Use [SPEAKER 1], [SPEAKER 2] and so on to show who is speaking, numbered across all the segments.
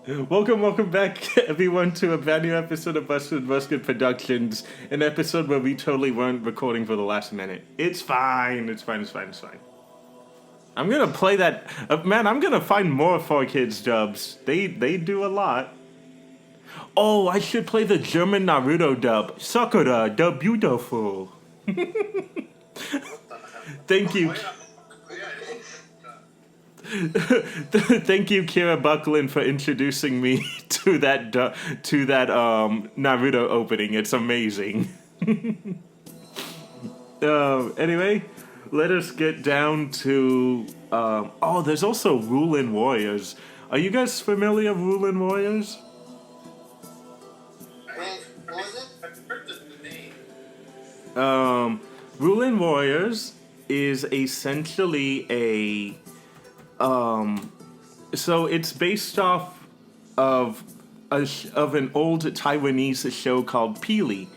[SPEAKER 1] Welcome back, everyone, to a brand new episode of Busted Busted Productions. An episode where we totally weren't recording for the last minute. It's fine. I'm gonna play that. Man, I'm gonna find more 4Kids dubs. They do a lot. Oh, I should play the German Naruto dub. Sakura, the beautiful. Thank you. Thank you, Kira Buckland, for introducing me to that Naruto opening. It's amazing. Anyway, let us get down to. There's also Rulin' Warriors. Are you guys familiar with Rulin' Warriors?
[SPEAKER 2] What was it? I've heard the name.
[SPEAKER 1] Rulin' Warriors is essentially a. So it's based off of an old Taiwanese show called Peely.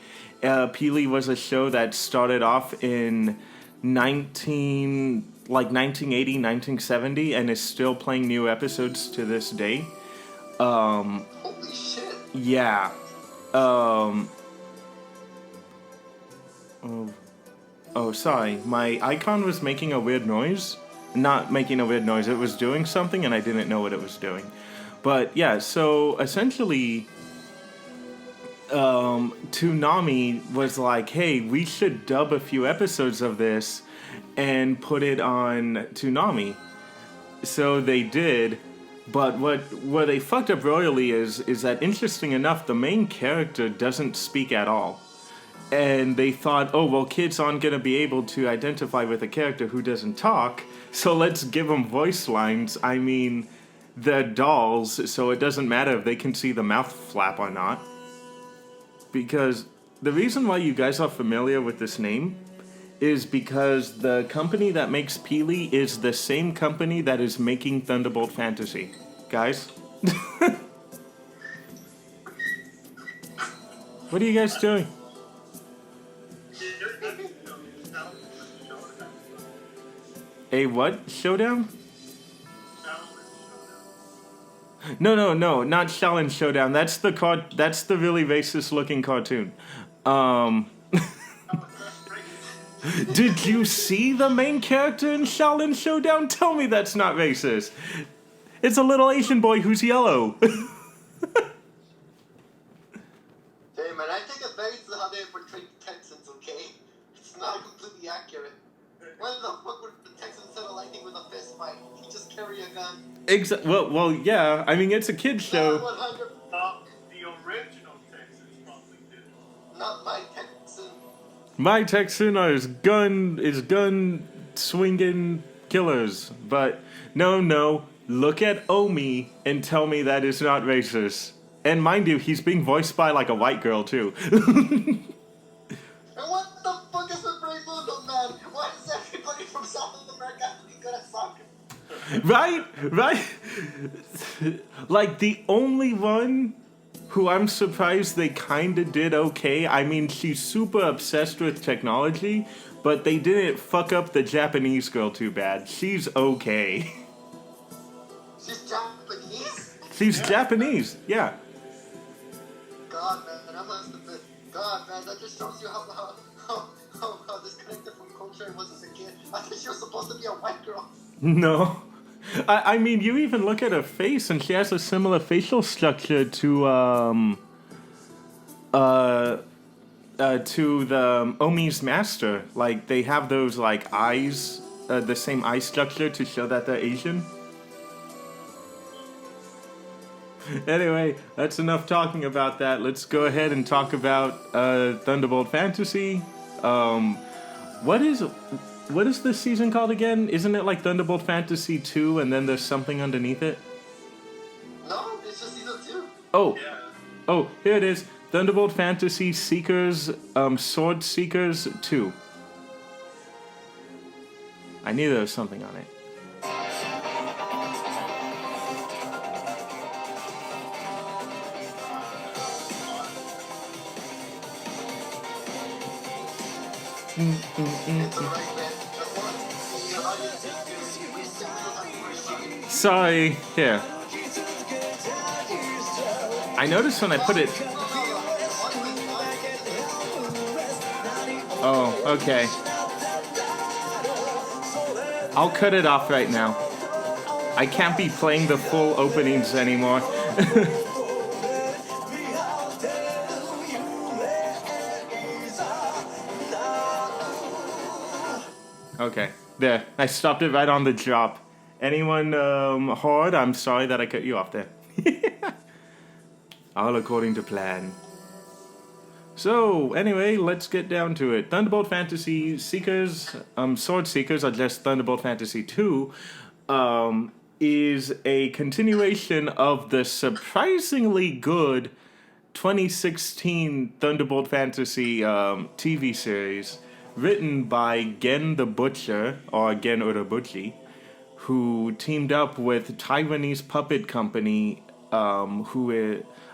[SPEAKER 1] Peely was a show that started off in 1980, 1970, and is still playing new episodes to this day.
[SPEAKER 2] Holy shit.
[SPEAKER 1] Yeah. Sorry. My icon was making a weird noise. Not making a weird noise. It was doing something, and I didn't know what it was doing. But yeah, so essentially, Toonami was like, "Hey, we should dub a few episodes of this and put it on Toonami." So they did. But where they fucked up royally is that, interesting enough, the main character doesn't speak at all. And they thought, oh, well, kids aren't going to be able to identify with a character who doesn't talk, so let's give them voice lines. I mean, they're dolls, so it doesn't matter if they can see the mouth flap or not. Because the reason why you guys are familiar with this name is because the company that makes Peely is the same company that is making Thunderbolt Fantasy. Guys? What are you guys doing? A what? Showdown? No, not Shaolin Showdown. That's the really racist looking cartoon. Did you see the main character in Shaolin Showdown? Tell me that's not racist. It's a little Asian boy who's yellow.
[SPEAKER 2] Hey man, I take offense to how they portray Texans, okay? It's not completely accurate. Why the fuck would the Texans settle lightning with a fist fight? He just carry a gun.
[SPEAKER 1] Well, yeah. I mean, it's a kid's show.
[SPEAKER 2] The original Texans probably did. Not my Texan.
[SPEAKER 1] My Texan is gun swinging killers. But no. Look at Omi and tell me that is not racist. And mind you, he's being voiced by like a white girl too.
[SPEAKER 2] And what the fuck is the Brave Mundo, man? Why is everybody from South America looking good at soccer?
[SPEAKER 1] Right? Like, the only one who I'm surprised they kinda did okay. I mean, she's super obsessed with technology, but they didn't fuck up the Japanese girl too bad. She's okay.
[SPEAKER 2] She's Japanese?
[SPEAKER 1] She's Japanese, yeah.
[SPEAKER 2] God, man, that just shows you how disconnected from culture I was as a kid. I thought she was supposed to be a white girl.
[SPEAKER 1] No. I mean, you even look at her face, and she has a similar facial structure to the Omi's master. Like, they have those, like, eyes, the same eye structure to show that they're Asian. Anyway, that's enough talking about that. Let's go ahead and talk about Thunderbolt Fantasy. What is this season called again? Isn't it like Thunderbolt Fantasy 2 and then there's something underneath it?
[SPEAKER 2] No, it's just season 2.
[SPEAKER 1] Oh, here it is. Thunderbolt Fantasy Seekers, Sword Seekers 2. I knew there was something on it. Sorry, here. I noticed when I put it. Oh, okay. I'll cut it off right now. I can't be playing the full openings anymore. Okay, there. I stopped it right on the drop. Anyone Horde, I'm sorry that I cut you off there. All according to plan. So, anyway, let's get down to it. Thunderbolt Fantasy Seekers, Sword Seekers, or just Thunderbolt Fantasy 2, is a continuation of the surprisingly good 2016 Thunderbolt Fantasy TV series, written by Gen the Butcher, or Gen Urabuchi, who teamed up with Taiwanese puppet company,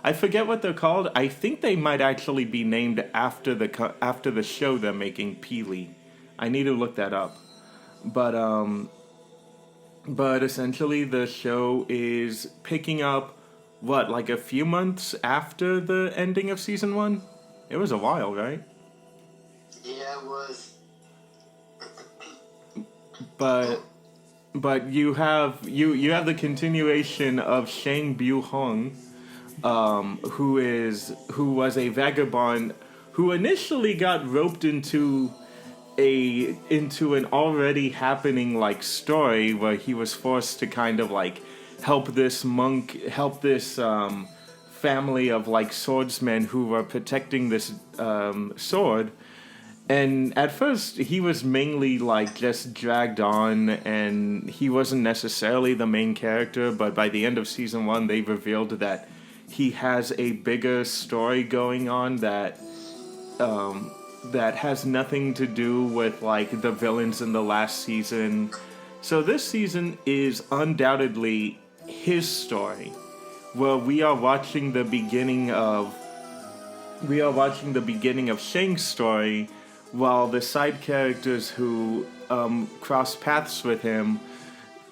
[SPEAKER 1] I forget what they're called. I think they might actually be named after the show they're making, Peely. I need to look that up. But essentially the show is picking up, like a few months after the ending of season 1? It was a while, right?
[SPEAKER 2] Yeah, it was.
[SPEAKER 1] But you have the continuation of Shang Bu-hong, who was a vagabond who initially got roped into an already happening like story where he was forced to kind of like help this family of like swordsmen who were protecting this sword. And at first, he was mainly, like, just dragged on, and he wasn't necessarily the main character, but by the end of Season 1, they revealed that he has a bigger story going on that has nothing to do with, like, the villains in the last season. So this season is undoubtedly his story, where we are watching the beginning of Shang's story, while the side characters who cross paths with him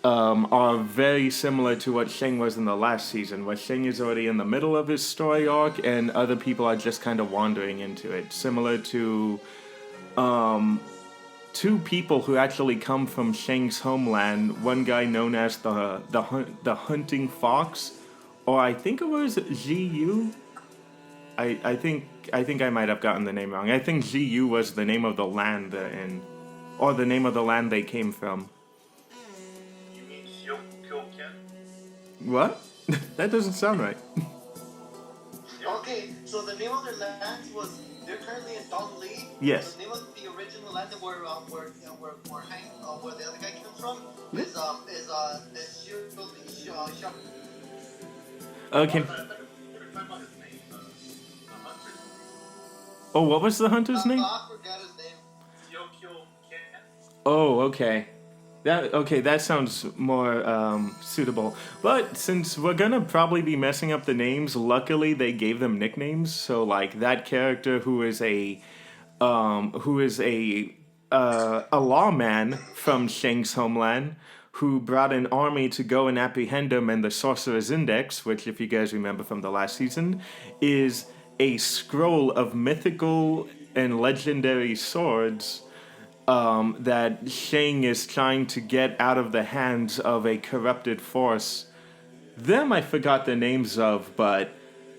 [SPEAKER 1] are very similar to what Shang was in the last season, where Shang is already in the middle of his story arc and other people are just kind of wandering into it. Similar to two people who actually come from Shang's homeland, one guy known as the Hunting Fox, or I think it was Ziyu. I think I might have gotten the name wrong. I think Ziyu was the name of the land they're in, or the name of the land they came from.
[SPEAKER 3] You mean Kyoken?
[SPEAKER 1] What? That doesn't sound right.
[SPEAKER 2] Okay, so the name of their land was, they're currently in Dongli.
[SPEAKER 1] Yes.
[SPEAKER 2] The name of the original land where the other guy came from is
[SPEAKER 1] Okay. Oh, what was the hunter's name?
[SPEAKER 2] I forgot his name.
[SPEAKER 1] Oh, okay. That sounds more suitable. But since we're gonna probably be messing up the names, luckily they gave them nicknames. So like that character who is a lawman from Shang's homeland, who brought an army to go and apprehend him, and the Sorcerer's Index, which if you guys remember from the last season, is a scroll of mythical and legendary swords that Shang is trying to get out of the hands of a corrupted force. Them I forgot the names of, but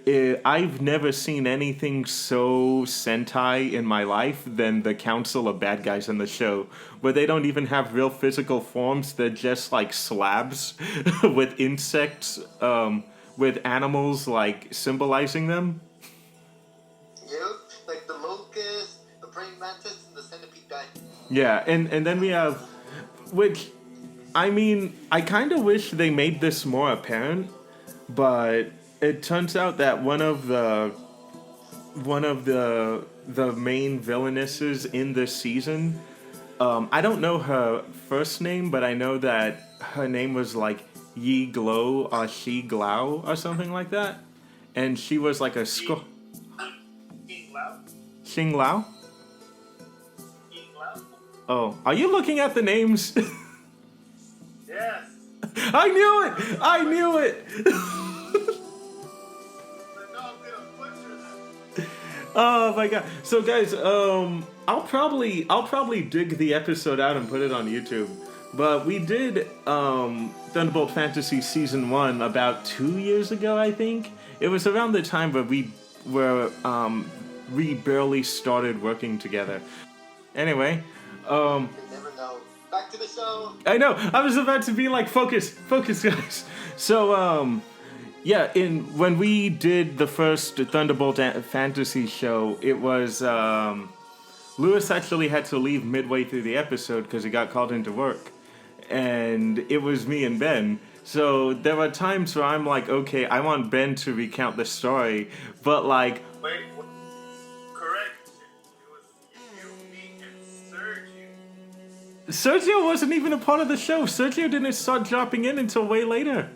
[SPEAKER 1] I've never seen anything so Sentai in my life than the Council of Bad Guys in the show, where they don't even have real physical forms. They're just like slabs with insects, with animals like symbolizing them.
[SPEAKER 2] Yep, like the locust, the praying mantis, and the centipede guy.
[SPEAKER 1] Yeah, and then we have, which, I mean, I kind of wish they made this more apparent, but it turns out that one of the main villainesses in this season, I don't know her first name, but I know that her name was like Yi Glow or Shi Glau or something like that, and she was like a Xing Lao? Oh, are you looking at the names?
[SPEAKER 3] Yes.
[SPEAKER 1] I knew it! Oh my god. So guys, I'll probably dig the episode out and put it on YouTube. But we did Thunderbolt Fantasy Season 1 about 2 years ago, I think. It was around the time where we barely started working together. Anyway,
[SPEAKER 2] You never know. Back to the show.
[SPEAKER 1] I know, I was about to be like, focus, guys. So, yeah, when we did the first Thunderbolt Fantasy show, it was, Lewis actually had to leave midway through the episode because he got called into work. And it was me and Ben. So there were times where I'm like, okay, I want Ben to recount the story, but like...
[SPEAKER 3] Wait, correct. It was you, me, and Sergio.
[SPEAKER 1] Sergio wasn't even a part of the show. Sergio didn't start dropping in until way later.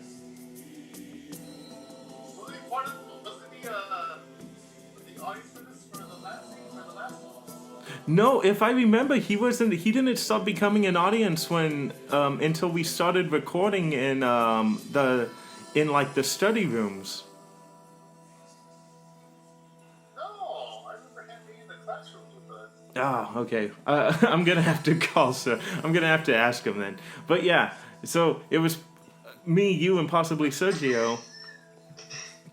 [SPEAKER 3] Was he part of, wasn't he, the audience for this, for the last one?
[SPEAKER 1] No, if I remember, he didn't start becoming an audience when, until we started recording in the study rooms.
[SPEAKER 3] No, I remember him being in the classroom with us.
[SPEAKER 1] Ah, okay. I'm gonna have to call Sir. I'm gonna have to ask him then. But yeah, so it was me, you, and possibly Sergio.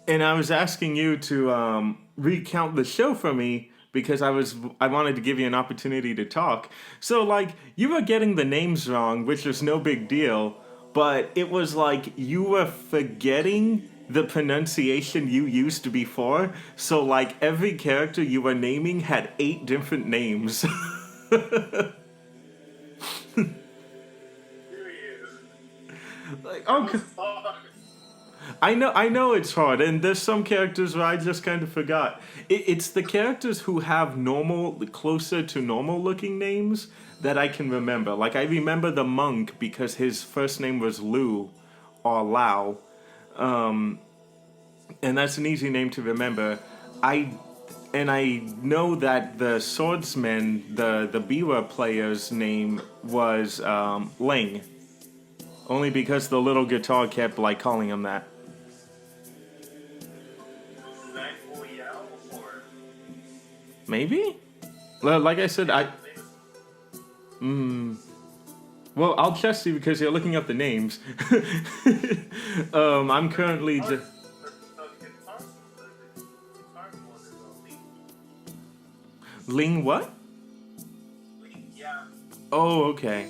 [SPEAKER 1] And I was asking you to recount the show for me because I wanted to give you an opportunity to talk. So like you were getting the names wrong, which was no big deal, but it was like you were forgetting the pronunciation you used before. So like every character you were naming had 8 different names.
[SPEAKER 3] Here he is.
[SPEAKER 1] Like, okay. I know it's hard, and there's some characters where I just kind of forgot. It's the characters who have closer to normal looking names that I can remember. Like, I remember the monk because his first name was Lu, or Lao. And that's an easy name to remember. I know that the swordsman, the Biwa player's name was Ling. Only because the little guitar kept, like, calling him that. Maybe? Well, like I said, well, I'll trust you because you're looking up the names. I'm currently just... Ling what? Oh, okay.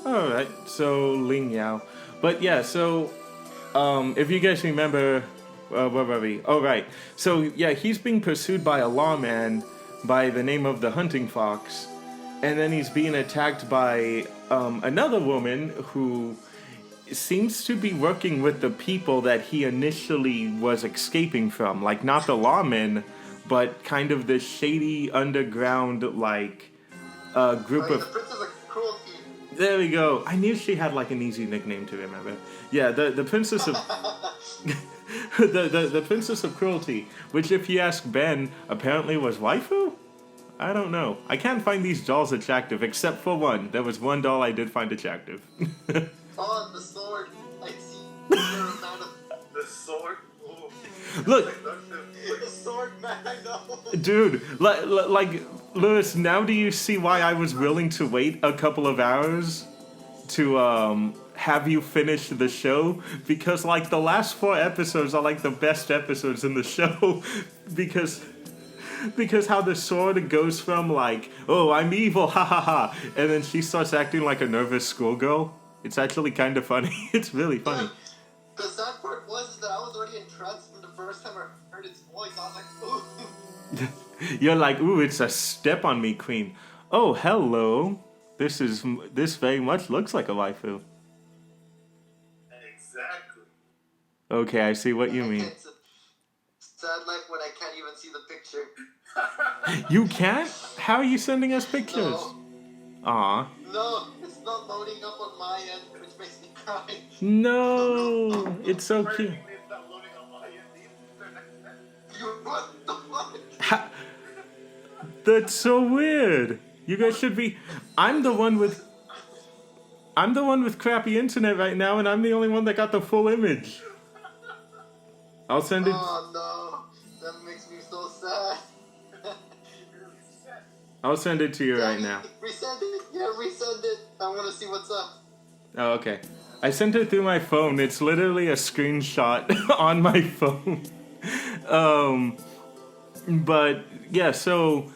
[SPEAKER 1] Alright, so Ling Yao. But yeah, so, if you guys remember, where were we? Oh, right. So, yeah, he's being pursued by a lawman by the name of the Hunting Fox. And then he's being attacked by another woman who seems to be working with the people that he initially was escaping from. Like, not the lawman, but kind of the shady underground, like, group of...
[SPEAKER 2] The Princess of Cruelty.
[SPEAKER 1] There we go. I knew she had, like, an easy nickname to remember. Yeah, the Princess of... the Princess of Cruelty, which, if you ask Ben, apparently was waifu? I don't know. I can't find these dolls attractive, except for one. There was one doll I did find attractive.
[SPEAKER 2] Oh, the sword. I see. The
[SPEAKER 3] sword? Ooh.
[SPEAKER 1] Look.
[SPEAKER 2] The sword, man, I know.
[SPEAKER 1] Dude, like, Lewis, now do you see why I was willing to wait a couple of hours to, have you finish the show? Because, like, the last 4 episodes are, like, the best episodes in the show. Because how the sword goes from, like, oh, I'm evil, ha ha ha, and then she starts acting like a nervous schoolgirl. It's actually kind of funny. It's really funny.
[SPEAKER 2] Yeah, the sad part was that I was already entranced from the first time I heard its voice. I was like, ooh.
[SPEAKER 1] You're like, ooh, it's a step on me, queen. Oh, hello. This very much looks like a waifu.
[SPEAKER 3] Exactly.
[SPEAKER 1] Okay, I see what you mean.
[SPEAKER 2] It's a sad life when I can't even see the picture.
[SPEAKER 1] You can't? How are you sending us pictures?
[SPEAKER 2] No.
[SPEAKER 1] Aw.
[SPEAKER 2] No, it's not loading up on my end, which makes me cry.
[SPEAKER 1] No, it's so cute.
[SPEAKER 3] It's not loading on my end either.
[SPEAKER 2] What the fuck?
[SPEAKER 1] That's so weird. You guys should be. I'm the one with crappy internet right now, and I'm the only one that got the full image. I'll send it.
[SPEAKER 2] Oh no, that makes me so sad.
[SPEAKER 1] I'll send it to you right now.
[SPEAKER 2] Resend it. Yeah, resend it. I want to see what's up.
[SPEAKER 1] Oh, okay. I sent it through my phone. It's literally a screenshot on my phone. But yeah, so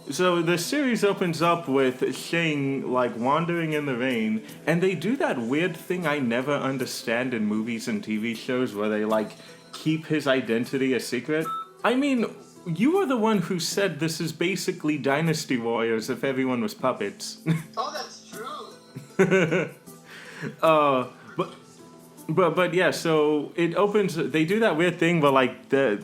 [SPEAKER 1] the series opens up with Shang like wandering in the rain, and they do that weird thing I never understand in movies and TV shows where they like keep his identity a secret. I mean, you were the one who said this is basically Dynasty Warriors if everyone was puppets.
[SPEAKER 2] Oh, that's true.
[SPEAKER 1] But yeah, so it opens. They do that weird thing where like they're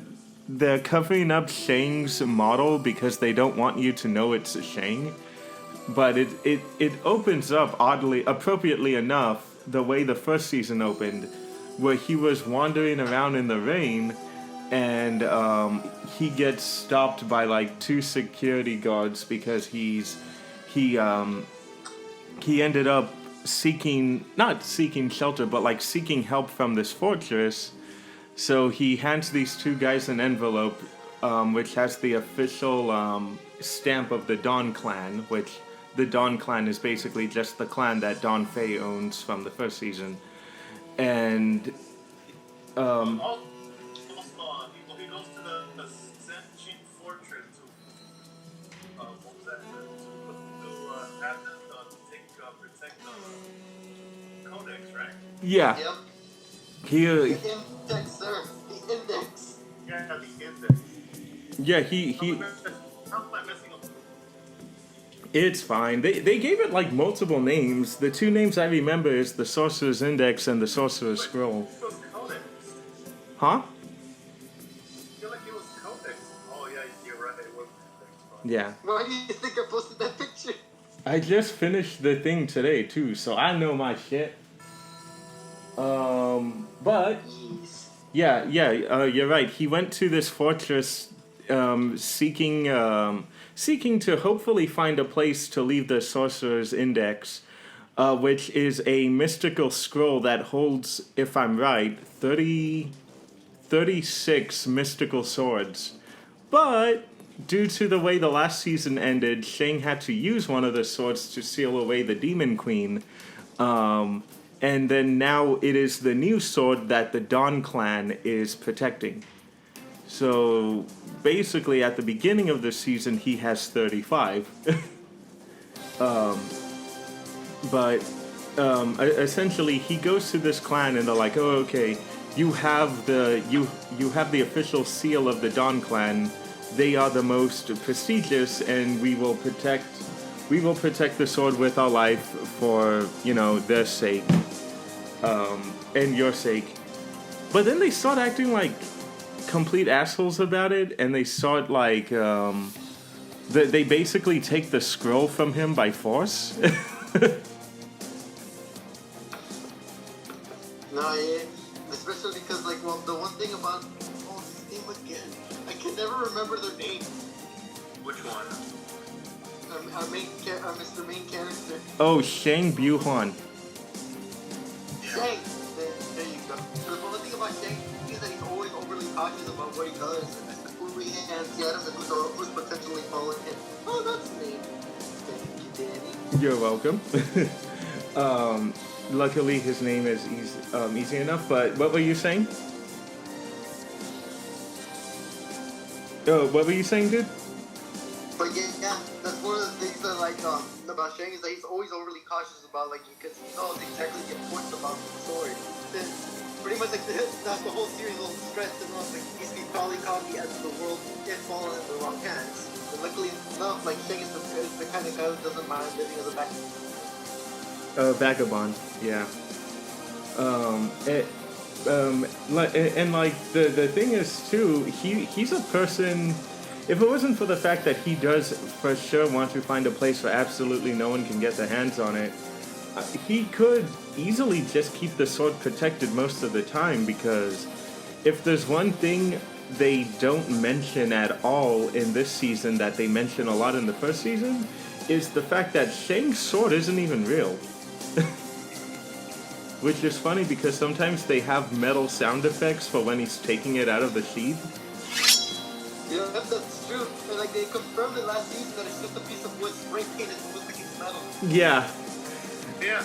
[SPEAKER 1] covering up Shang's model because they don't want you to know it's Shang. But it opens up oddly, appropriately enough, the way the first season opened, where he was wandering around in the rain, and he gets stopped by like two security guards because he ended up not seeking shelter, but like seeking help from this fortress. So he hands these two guys an envelope, which has the official stamp of the Dawn Clan, which the Dawn Clan is basically just the clan that Dawn Fei owns from the first season. And
[SPEAKER 3] Also, he goes to the Senjin Fortress to what was that? To have them protect the Codex, right?
[SPEAKER 1] yeah,
[SPEAKER 2] Yep.
[SPEAKER 1] he
[SPEAKER 2] The index, sir. The index.
[SPEAKER 3] Yeah, the index.
[SPEAKER 1] yeah he
[SPEAKER 3] How am I messing up?
[SPEAKER 1] It's fine. They gave it like multiple names. The two names I remember is the Sorcerer's Index and the Sorcerer's Scroll.
[SPEAKER 3] It was Codex.
[SPEAKER 1] Huh?
[SPEAKER 3] I feel like it was Codex. Oh yeah, you're right. It was Codex.
[SPEAKER 1] Yeah.
[SPEAKER 2] Why do you think I posted that picture?
[SPEAKER 1] I just finished the thing today too, so I know my shit. But
[SPEAKER 2] Jeez.
[SPEAKER 1] yeah, you're right. He went to this fortress, seeking to hopefully find a place to leave the Sorcerer's Index, which is a mystical scroll that holds, if I'm right, 36 mystical swords. But due to the way the last season ended, Shang had to use one of the swords to seal away the Demon Queen. And then now it is the new sword that the Dawn Clan is protecting. So basically, at the beginning of the season, he has 35. Essentially, he goes to this clan, and they're like, "Oh, okay, you have the official seal of the Dawn Clan. They are the most prestigious, and we will protect the sword with our life for their sake, and your sake." But then they start acting like complete assholes about it, and they start like they basically take the scroll from him by force.
[SPEAKER 2] No, yeah. Especially because, like, well, the one thing about his name again, I can never remember their name.
[SPEAKER 3] Which one?
[SPEAKER 2] Our Mr. Main Character.
[SPEAKER 1] Oh, Shang Buhuan.
[SPEAKER 2] Shang. There you go. The one thing about Shang is that he's always overly cautious about what he does. Who he hands the items and who's potentially following him. Oh, that's me. Thank you, Danny.
[SPEAKER 1] You're welcome. Luckily, his name is easy enough. But what were you saying? Oh, what were you saying, dude?
[SPEAKER 2] But yeah, that's one of the things that about Shang is that he's always overly cautious about because he knows exactly the importance about the sword. Then pretty much that's the whole series will stress and he's probably caught me as the world is falling in the wrong hands. But luckily enough, Shang is the kind of guy who doesn't mind living as a back.
[SPEAKER 1] Vagabond, yeah. The thing is too, he's a person. If it wasn't for the fact that he does for sure want to find a place where absolutely no one can get their hands on it, he could easily just keep the sword protected most of the time, because if there's one thing they don't mention at all in this season that they mention a lot in the first season, is the fact that Shang's sword isn't even real. Which is funny because sometimes they have metal sound effects for when he's taking it out of the sheath.
[SPEAKER 2] Yeah, that's true. true. And like they confirmed it last season that it's just a piece of wood spray painted with like metal.
[SPEAKER 1] Yeah.
[SPEAKER 3] Yeah.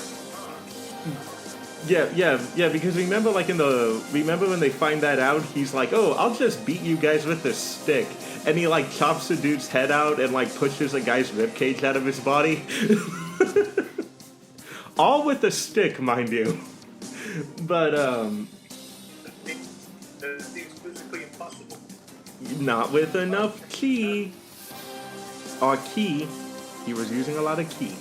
[SPEAKER 1] Yeah, because remember when they find that out, he's like, oh, I'll just beat you guys with a stick. And he like chops the dude's head out and like pushes a guy's ribcage out of his body. All with a stick, mind you. But,
[SPEAKER 3] That seems physically impossible.
[SPEAKER 1] not with enough ki. Or ki. He was using a lot of ki.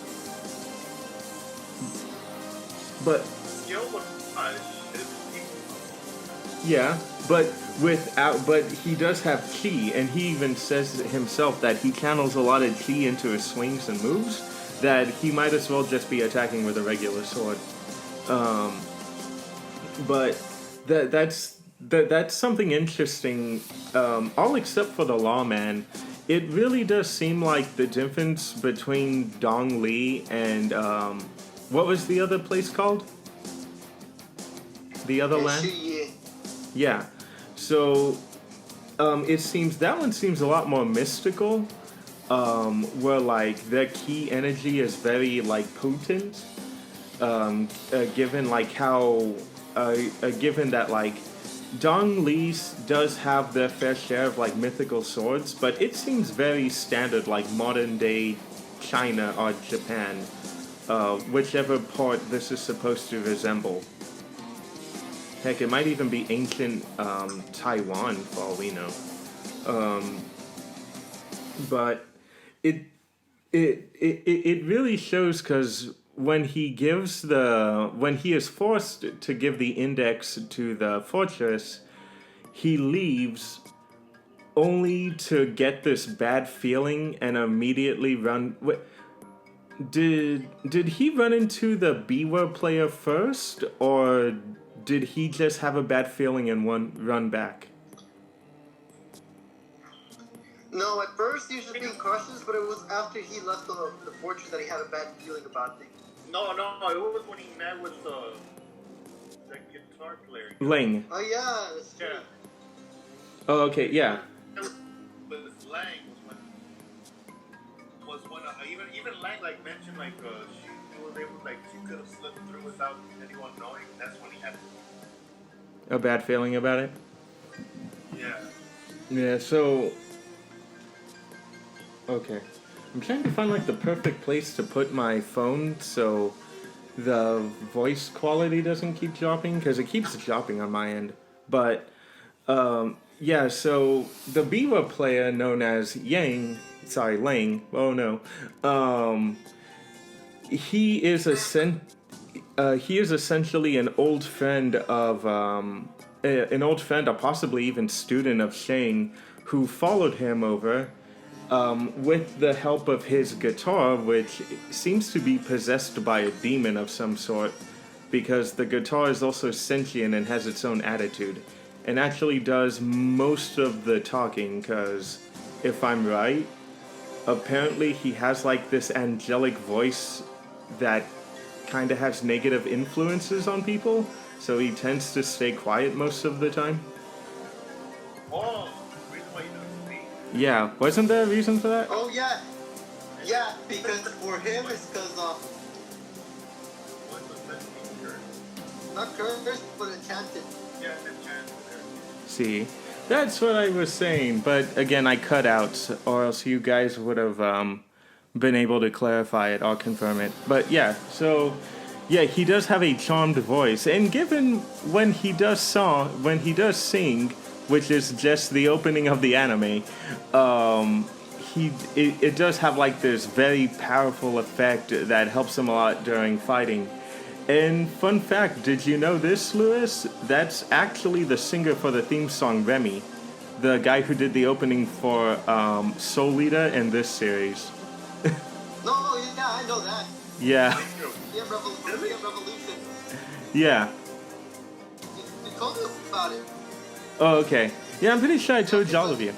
[SPEAKER 1] But,
[SPEAKER 3] Skill was
[SPEAKER 1] yeah, but he does have chi, and he even says himself that he channels a lot of chi into his swings and moves, that he might as well just be attacking with a regular sword. But that's something interesting. All except for the lawman, it really does seem like the difference between Dong Li and what was the other place called? The other land? Yeah. So it seems that one seems a lot more mystical. Where like their key energy is very like potent. Given like how given that like Dong Li does have their fair share of like mythical swords, but it seems very standard, like modern day China or Japan, whichever part this is supposed to resemble. Heck, it might even be ancient Taiwan for all we know. But it really shows, because when he is forced to give the index to the fortress, he leaves only to get this bad feeling and immediately run. Did he run into the Biwa player first, or did he just have a bad feeling and run back?
[SPEAKER 2] No, at first he was just being cautious, but it was after he left the fortress that he had a bad feeling about things.
[SPEAKER 3] No, it was when he met with the guitar player.
[SPEAKER 1] Ling.
[SPEAKER 2] Oh yeah, that's true.
[SPEAKER 3] Yeah.
[SPEAKER 1] Oh, okay, yeah.
[SPEAKER 3] With Lang was when even Lang like mentioned like she was able she could have slipped through without anyone knowing. That's when he had
[SPEAKER 1] A bad feeling about it?
[SPEAKER 3] Yeah.
[SPEAKER 1] Yeah, so... Okay. I'm trying to find like the perfect place to put my phone so the voice quality doesn't keep dropping, because it keeps dropping on my end. But, yeah, so the Biwa player known as Lang, he is essentially an old friend of, or possibly even student of Shang, who followed him over, with the help of his guitar, which seems to be possessed by a demon of some sort, because the guitar is also sentient and has its own attitude, and actually does most of the talking, because if I'm right, apparently he has like this angelic voice that kind of has negative influences on people, so he tends to stay quiet most of the time.
[SPEAKER 3] Oh, the reason why you don't speak.
[SPEAKER 1] Yeah, wasn't there a reason for that?
[SPEAKER 2] Oh yeah, yeah. Because for him, it's because
[SPEAKER 3] What's the best thing
[SPEAKER 2] not cursed, but enchanted.
[SPEAKER 3] Yeah, enchanted there.
[SPEAKER 1] See, that's what I was saying, but again, I cut out, or else you guys would have been able to clarify it or confirm it. But yeah, so yeah, he does have a charmed voice, and given when he does sing, which is just the opening of the anime, it does have like this very powerful effect that helps him a lot during fighting. And fun fact, did you know this, Lewis? That's actually the singer for the theme song, Remy, the guy who did the opening for Soul Eater in this series.
[SPEAKER 2] No, yeah, I know that.
[SPEAKER 1] Yeah.
[SPEAKER 2] Yeah, Revolution.
[SPEAKER 1] Yeah.
[SPEAKER 2] You told me about it.
[SPEAKER 1] Oh, okay. Yeah, I'm pretty sure I told all of you.
[SPEAKER 2] You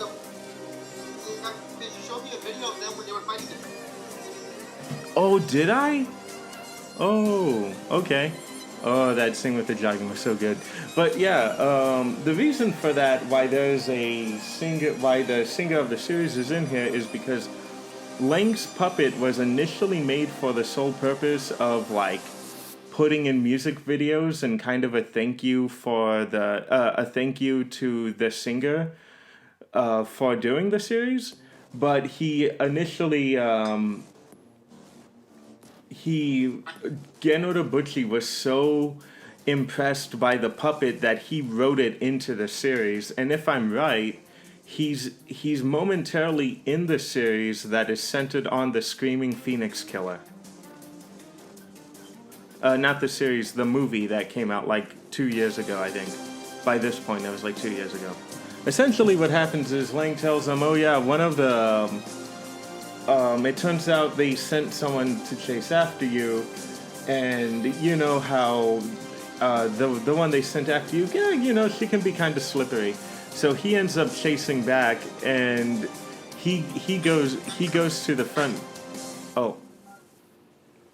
[SPEAKER 2] showed me a video of them when they were fighting them.
[SPEAKER 1] Oh, did I? Oh, okay. Oh, that scene with the jogging was so good. But yeah, the reason for that, why the singer of the series is in here, is because Lang's puppet was initially made for the sole purpose of like putting in music videos and kind of a thank you to the singer for doing the series. But Geno Bucci was so impressed by the puppet that he wrote it into the series. And if I'm right, he's momentarily in the series that is centered on the Screaming Phoenix Killer. Not the series, the movie that came out like 2 years ago, I think. By this point, that was like 2 years ago. Essentially, what happens is Lang tells them, "Oh yeah, one of the it turns out they sent someone to chase after you, and you know how the one they sent after you, yeah, you know, she can be kind of slippery." So he ends up chasing back, and he goes to the front. Oh,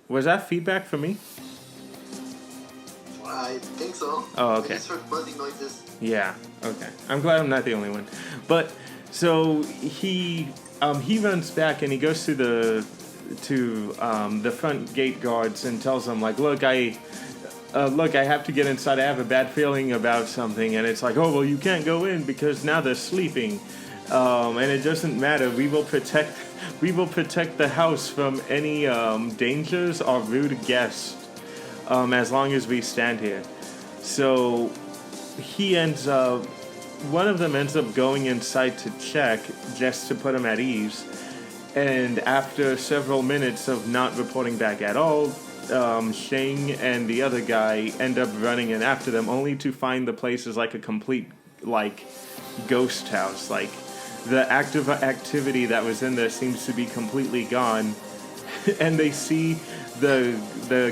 [SPEAKER 1] was that feedback for me?
[SPEAKER 2] I think so.
[SPEAKER 1] Oh, okay.
[SPEAKER 2] I just heard buzzing noises.
[SPEAKER 1] Yeah. Okay. I'm glad I'm not the only one. But so he runs back and he goes to the front gate guards and tells them like, look, I have to get inside. I have a bad feeling about something. And it's like, oh well, you can't go in because now they're sleeping, and it doesn't matter. We will protect the house from any dangers or rude guests. As long as we stand here. So one of them ends up going inside to check just to put him at ease. And after several minutes of not reporting back at all, Shang and the other guy end up running in after them, only to find the place is like a complete like ghost house. Like the active activity that was in there seems to be completely gone. And they see the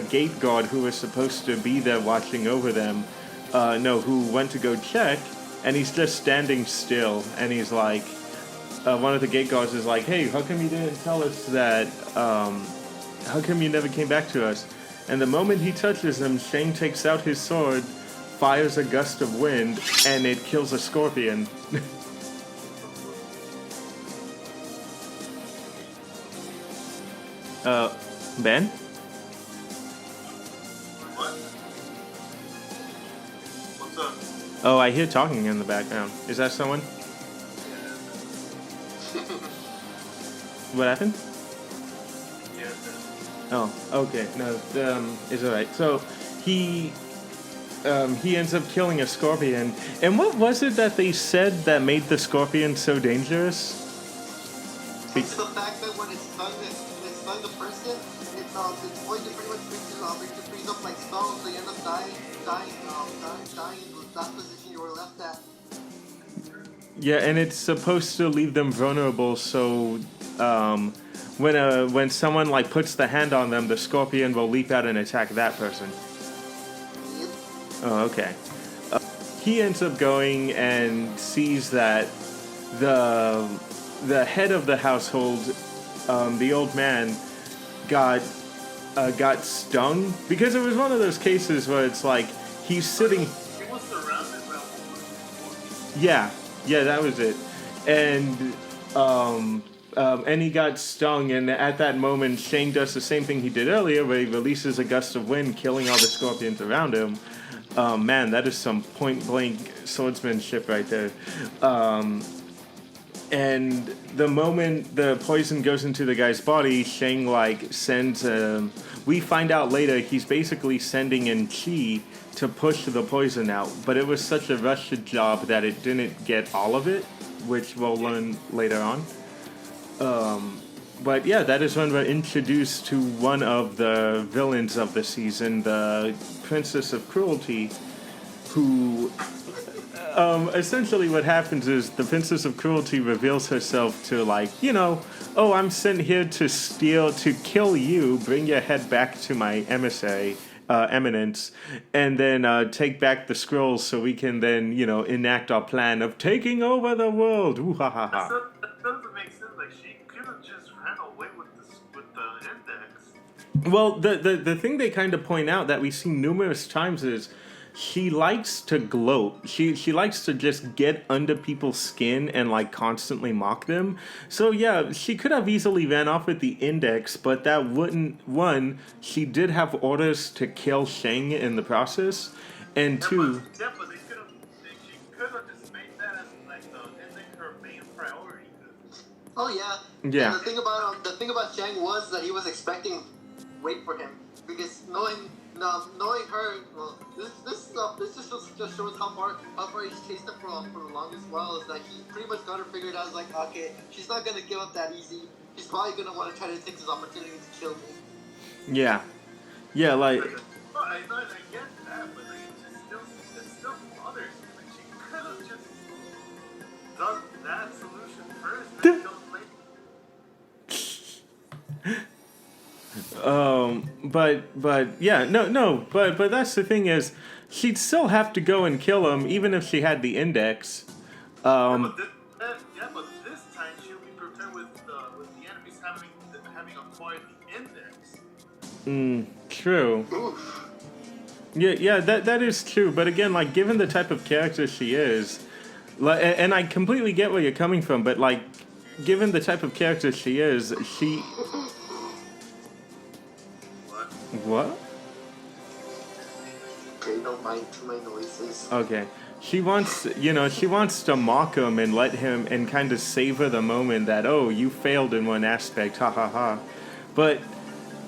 [SPEAKER 1] gate guard who was supposed to be there watching over them, who went to go check, and he's just standing still, and he's like, one of the gate guards is like, hey, how come you didn't tell us that, how come you never came back to us? And the moment he touches him, Shang takes out his sword, fires a gust of wind, and it kills a scorpion. Ben?
[SPEAKER 3] What? What's up?
[SPEAKER 1] Oh, I hear talking in the background. Is that someone? What happened?
[SPEAKER 3] Yeah.
[SPEAKER 1] Oh, okay. No, it's alright. So, he ends up killing a scorpion. And what was it that they said that made the scorpion so dangerous?
[SPEAKER 2] It's the fact that when it stung the person, its poison pretty much freezes up like stone, so you end up dying in that position you were left at.
[SPEAKER 1] Yeah, and it's supposed to leave them vulnerable, so when someone like puts the hand on them, the scorpion will leap out and attack that person.
[SPEAKER 2] Yep.
[SPEAKER 1] Oh, okay. He ends up going and sees that the head of the household, the old man, got stung because it was one of those cases where it's like he's sitting.
[SPEAKER 3] He was surrounded by one.
[SPEAKER 1] Yeah, that was it, and he got stung, and at that moment, Shang does the same thing he did earlier, where he releases a gust of wind, killing all the scorpions around him. Man, that is some point-blank swordsmanship right there. And the moment the poison goes into the guy's body, Shang sends. We find out later he's basically sending in chi to push the poison out, but it was such a rushed job that it didn't get all of it, which we'll learn later on. But yeah, that is when we're introduced to one of the villains of the season, the Princess of Cruelty, who essentially what happens is the Princess of Cruelty reveals herself to oh, I'm sent here to kill you, bring your head back to my emissary, eminence, and then take back the scrolls so we can then, enact our plan of taking over the world. Ooh, ha, ha, ha.
[SPEAKER 3] That doesn't make sense. Like, she could have just ran away with the index.
[SPEAKER 1] Well, the thing they kind of point out that we see numerous times is she likes to gloat. She likes to just get under people's skin and like constantly mock them. So yeah, she could have easily ran off with the index, but that wouldn't. One, she did have orders to kill Shang in the process, and two,
[SPEAKER 3] But they could have. She could have just made that as like isn't her main priority.
[SPEAKER 2] Oh yeah.
[SPEAKER 1] Yeah.
[SPEAKER 2] And the thing about Chang was that he was expecting wait for him because knowing her, well, this just shows how far he's chased her for the longest while. Is that he pretty much got her figured out. Like, okay, she's not gonna give up that easy. She's probably gonna want to try to take this opportunity to kill me.
[SPEAKER 1] yeah, yeah, like.
[SPEAKER 3] I get that, but like, it still bothers me. Like, she could have just done that solution first and killed later.
[SPEAKER 1] But yeah, no, but that's the thing is, she'd still have to go and kill him even if she had the index.
[SPEAKER 3] But this time she'll be prepared with the enemies having acquired the index.
[SPEAKER 1] True.
[SPEAKER 2] Oof.
[SPEAKER 1] Yeah, that is true. But again, like given the type of character she is, like, and I completely get where you're coming from, but like, given the type of character she is, she. What?
[SPEAKER 2] Okay, don't mind my noises.
[SPEAKER 1] Okay. She wants to mock him and let him and kind of savor the moment that, oh, you failed in one aspect, ha ha ha. But,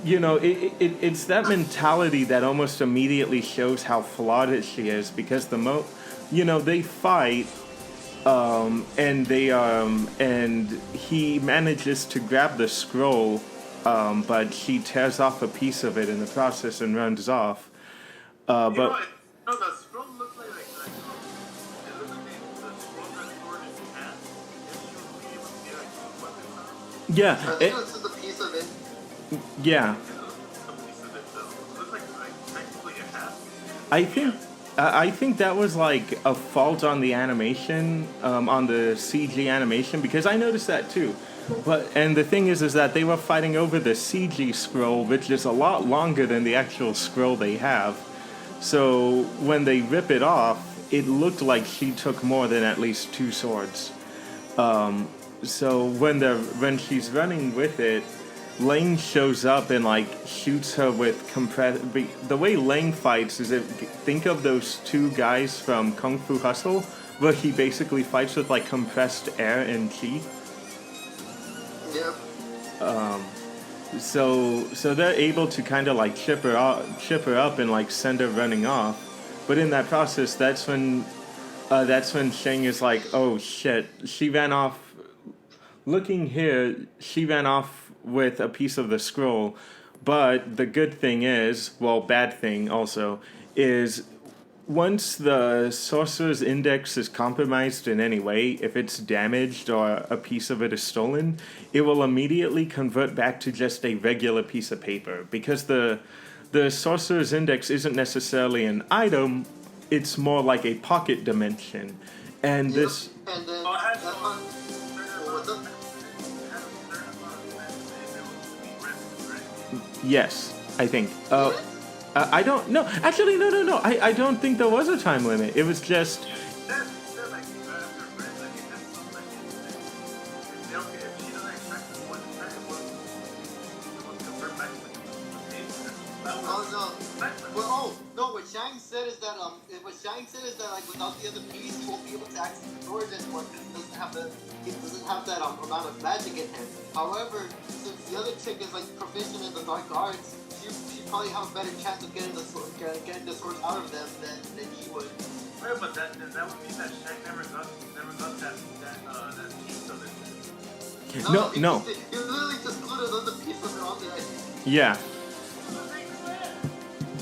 [SPEAKER 1] it's that mentality that almost immediately shows how flawed she is because they fight, and he manages to grab the scroll, but she tears off a piece of it in the process and runs off.
[SPEAKER 3] The scroll looks like it looks like the scroll that's stored in his hand. If she would be able to get like weapons out.
[SPEAKER 1] Yeah.
[SPEAKER 2] I think it's just a piece of it.
[SPEAKER 1] Yeah.
[SPEAKER 3] A piece of it though. It looks like technically a half.
[SPEAKER 1] I think that was like a fault on the animation, on the CG animation, because I noticed that too. And the thing is that they were fighting over the CG scroll, which is a lot longer than the actual scroll they have. So when they rip it off, it looked like she took more than at least 2 swords. So when she's running with it, Lang shows up and like shoots her with the way Lang fights is think of those 2 guys from Kung Fu Hustle, where he basically fights with like compressed air and chi.
[SPEAKER 2] Yep.
[SPEAKER 1] So they're able to kind of like chip her up and like send her running off, but in that process, that's when Shang is like, oh shit, she ran off. Looking here, she ran off with a piece of the scroll, but the good thing is, well, bad thing also is. Once the sorcerer's index is compromised in any way, if it's damaged or a piece of it is stolen, it will immediately convert back to just a regular piece of paper. Because the sorcerer's index isn't necessarily an item, it's more like a pocket dimension. And this...
[SPEAKER 2] And then
[SPEAKER 1] Yes, I think. I don't... No, actually, no. I don't think there was a time limit. It was just...
[SPEAKER 2] What Shang said is that like without the other piece, he won't be able to access the doors anymore because he doesn't have that amount of magic in him. However, since the other chick is like proficient in the dark arts, she probably have a better chance of getting the sword out of them than he would.
[SPEAKER 3] Right, but that would mean that Shang never got that piece of it.
[SPEAKER 2] No. He literally just glued another piece of it on there.
[SPEAKER 1] Yeah.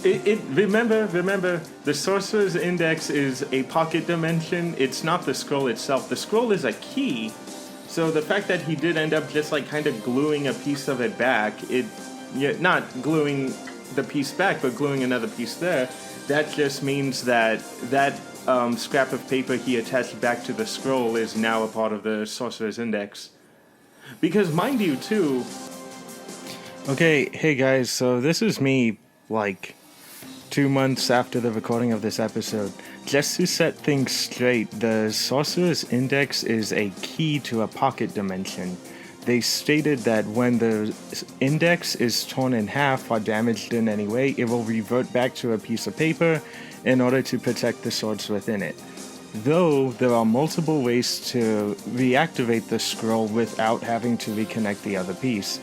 [SPEAKER 1] Remember, the Sorcerer's Index is a pocket dimension. It's not the scroll itself. The scroll is a key. So the fact that he did end up just like kind of gluing a piece of it back, not gluing the piece back, but gluing another piece there, that just means that scrap of paper he attached back to the scroll is now a part of the Sorcerer's Index. Because mind you, too, Okay, hey guys, so this is me, like, 2 months after the recording of this episode. Just to set things straight, the Sorcerer's Index is a key to a pocket dimension. They stated that when the index is torn in half or damaged in any way, it will revert back to a piece of paper in order to protect the swords within it. Though there are multiple ways to reactivate the scroll without having to reconnect the other piece.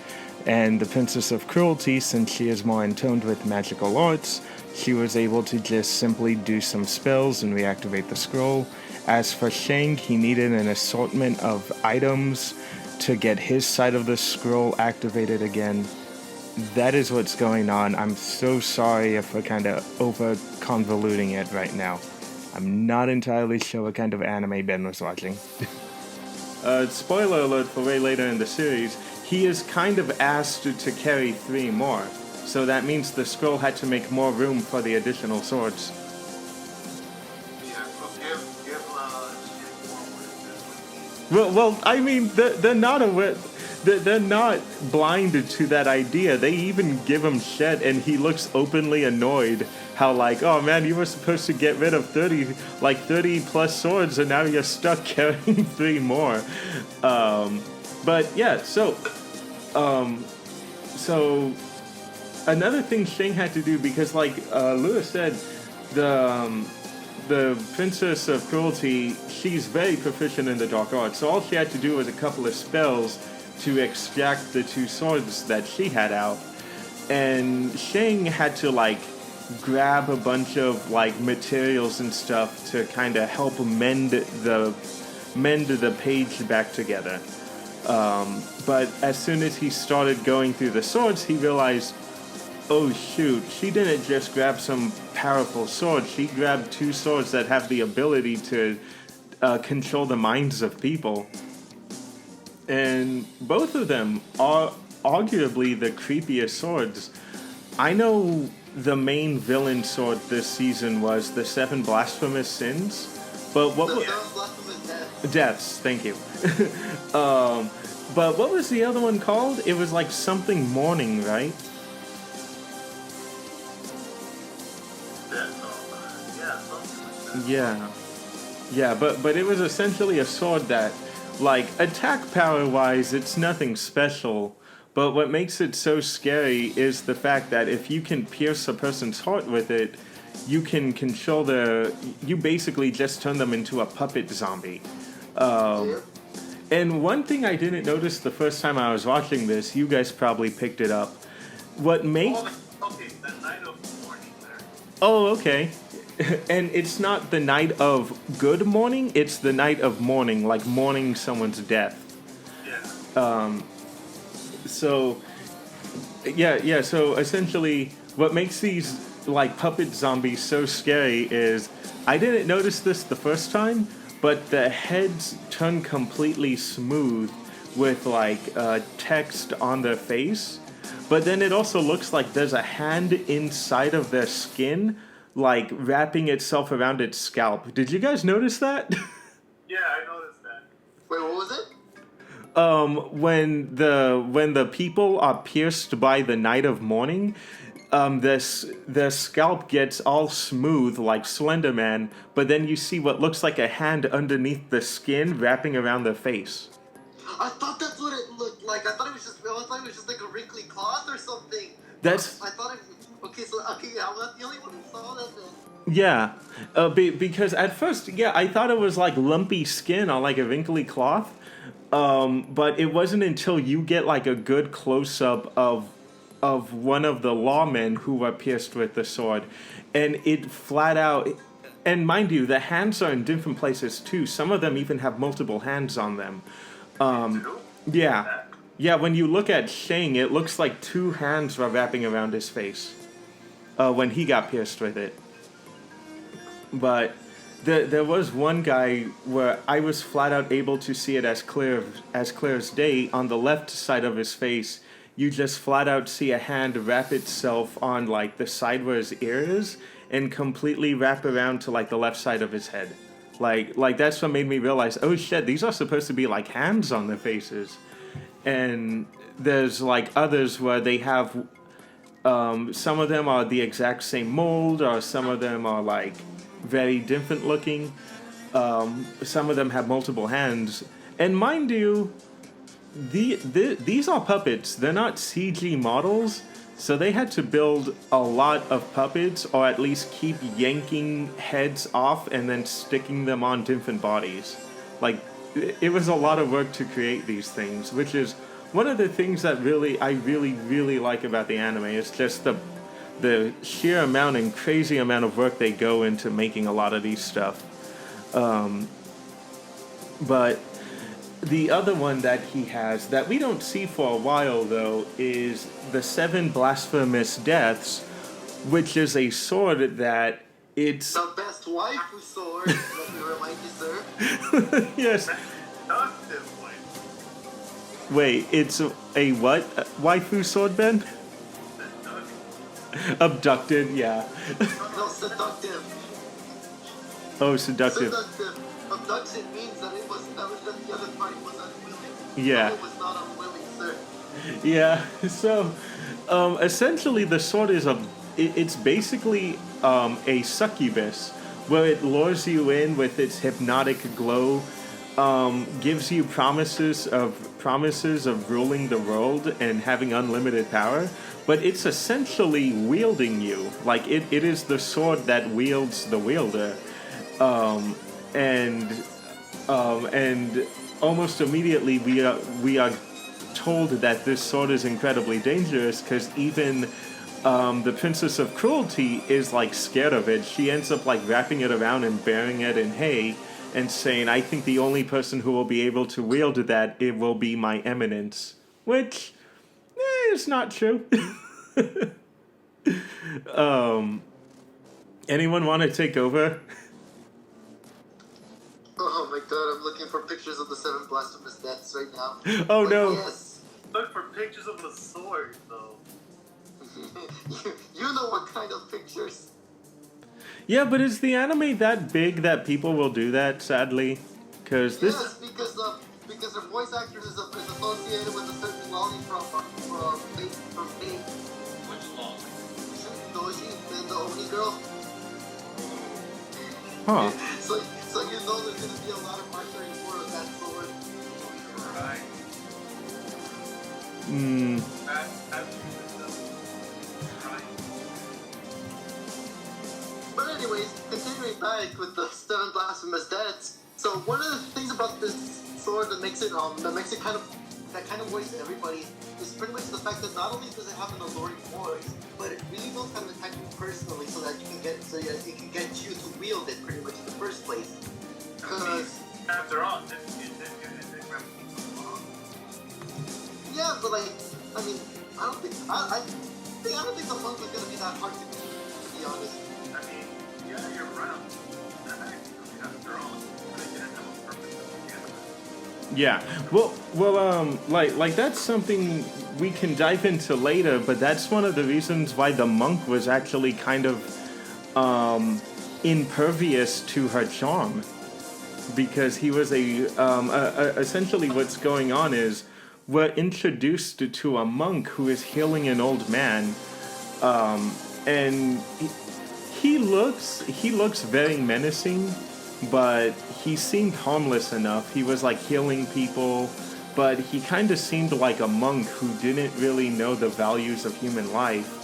[SPEAKER 1] And the Princess of Cruelty, since she is more in tune with magical arts, she was able to just simply do some spells and reactivate the scroll. As for Shang, he needed an assortment of items to get his side of the scroll activated again. That is what's going on. I'm so sorry if we're kind of over convoluting it right now. I'm not entirely sure what kind of anime Ben was watching. Spoiler alert for way later in the series, he is kind of asked to carry 3 more. So that means the scroll had to make more room for the additional swords.
[SPEAKER 3] Yeah, so give shit forward.
[SPEAKER 1] Well, I mean, they're not aware. They're not blinded to that idea. They even give him shit, and he looks openly annoyed. How like, oh man, you were supposed to get rid of 30 plus swords, and now you're stuck carrying 3 more. But yeah, so another thing Shang had to do, because like Lewis said, the Princess of Cruelty, she's very proficient in the dark arts, so all she had to do was a couple of spells to extract the 2 swords that she had out, and Shang had to like grab a bunch of like materials and stuff to kind of help mend the page back together. But as soon as he started going through the swords, he realized, oh shoot, she didn't just grab some powerful sword, she grabbed 2 swords that have the ability to control the minds of people. And both of them are arguably the creepiest swords. I know the main villain sword this season was the 7 blasphemous sins, but what was...
[SPEAKER 2] 7 blasphemous
[SPEAKER 1] Deaths, thank you. But what was the other one called? It was like something morning, right? Yeah, but it was essentially a sword that, like, attack power-wise, it's nothing special. But what makes it so scary is the fact that if you can pierce a person's heart with it, you can control you basically just turn them into a puppet zombie. And one thing I didn't notice the first time I was watching this, you guys probably picked it up. What made...
[SPEAKER 3] Okay, the night of morning there.
[SPEAKER 1] Oh, okay. And it's not the night of good morning, it's the night of mourning, like mourning someone's death.
[SPEAKER 3] Yeah.
[SPEAKER 1] So essentially what makes these like puppet zombies so scary is, I didn't notice this the first time, but the heads turn completely smooth with like text on their face, but then it also looks like there's a hand inside of their skin, like wrapping itself around its scalp. Did you guys notice that?
[SPEAKER 3] Yeah, I noticed that.
[SPEAKER 2] Wait, what was it?
[SPEAKER 1] When the people are pierced by the night of mourning, their scalp gets all smooth like Slender Man, but then you see what looks like a hand underneath the skin wrapping around their face.
[SPEAKER 2] I thought that's what it looked like. I thought it was just like a wrinkly cloth or something.
[SPEAKER 1] That's...
[SPEAKER 2] I thought it... Okay, yeah, I'm not the only one who saw that then.
[SPEAKER 1] Yeah, because at first, I thought it was like lumpy skin on like a wrinkly cloth. But it wasn't until you get like a good close-up of one of the lawmen who were pierced with the sword, and it flat out, and mind you, the hands are in different places too. Some of them even have multiple hands on them. Yeah, when you look at Shang, it looks like 2 hands were wrapping around his face when he got pierced with it. But there was one guy where I was flat out able to see it as clear as day. On the left side of his face, you just flat out see a hand wrap itself on like the side where his ear is and completely wrap around to like the left side of his head. Like that's what made me realize, oh shit, these are supposed to be like hands on their faces. and there's like others where they have some of them are the exact same mold, or some of them are like very different looking. Some of them have multiple hands, and mind you, these are puppets. They're not CG models, so they had to build a lot of puppets, or at least keep yanking heads off and then sticking them on different bodies. Like, it was a lot of work to create these things, which is one of the things that I really like about the anime. It's just the sheer amount and crazy amount of work they go into making a lot of these stuff. But the other one that he has that we don't see for a while, though, is the 7 Blasphemous Deaths, which is a sword that it's...
[SPEAKER 2] The best waifu sword, let me remind you, sir.
[SPEAKER 1] Yes.
[SPEAKER 3] Seductive one.
[SPEAKER 1] Wait, it's a what? A waifu sword, Ben? Abducted, yeah.
[SPEAKER 2] No, seductive.
[SPEAKER 1] Oh, seductive.
[SPEAKER 2] Seductive. Abduction means that it was that the other party was unwilling.
[SPEAKER 1] Yeah.
[SPEAKER 2] It was not unwilling, sir.
[SPEAKER 1] Yeah, so essentially the sword is it's basically a succubus, where it lures you in with its hypnotic glow, gives you promises of ruling the world and having unlimited power, but it's essentially wielding you. Like it is the sword that wields the wielder. And almost immediately we are told that this sword is incredibly dangerous, because even the Princess of Cruelty is like scared of it. She ends up like wrapping it around and burying it in hay and saying, "I think the only person who will be able to wield that, it will be my eminence," which is not true. Anyone want to take over?
[SPEAKER 2] Oh my god, I'm looking for pictures of the 7 Blasphemous Deaths right now.
[SPEAKER 1] Oh
[SPEAKER 2] But
[SPEAKER 1] no.
[SPEAKER 2] Yes.
[SPEAKER 3] Look for pictures of the sword, though.
[SPEAKER 2] You know what kind of pictures.
[SPEAKER 1] Yeah, but is the anime that big that people will do that, sadly? Because this...
[SPEAKER 2] Yes, because their voice actors is associated with a certain lolly from Fate.
[SPEAKER 3] Which log?
[SPEAKER 2] Doji, the Oni girl.
[SPEAKER 1] Huh.
[SPEAKER 2] So you know there's gonna be a lot of marketing for that sword.
[SPEAKER 3] Right. That's right.
[SPEAKER 2] But anyways, continuing back with the 7 Blasphemous Deaths. So one of the things about this sword that makes it kind of worries everybody is pretty much the fact that not only does it have an alluring voice, but it really knows how to attack you personally, so that it can get you to wield it pretty much in the first place. Because
[SPEAKER 3] After all,
[SPEAKER 2] yeah, but like I mean, I don't think the monk is gonna be that hard to be honest.
[SPEAKER 3] I mean, yeah, you're right. After all, they didn't have a purpose to begin with.
[SPEAKER 1] Yeah. Well, like that's something we can dive into later, but that's one of the reasons why the monk was actually kind of impervious to her charm, because he was essentially what's going on is we're introduced to a monk who is healing an old man, and he looks very menacing, but he seemed harmless enough. He was like healing people, but he kind of seemed like a monk who didn't really know the values of human life,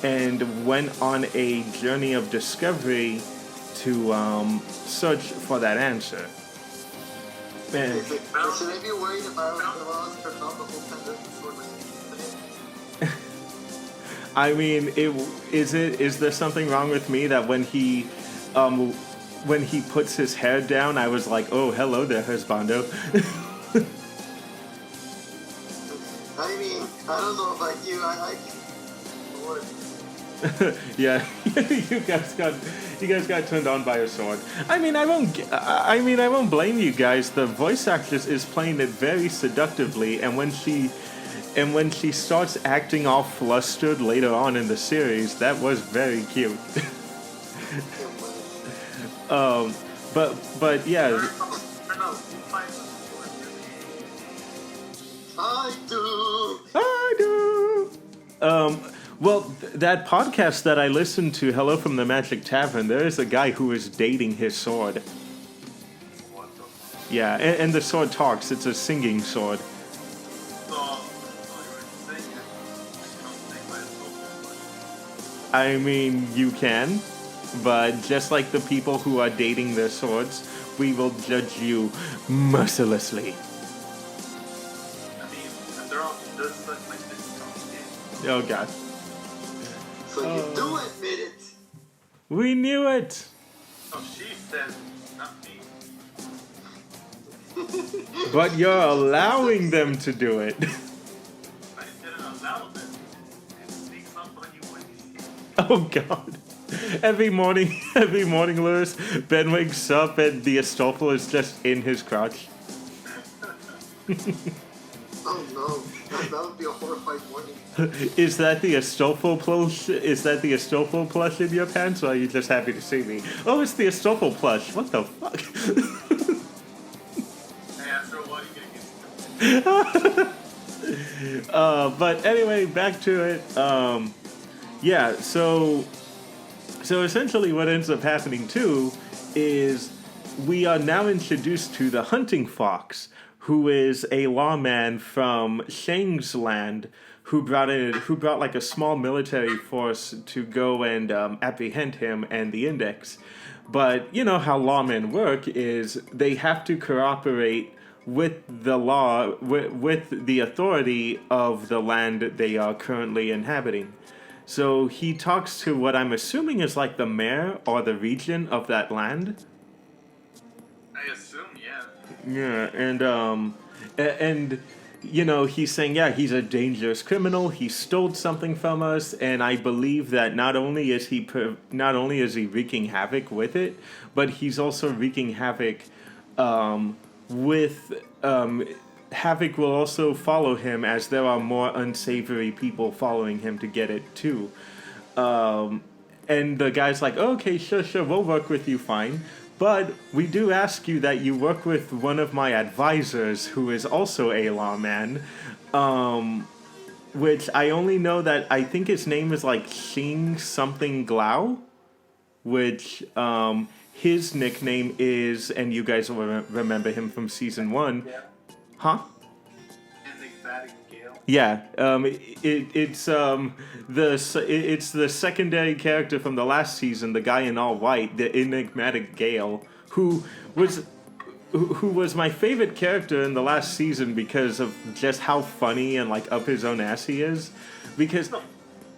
[SPEAKER 1] and went on a journey of discovery to search for that answer. And
[SPEAKER 2] Should I be worried if I was turned on the whole time that the sword was used?
[SPEAKER 1] I mean, is there something wrong with me that when he puts his hair down, I was like, oh, hello there, husbando.
[SPEAKER 2] I mean, I don't know about you.
[SPEAKER 1] Yeah, you guys got turned on by a sword. I mean, I won't blame you guys. The voice actress is playing it very seductively, and when she starts acting all flustered later on in the series, that was very cute. But yeah.
[SPEAKER 2] I do.
[SPEAKER 1] I do. Well, that podcast that I listened to, Hello from the Magic Tavern, there is a guy who is dating his sword.
[SPEAKER 3] What the fuck?
[SPEAKER 1] Yeah, and the sword talks. It's a singing sword.
[SPEAKER 3] So, you were saying it. Don't take my soul.
[SPEAKER 1] I mean, you can, but just like the people who are dating their swords, we will judge you mercilessly.
[SPEAKER 3] I mean, if they're all just such like this game.
[SPEAKER 1] Oh god.
[SPEAKER 2] So you do admit it.
[SPEAKER 1] We knew it!
[SPEAKER 3] Oh, she said, not me.
[SPEAKER 1] But you're allowing them to do it.
[SPEAKER 3] I didn't allow them. It sneaks up on you when you see it.
[SPEAKER 1] Oh god. Every morning, Lewis, Ben wakes up and the Astolfo is just in his crotch.
[SPEAKER 2] Oh no, that would be a horrifying morning.
[SPEAKER 1] Is that the Astolfo plush? Is that the Astolfo plush in your pants, or are you just happy to see me? Oh, it's the Astolfo plush. What the fuck?
[SPEAKER 3] Hey, after a while, you get used to it.
[SPEAKER 1] But anyway, back to it. Yeah. So essentially, what ends up happening too is we are now introduced to the hunting fox, who is a lawman from Shang's land, who brought like a small military force to go and apprehend him and the Index. But you know how lawmen work is they have to cooperate with the law, with the authority of the land they are currently inhabiting. So he talks to what I'm assuming is like the mayor or the regent of that land.
[SPEAKER 3] I assume, yeah.
[SPEAKER 1] Yeah, and you know, he's saying, yeah, he's a dangerous criminal. He stole something from us, and I believe that not only is he wreaking havoc with it, but he's also wreaking havoc with havoc will also follow him, as there are more unsavory people following him to get it too. And the guy's like, okay, sure, we'll work with you, fine. But we do ask you that you work with one of my advisors, who is also a lawman, which I only know that I think his name is like Xing something Glau, which his nickname is, and you guys will remember him from season 1.
[SPEAKER 3] Yeah.
[SPEAKER 1] Huh?
[SPEAKER 3] Enigmatic Gale.
[SPEAKER 1] Yeah, it's the secondary character from the last season, the guy in all white, the enigmatic Gale, who was my favorite character in the last season because of just how funny and like up his own ass he is. Because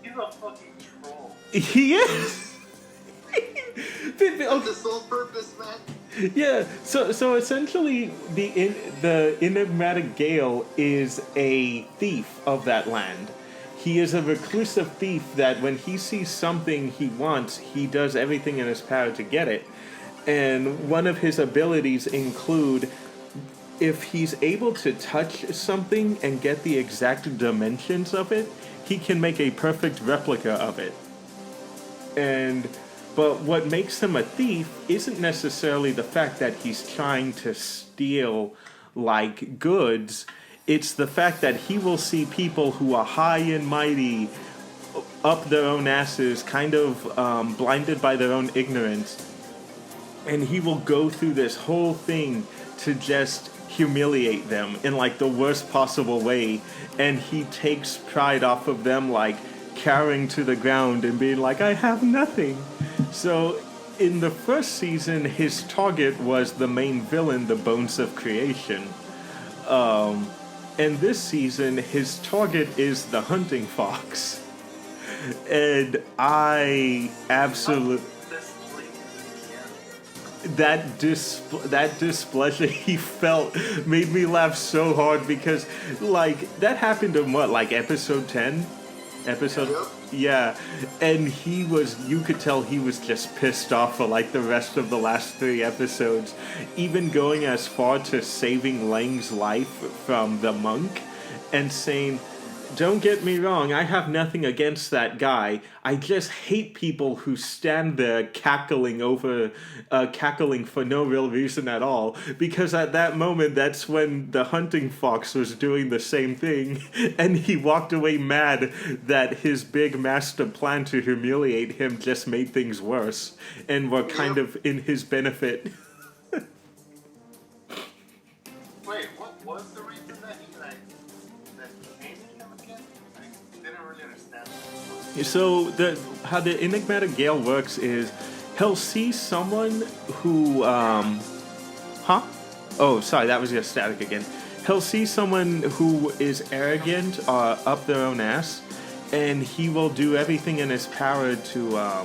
[SPEAKER 3] He's a fucking troll.
[SPEAKER 1] he is.
[SPEAKER 2] That's the sole purpose, man.
[SPEAKER 1] Yeah, so essentially the enigmatic Gale is a thief of that land. He is a reclusive thief that when he sees something he wants, he does everything in his power to get it. And one of his abilities include, if he's able to touch something and get the exact dimensions of it, he can make a perfect replica of it. But what makes him a thief isn't necessarily the fact that he's trying to steal, like, goods. It's the fact that he will see people who are high and mighty, up their own asses, kind of blinded by their own ignorance. And he will go through this whole thing to just humiliate them in, like, the worst possible way. And he takes pride off of them, like, cowering to the ground and being like, I have nothing. So, in the first season, his target was the main villain, the Bones of Creation. And this season, his target is the Hunting Fox. And I absolutely... That displeasure he felt made me laugh so hard because, like, that happened in what, like, episode 10? Yeah, and you could tell he was just pissed off for like the rest of the last 3 episodes, even going as far to saving Lang's life from the monk and saying, don't get me wrong, I have nothing against that guy. I just hate people who stand there cackling for no real reason at all. Because at that moment, that's when the hunting fox was doing the same thing, and he walked away mad that his big master plan to humiliate him just made things worse, and were kind of in his benefit.
[SPEAKER 3] Wait, what was the reason that he like that he hated him again? I didn't really understand.
[SPEAKER 1] So how the enigmatic Gale works is he'll see someone who huh? Oh, sorry, that was just static again. He'll see someone who is arrogant or up their own ass, and he will do everything in his power to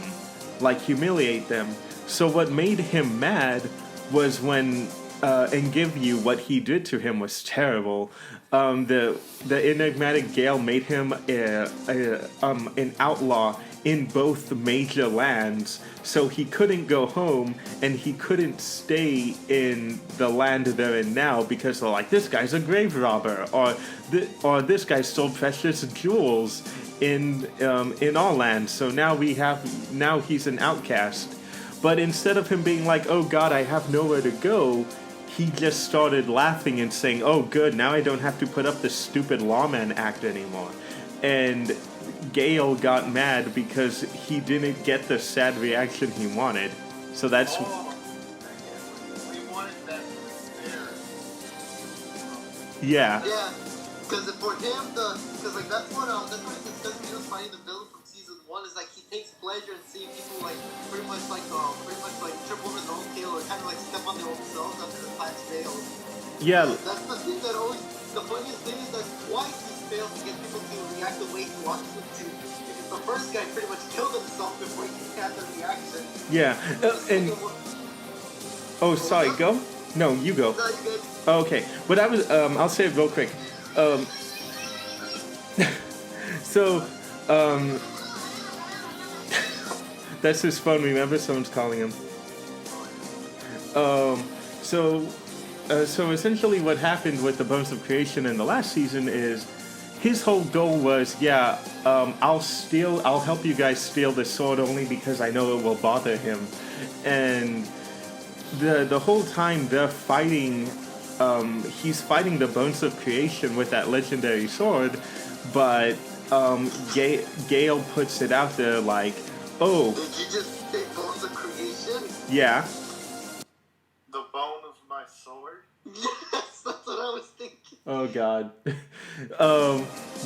[SPEAKER 1] like humiliate them. So what made him mad was when and give you what he did to him was terrible. The enigmatic Gale made him an outlaw in both major lands, so he couldn't go home and he couldn't stay in the land they're in now because they're like, this guy's a grave robber, or this guy stole precious jewels in our land. So now he's an outcast. But instead of him being like, oh God, I have nowhere to go, he just started laughing and saying, oh good, now I don't have to put up this stupid lawman act anymore. And Gale got mad because he didn't get the sad reaction he wanted. So that's...
[SPEAKER 3] Oh, we wanted that there.
[SPEAKER 1] Yeah.
[SPEAKER 2] Yeah, because for him, because like that's what he discussed when he was fighting the villain from season 1. Is like he takes pleasure in seeing people like pretty much like trip over their own tail or kind of like step on their own selves after the plans fail.
[SPEAKER 1] Yeah.
[SPEAKER 2] That's the thing that always, the funniest thing is that twice he's failed to get people to react the way he wants them to. Because the first guy pretty much killed himself before he had the reaction.
[SPEAKER 1] Yeah. And... Oh, sorry, go? No, you go.
[SPEAKER 2] No, you good.
[SPEAKER 1] Okay, but I was, I'll say it real quick. So, that's his phone, remember? Someone's calling him. So essentially what happened with the Bones of Creation in the last season is his whole goal was, I'll help you guys steal the sword only because I know it will bother him. And the whole time they're fighting, he's fighting the Bones of Creation with that legendary sword, but Gale puts it out there like, oh...
[SPEAKER 2] Did you just say Bones of Creation?
[SPEAKER 1] Yeah.
[SPEAKER 3] The bone of my sword?
[SPEAKER 2] Yes, that's what I was thinking.
[SPEAKER 1] Oh god.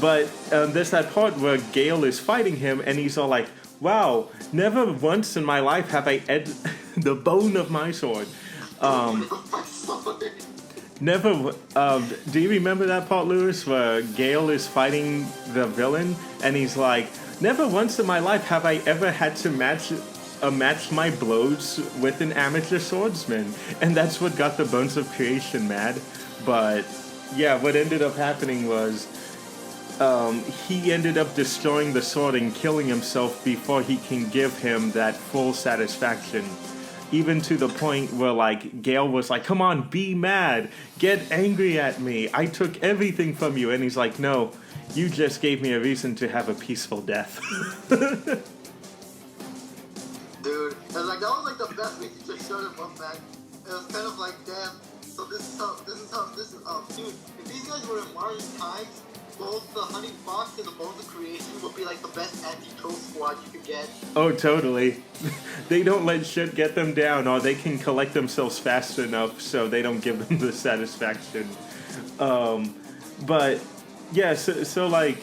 [SPEAKER 1] But there's that part where Gale is fighting him and he's all like, wow, never once in my life have I the bone of my sword. Never. Do you remember that part, Lewis, where Gale is fighting the villain and he's like, never once in my life have I ever had to match my blows with an amateur swordsman. And that's what got the Bones of Creation mad. But yeah, what ended up happening was he ended up destroying the sword and killing himself before he can give him that full satisfaction. Even to the point where, like, Gale was like, come on, be mad. Get angry at me. I took everything from you. And he's like, no, you just gave me a reason to have a peaceful death.
[SPEAKER 2] Dude, and like that was like the best way to just shut him up, man. It was kind of like, damn, so dude, if these guys were in modern times, both the Hunting Fox and the Bones of Creation would be like the best anti-troll squad you could get.
[SPEAKER 1] Oh, totally. They don't let shit get them down, or they can collect themselves fast enough so they don't give them the satisfaction. But, yeah, so like,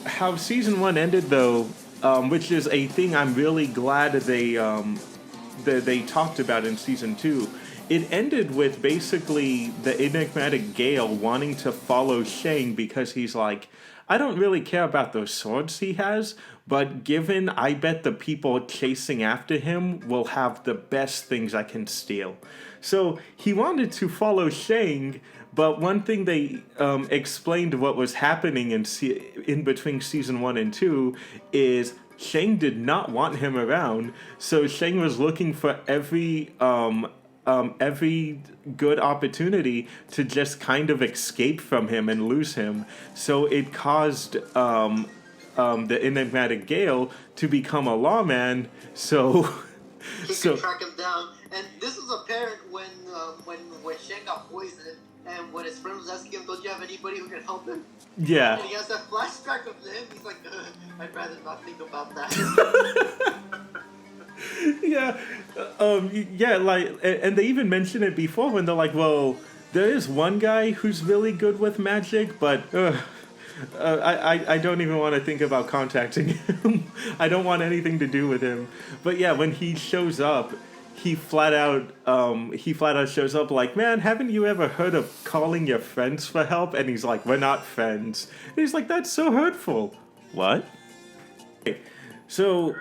[SPEAKER 1] how Season 1 ended, though, which is a thing I'm really glad they talked about in Season 2. It ended with basically the enigmatic Gale wanting to follow Shang because he's like, I don't really care about those swords he has, but given I bet the people chasing after him will have the best things I can steal. So he wanted to follow Shang, but one thing they explained what was happening in between Season 1 and 2 is Shang did not want him around, so Shang was looking for every every good opportunity to just kind of escape from him and lose him. So it caused the enigmatic Gale to become a lawman. So
[SPEAKER 2] He can track him down, and this was apparent when Shen got poisoned, and when his friend was asking him, "Don't you have anybody who can help him?"
[SPEAKER 1] yeah.
[SPEAKER 2] And he has that flashback of him. He's like, "I'd rather not think about that."
[SPEAKER 1] Yeah, yeah, like, and they even mentioned it before when they're like, well, there is one guy who's really good with magic, but I don't even want to think about contacting him. I don't want anything to do with him. But yeah, when he shows up, he flat out shows up like, man, haven't you ever heard of calling your friends for help? And he's like, we're not friends. And he's like, that's so hurtful. What? So.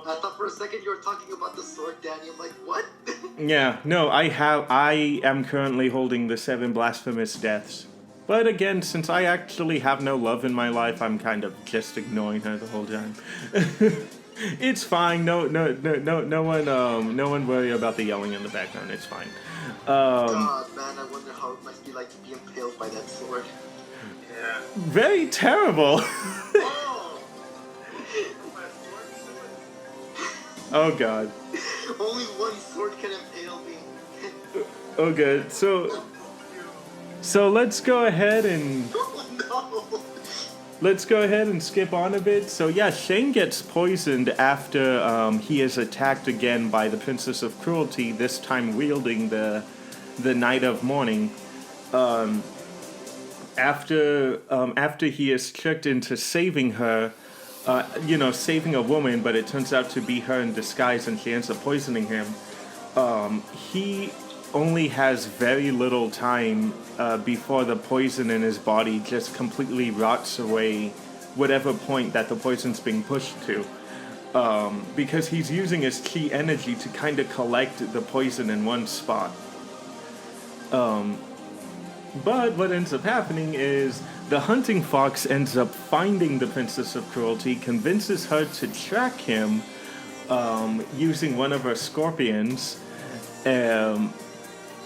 [SPEAKER 2] I thought for a second you were talking about the sword, Danny. I'm like, what?
[SPEAKER 1] Yeah, no, I am currently holding the 7 blasphemous deaths. But again, since I actually have no love in my life, I'm kind of just ignoring her the whole time. It's fine. No one worry about the yelling in the background. It's fine.
[SPEAKER 2] God, man, I wonder how it must be like to be impaled by that sword.
[SPEAKER 3] Yeah.
[SPEAKER 1] Very terrible.
[SPEAKER 2] Oh!
[SPEAKER 1] Oh god.
[SPEAKER 2] Only one sword can impale me.
[SPEAKER 1] Oh good. So let's go ahead and
[SPEAKER 2] Oh,
[SPEAKER 1] skip on a bit. So yeah, Shane gets poisoned after he is attacked again by the Princess of Cruelty, this time wielding the Knight of Mourning. After he is tricked into saving her, saving a woman, but it turns out to be her in disguise, and she ends up poisoning him. He only has very little time before the poison in his body just completely rots away whatever point that the poison's being pushed to. Because he's using his chi energy to kind of collect the poison in one spot. But what ends up happening is the hunting fox ends up finding the Princess of Cruelty, convinces her to track him using one of her scorpions, and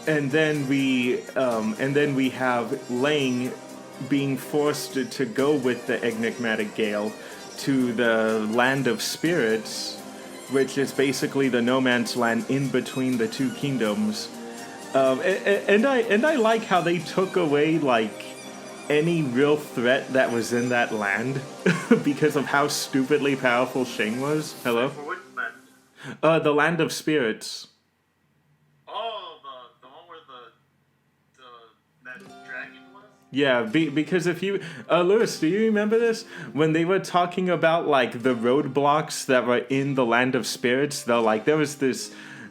[SPEAKER 1] then we have Lang being forced to go with the enigmatic Gale to the land of spirits, which is basically the no man's land in between the two kingdoms. And I like how they took away like any real threat that was in that land because of how stupidly powerful Shang was. Hello?
[SPEAKER 3] For which land?
[SPEAKER 1] The land of spirits.
[SPEAKER 3] Oh, the one where that dragon was?
[SPEAKER 1] Yeah, because if you... Lewis, do you remember this? When they were talking about, like, the roadblocks that were in the land of spirits, though, like, there was this...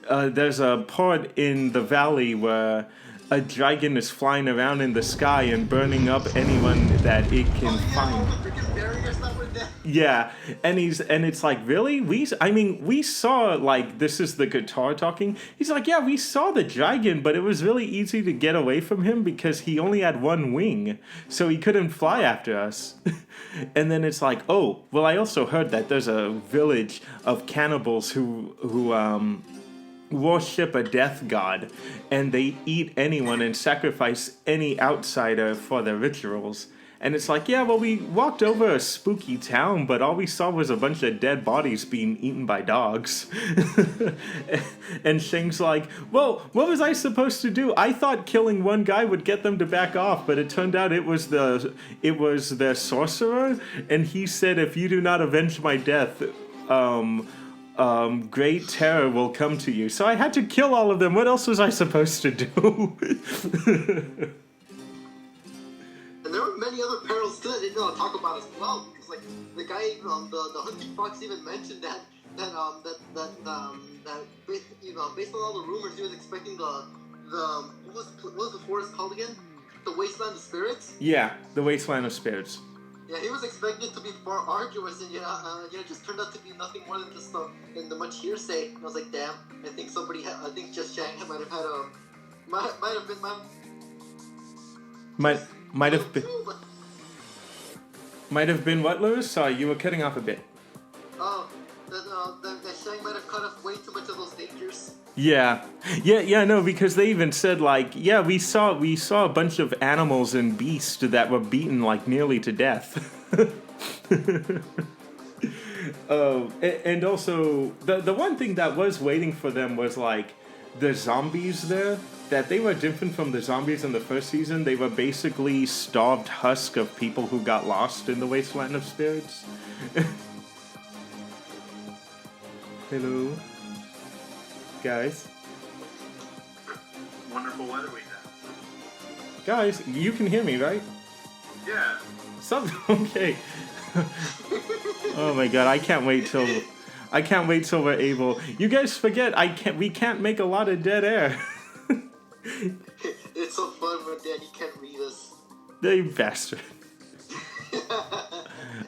[SPEAKER 1] there's a part in the valley where a dragon is flying around in the sky and burning up anyone that it can find.
[SPEAKER 2] all the freaking barriers that were there.
[SPEAKER 1] Yeah, and it's like, really? We saw, like, this is the guitar talking. He's like, yeah, we saw the dragon, but it was really easy to get away from him because he only had one wing, so he couldn't fly after us. And then it's like, oh, well, I also heard that there's a village of cannibals who worship a death god, and they eat anyone and sacrifice any outsider for their rituals. And it's like, yeah, well, we walked over a spooky town, but all we saw was a bunch of dead bodies being eaten by dogs. And Shang's like, well, what was I supposed to do? I thought killing one guy would get them to back off, but it turned out it was their sorcerer, and he said, if you do not avenge my death, great terror will come to you. So I had to kill all of them. What else was I supposed to do?
[SPEAKER 2] And there were many other perils too that they didn't talk about as well, because like the guy, the hunting fox even mentioned that based on all the rumors, he was expecting what was the forest called again? The Wasteland of Spirits.
[SPEAKER 1] Yeah, the Wasteland of Spirits.
[SPEAKER 2] Yeah, he was expecting it to be far arduous, and it just turned out to be nothing more than just the much hearsay. And I was like, damn, I think just Shang might have had
[SPEAKER 1] Might have been what, Lewis? Sorry, you were cutting off a bit.
[SPEAKER 2] Oh, that Shang might have cut off way too much of those dangers.
[SPEAKER 1] Yeah, Yeah, no, because they even said like, yeah, we saw a bunch of animals and beasts that were beaten like nearly to death. And also the one thing that was waiting for them was like the zombies there. That they were different from the zombies in the first season. They were basically starved husk of people who got lost in the Wasteland of Spirits. Hello, guys.
[SPEAKER 3] Wonderful weather we have.
[SPEAKER 1] Guys, you can hear me, right?
[SPEAKER 3] Yeah.
[SPEAKER 1] Okay. Oh my god, I can't wait till we're able. You guys forget we can't make a lot of dead air.
[SPEAKER 2] It's so fun when Danny can't read us.
[SPEAKER 1] You bastard.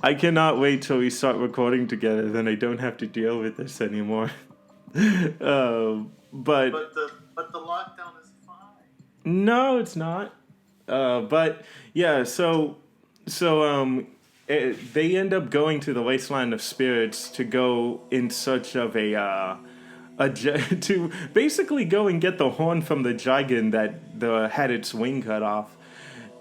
[SPEAKER 1] I cannot wait till we start recording together, then I don't have to deal with this anymore. But
[SPEAKER 3] But the lockdown is fine.
[SPEAKER 1] no, it's not. But yeah, they end up going to the Wasteland of Spirits to go in search of to basically go and get the horn from the dragon that had its wing cut off.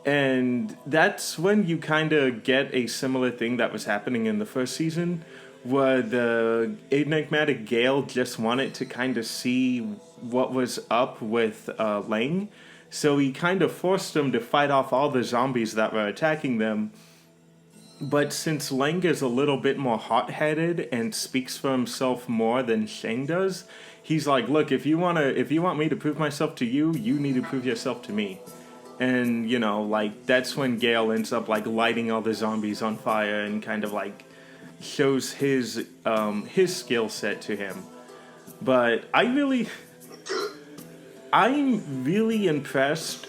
[SPEAKER 1] And that's when you kind of get a similar thing that was happening in the first season, where the enigmatic Gale just wanted to kind of see what was up with Lang. So he kind of forced them to fight off all the zombies that were attacking them. But since Lang is a little bit more hot-headed and speaks for himself more than Shang does, he's like, look, if you want me to prove myself to you, you need to prove yourself to me. And, like, that's when Gale ends up, like, lighting all the zombies on fire and kind of, like, shows his skill set to him. But I'm really impressed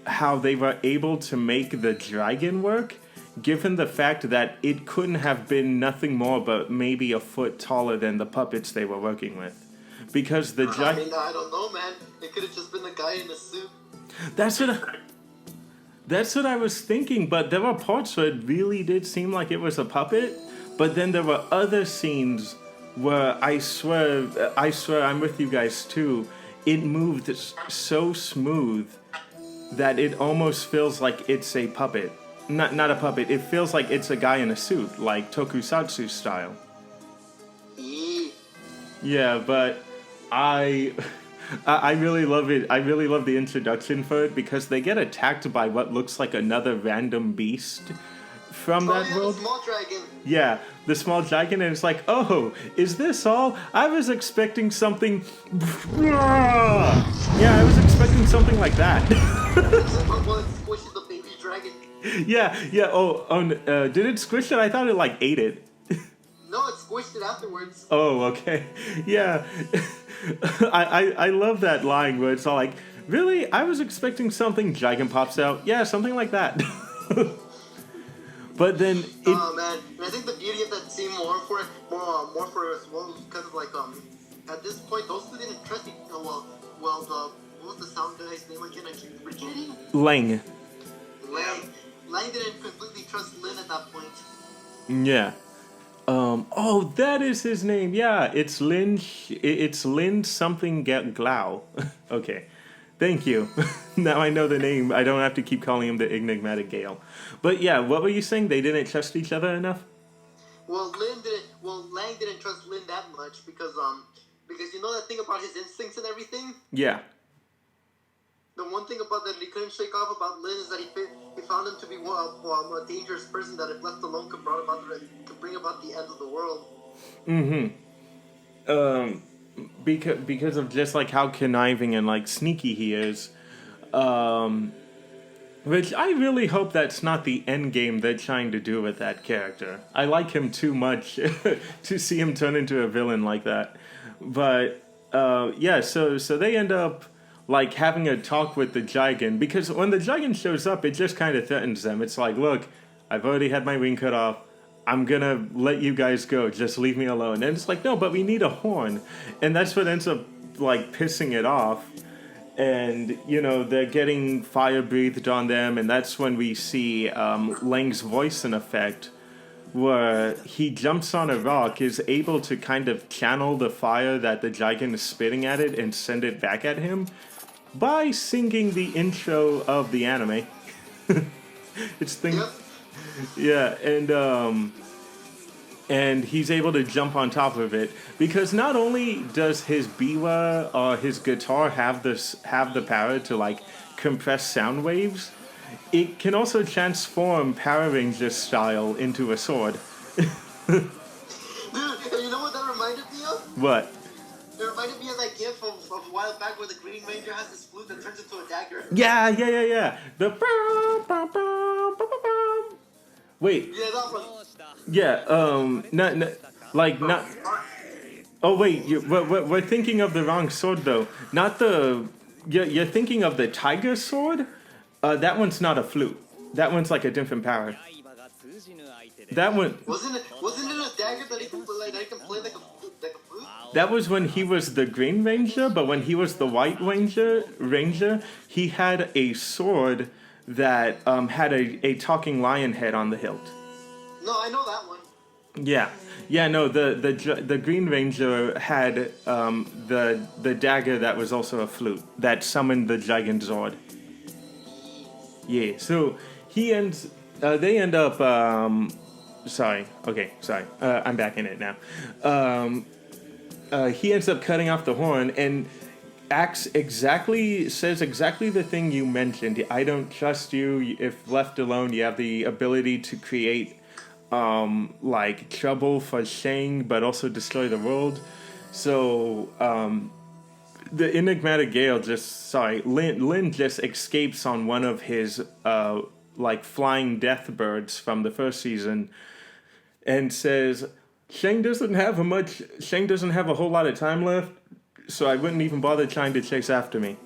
[SPEAKER 1] how they were able to make the dragon work, given the fact that it couldn't have been nothing more but maybe a foot taller than the puppets they were working with. Because the dragon...
[SPEAKER 2] I don't know, man. It could have just been a guy in a suit.
[SPEAKER 1] That's what I was thinking, but there were parts where it really did seem like it was a puppet, but then there were other scenes where I swear I'm with you guys too, it moved so smooth that it almost feels like it's a puppet. Not a puppet, it feels like it's a guy in a suit, like tokusatsu style. Yeah, but I really love it. I really love the introduction for it because they get attacked by what looks like another random beast from that world.
[SPEAKER 2] The small dragon.
[SPEAKER 1] Yeah, the small dragon, and it's like, oh, is this all? I was expecting something. Yeah, I was expecting something like that.
[SPEAKER 2] Well, it squishes the baby dragon.
[SPEAKER 1] Yeah. Did it squish it? I thought it like ate it.
[SPEAKER 2] No, it squished it afterwards.
[SPEAKER 1] Oh, okay. Yeah. I love that line where it's all like, really? I was expecting something. Dragon pops out. Yeah, something like that. But then
[SPEAKER 2] Oh man, and I think the beauty of that scene more for us was because of like at this point those two didn't trust each other. What was the sound guy's name again? I keep forgetting.
[SPEAKER 1] Lang.
[SPEAKER 2] Lang didn't completely trust Lin at that point.
[SPEAKER 1] Yeah. Oh, that is his name. Yeah, it's Lin. It's Lin something Glau. Okay, thank you. Now I know the name. I don't have to keep calling him the enigmatic Gale. But yeah, what were you saying? They didn't trust each other enough?
[SPEAKER 2] Well, Lang didn't trust Lin that much because you know that thing about his instincts and everything.
[SPEAKER 1] Yeah.
[SPEAKER 2] The one thing about that he couldn't shake off about Lin is that he found him to be a dangerous person that if left alone could bring about the end of the world.
[SPEAKER 1] Because of just like how conniving and like sneaky he is, which I really hope that's not the end game they're trying to do with that character. I like him too much to see him turn into a villain like that. But yeah, so they end up like having a talk with the dragon, because when the dragon shows up, it just kind of threatens them. It's like, look, I've already had my wing cut off. I'm gonna let you guys go. Just leave me alone. And it's like, no, but we need a horn. And that's what ends up like pissing it off. And, they're getting fire breathed on them. And that's when we see Lang's voice in effect, where he jumps on a rock, is able to kind of channel the fire that the dragon is spitting at it and send it back at him by singing the intro of the anime. It's thing,
[SPEAKER 2] Yep.
[SPEAKER 1] yeah, and he's able to jump on top of it because not only does his biwa or his guitar have the power to like compress sound waves, it can also transform Power Ranger style into a sword.
[SPEAKER 2] Dude, and you know what that reminded me of?
[SPEAKER 1] What?
[SPEAKER 2] It reminded me of that gif of a while back where the Green Ranger has this flute that turns into a dagger.
[SPEAKER 1] Yeah. The wait,
[SPEAKER 2] Yeah, that one.
[SPEAKER 1] yeah, not. Oh wait, we're thinking of the wrong sword though. Not the. You're thinking of the tiger sword. That one's not a flute. That one's like a different power. That one.
[SPEAKER 2] Wasn't it a dagger that he can play like a flute?
[SPEAKER 1] That was when he was the Green Ranger, but when he was the White Ranger, he had a sword that had a talking lion head on the hilt.
[SPEAKER 2] No, I know that one.
[SPEAKER 1] Yeah. No. The Green Ranger had the dagger that was also a flute that summoned the Giant Zord. Yeah. So they end up. Sorry. Okay. Sorry. I'm back in it now. He ends up cutting off the horn and says exactly the thing you mentioned. I don't trust you. If left alone, you have the ability to create like trouble for Shang, but also destroy the world. So the enigmatic Gale Lin just escapes on one of his like flying death birds from the first season, and says, Shang doesn't have a whole lot of time left, so I wouldn't even bother trying to chase after me.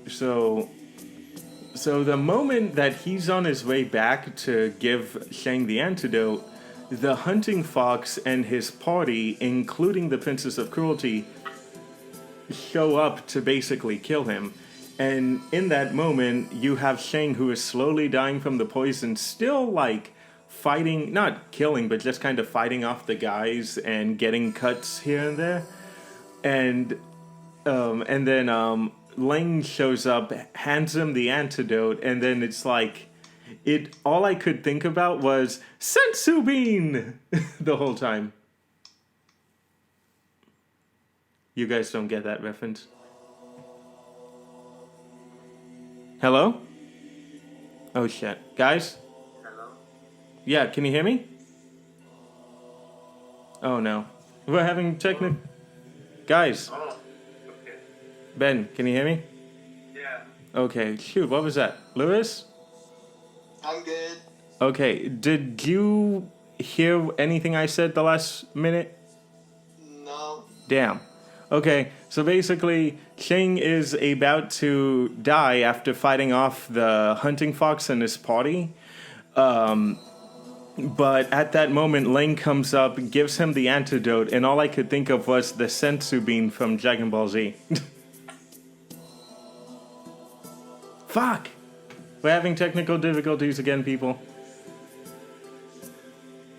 [SPEAKER 1] So the moment that he's on his way back to give Shang the antidote, the hunting fox and his party, including the Princess of Cruelty, show up to basically kill him. And in that moment, you have Shang, who is slowly dying from the poison, still like fighting, not killing, but just kind of fighting off the guys and getting cuts here and there. And then Lang shows up, hands him the antidote, and then it's like, all I could think about was Sensu Bean the whole time. You guys don't get that reference? Hello? Oh shit. Guys?
[SPEAKER 3] Hello?
[SPEAKER 1] Yeah, can you hear me? Oh no. We're having technical... Guys.
[SPEAKER 3] Oh, okay.
[SPEAKER 1] Ben, can you hear me?
[SPEAKER 3] Yeah.
[SPEAKER 1] Okay, shoot, what was that? Lewis?
[SPEAKER 2] I'm good.
[SPEAKER 1] Okay, did you hear anything I said the last minute?
[SPEAKER 2] No.
[SPEAKER 1] Damn. Okay, so basically, Shang is about to die after fighting off the hunting fox and his party. But at that moment, Lang comes up, gives him the antidote, and all I could think of was the Sensu Bean from Dragon Ball Z. Fuck! We're having technical difficulties again, people.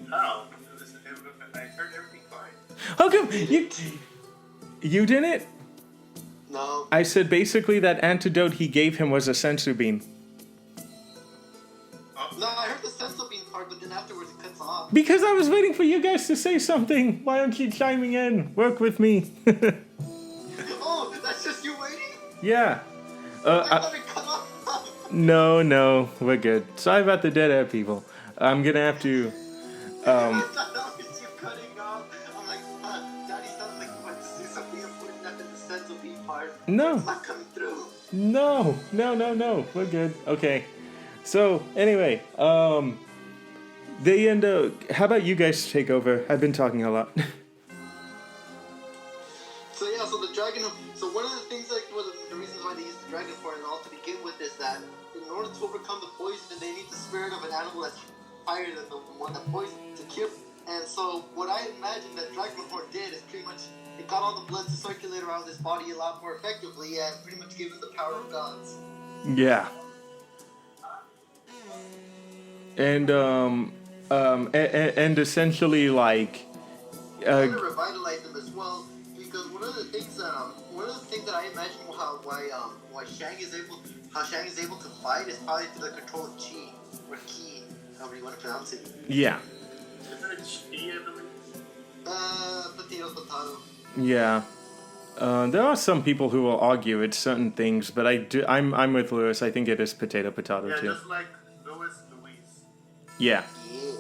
[SPEAKER 3] How? I heard everything fine.
[SPEAKER 1] How come you didn't?
[SPEAKER 2] No.
[SPEAKER 1] I said basically that antidote he gave him was a Sensu Bean.
[SPEAKER 2] No, I heard the Sensu Bean part, but then afterwards it cuts off.
[SPEAKER 1] Because I was waiting for you guys to say something. Why aren't you chiming in? Work with me.
[SPEAKER 2] Oh, that's just you waiting?
[SPEAKER 1] Yeah.
[SPEAKER 2] I thought it cut off.
[SPEAKER 1] No, we're good. Sorry about the dead air, people. I'm gonna have to.
[SPEAKER 2] I thought that was you cutting off. I'm like, Daddy sounds like he wants to do something important after the Sensu Bean part.
[SPEAKER 1] No.
[SPEAKER 2] It's not coming through.
[SPEAKER 1] No. We're good. Okay. So anyway, they end up. How about you guys take over? I've been talking a lot.
[SPEAKER 2] So yeah, so the dragon. So one of the things, like, one of the reasons why they use the dragon for it and all to begin with is that in order to overcome the poison, they need the spirit of an animal that's higher than the one that poisoned to cure. And so what I imagine that Dragonhorn did is pretty much it got all the blood to circulate around his body a lot more effectively and pretty much gave him the power of gods.
[SPEAKER 1] Yeah. And and essentially like,
[SPEAKER 2] Kind of revitalize them as well, because one of the things that I imagine why Shang is able to fight is probably through the control of chi or ki, however you want to pronounce it.
[SPEAKER 1] yeah,
[SPEAKER 3] Isn't it Chi, I believe?
[SPEAKER 2] Potato.
[SPEAKER 1] yeah. There are some people who will argue it's certain things, but I'm with Lewis. I think it is potato
[SPEAKER 3] Yeah,
[SPEAKER 1] too.
[SPEAKER 3] just like Louise.
[SPEAKER 1] Yeah.
[SPEAKER 2] Yeah.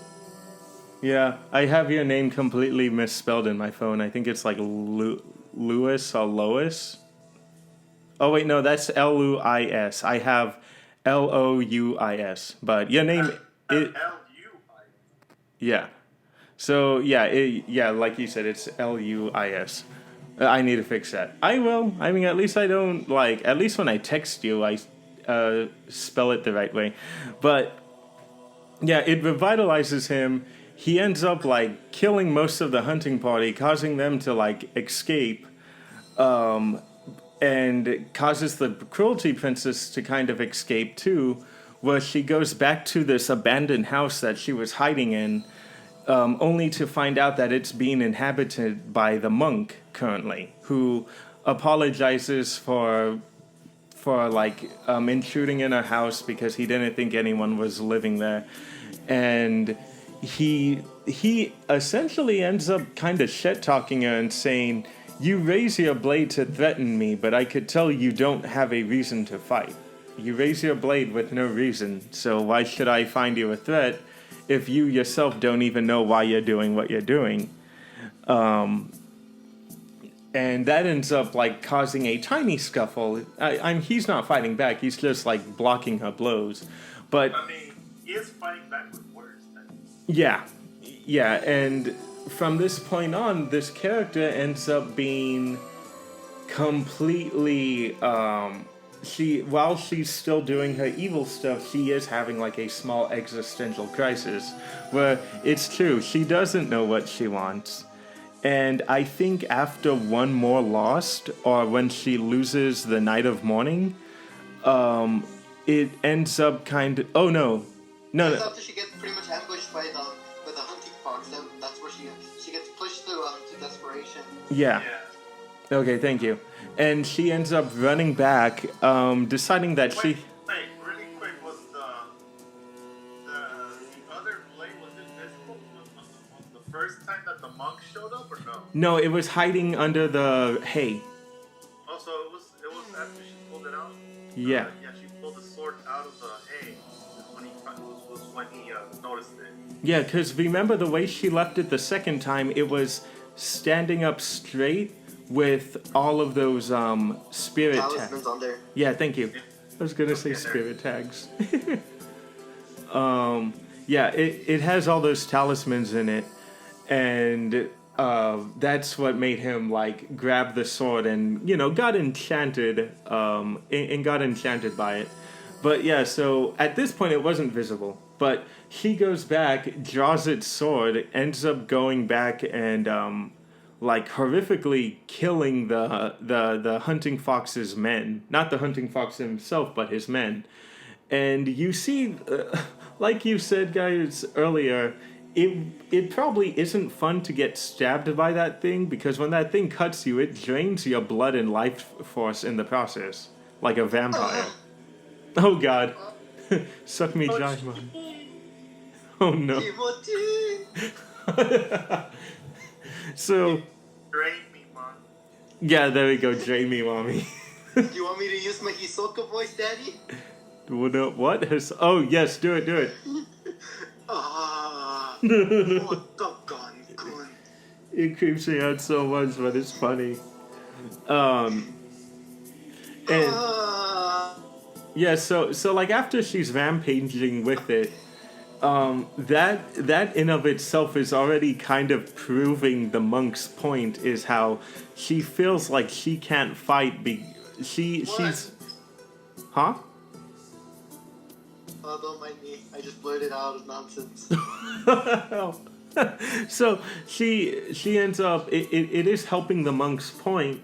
[SPEAKER 1] Yeah, I have your name completely misspelled in my phone. I think it's like Lewis or Lois. Oh wait, no, that's Luis. I have Louis, but your name it
[SPEAKER 3] L-U-I.
[SPEAKER 1] yeah. So yeah, like you said, it's Luis. I need to fix that. I will. I mean, at least I don't like. At least when I text you, I spell it the right way. But yeah, it revitalizes him. He ends up like killing most of the hunting party, causing them to like escape, and causes the cruelty princess to kind of escape too, where she goes back to this abandoned house that she was hiding in, only to find out that it's being inhabited by the monk currently, who apologizes for like intruding in her house because he didn't think anyone was living there, and he essentially ends up kind of shit talking her and saying, "You raise your blade to threaten me, but I could tell you don't have a reason to fight. You raise your blade with no reason, so why should I find you a threat if you yourself don't even know why you're doing what you're doing?" And that ends up like causing a tiny scuffle. He's not fighting back. He's just like blocking her blows. But
[SPEAKER 3] I mean, he is fighting back with words.
[SPEAKER 1] yeah, and from this point on, this character ends up being completely. While she's still doing her evil stuff, she is having like a small existential crisis, where it's true she doesn't know what she wants. And I think after one more lost, or when she loses the Night of Mourning, it ends up kind of. Oh no.
[SPEAKER 2] It's after she gets pretty much ambushed by the hunting fox. That's where she gets pushed to desperation.
[SPEAKER 1] Yeah. Okay, thank you. And she ends up running back, deciding that
[SPEAKER 3] Wait, really quick, was the other blade, was it visible? Was the first time that the monk showed up or no?
[SPEAKER 1] No, it was hiding under the hay.
[SPEAKER 3] Also, it was after she pulled it out?
[SPEAKER 1] Yeah.
[SPEAKER 3] Yeah, she pulled the sword out of the hay. Was when he noticed it.
[SPEAKER 1] Yeah, because remember the way she left it the second time, it was standing up straight with all of those spirit tags.
[SPEAKER 2] Talismans on there.
[SPEAKER 1] Yeah, thank you. I was gonna say spirit tags. Yeah, it has all those talismans in it, and that's what made him like grab the sword and got enchanted and got enchanted by it. But yeah, so at this point it wasn't visible. But he goes back, draws its sword, ends up going back and like horrifically killing the hunting fox's men. Not the hunting fox himself, but his men. And you see, like you said, guys, earlier, it probably isn't fun to get stabbed by that thing, because when that thing cuts you, it drains your blood and life force in the process, like a vampire. Oh God. Suck me dry, man. Oh no. So.
[SPEAKER 3] Drain me, man.
[SPEAKER 1] Yeah, there we go. Drain me, mommy.
[SPEAKER 2] Do you want me to use my Hisoka voice, Daddy?
[SPEAKER 1] What? Oh yes, do it. It creeps me out so much, but it's funny. And yeah, so like after she's rampaging with it, that in of itself is already kind of proving the monk's point, is how she feels like she can't fight. She's huh?
[SPEAKER 2] Oh, don't mind me. I just blurted out of nonsense.
[SPEAKER 1] So she ends up. It is helping the monk's point,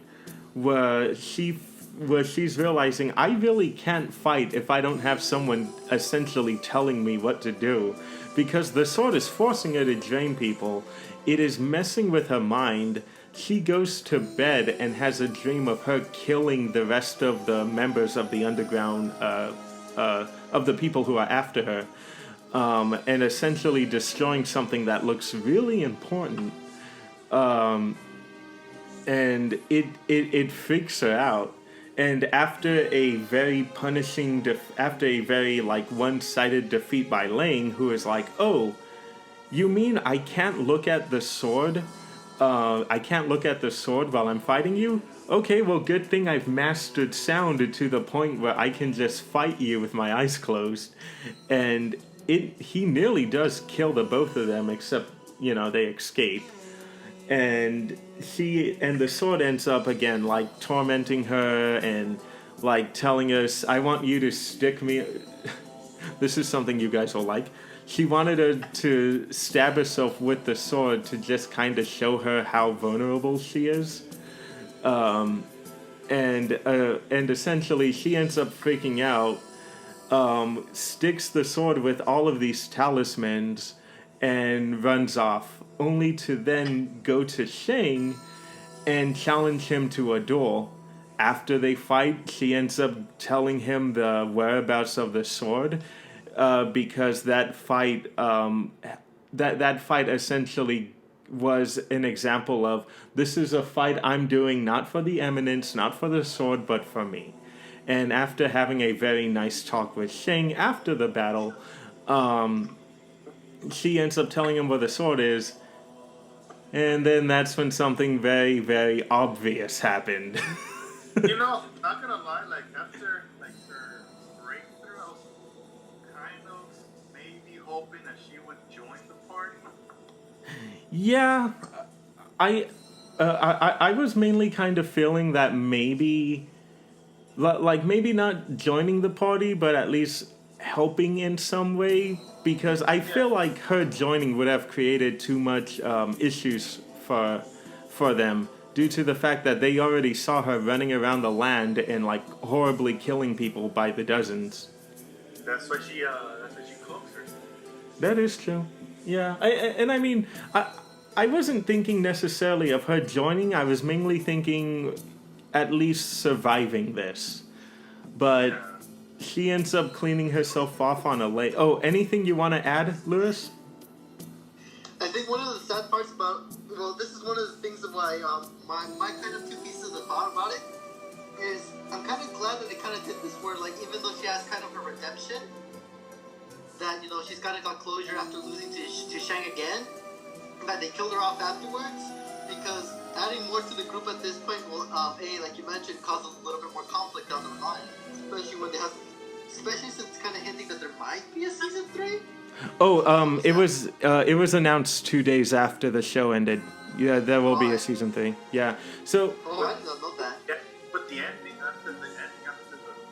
[SPEAKER 1] where she where she's realizing I really can't fight if I don't have someone essentially telling me what to do, because the sword is forcing her to drain people. It is messing with her mind. She goes to bed and has a dream of her killing the rest of the members of the underground, of the people who are after her, and essentially destroying something that looks really important. And it freaks her out. And after a very punishing, after a very like one-sided defeat by Lang, who is like, "Oh, you mean I can't look at the sword? I can't look at the sword while I'm fighting you? Okay, well, good thing I've mastered sound to the point where I can just fight you with my eyes closed." And he nearly does kill the both of them, except, they escape. And the sword ends up again, like, tormenting her and, like, telling us, "I want you to stick me." This is something you guys will like. She wanted her to stab herself with the sword to just kind of show her how vulnerable she is. And essentially she ends up freaking out, sticks the sword with all of these talismans, and runs off, only to then go to Shang and challenge him to a duel. After they fight, she ends up telling him the whereabouts of the sword, because that fight essentially was an example of, this is a fight I'm doing not for the eminence, not for the sword, but for me. And after having a very nice talk with Shang after the battle, she ends up telling him where the sword is, and then that's when something very, very obvious happened.
[SPEAKER 3] Not gonna lie, like after like her breakthrough, I was kind of maybe hoping that she would join the party.
[SPEAKER 1] Yeah, I was mainly kind of feeling that maybe, like maybe not joining the party, but at least helping in some way, because I feel like her joining would have created too much issues for them, due to the fact that they already saw her running around the land and like horribly killing people by the dozens.
[SPEAKER 3] That's why she cloaks herself.
[SPEAKER 1] That is true. Yeah, I mean, I wasn't thinking necessarily of her joining. I was mainly thinking at least surviving this. But she ends up cleaning herself off on a lake. Oh, anything you want to add, Lewis?
[SPEAKER 2] I think one of the sad parts about, this is one of the things of why my kind of two pieces of thought about it is, I'm kind of glad that they kind of did this where, like, even though she has kind of her redemption, that, she's kind of got closure after losing to Shang again, that they killed her off afterwards, because adding more to the group at this point will, like you mentioned, cause a little bit more conflict down the line, especially since it's kind of hinting that there might be a season 3.
[SPEAKER 1] Oh, it was announced 2 days after the show ended. Yeah, there will be a season 3. Yeah. So.
[SPEAKER 2] Oh, I did not know that.
[SPEAKER 3] Yeah, but the ending after the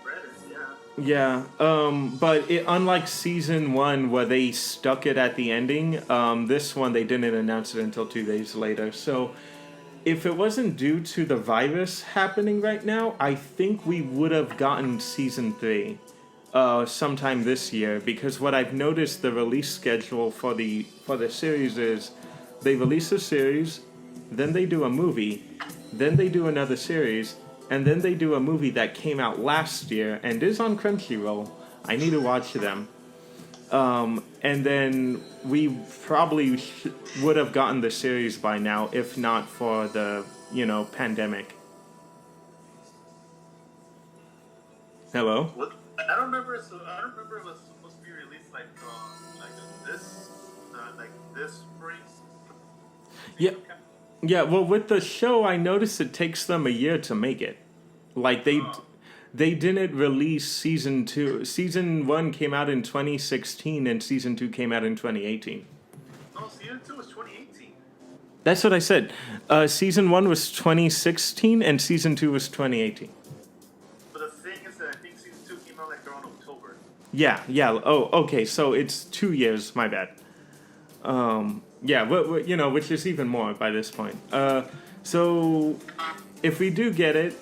[SPEAKER 3] credits, yeah.
[SPEAKER 1] Yeah. But unlike season 1 where they stuck it at the ending, this one they didn't announce it until 2 days later. So, if it wasn't due to the virus happening right now, I think we would have gotten season 3. Sometime this year, because what I've noticed the release schedule for the series is, they release a series, then they do a movie, then they do another series, and then they do a movie that came out last year and is on Crunchyroll. I need to watch them. And then we probably would have gotten the series by now if not for the pandemic. Hello?
[SPEAKER 3] What? I don't remember it was supposed to be released like this spring.
[SPEAKER 1] Yeah. Yeah, well, with the show, I noticed it takes them a year to make it. Like, they didn't release season 2. Season 1 came out in 2016, and season 2 came out in 2018.
[SPEAKER 3] No, season 2 was 2018.
[SPEAKER 1] That's what I said. Season 1 was 2016, and season 2 was 2018.
[SPEAKER 3] But the thing is that I think season 2 came out like around October.
[SPEAKER 1] Yeah. Oh, okay, so it's 2 years, my bad. Yeah, which is even more by this point. So, if we do get it,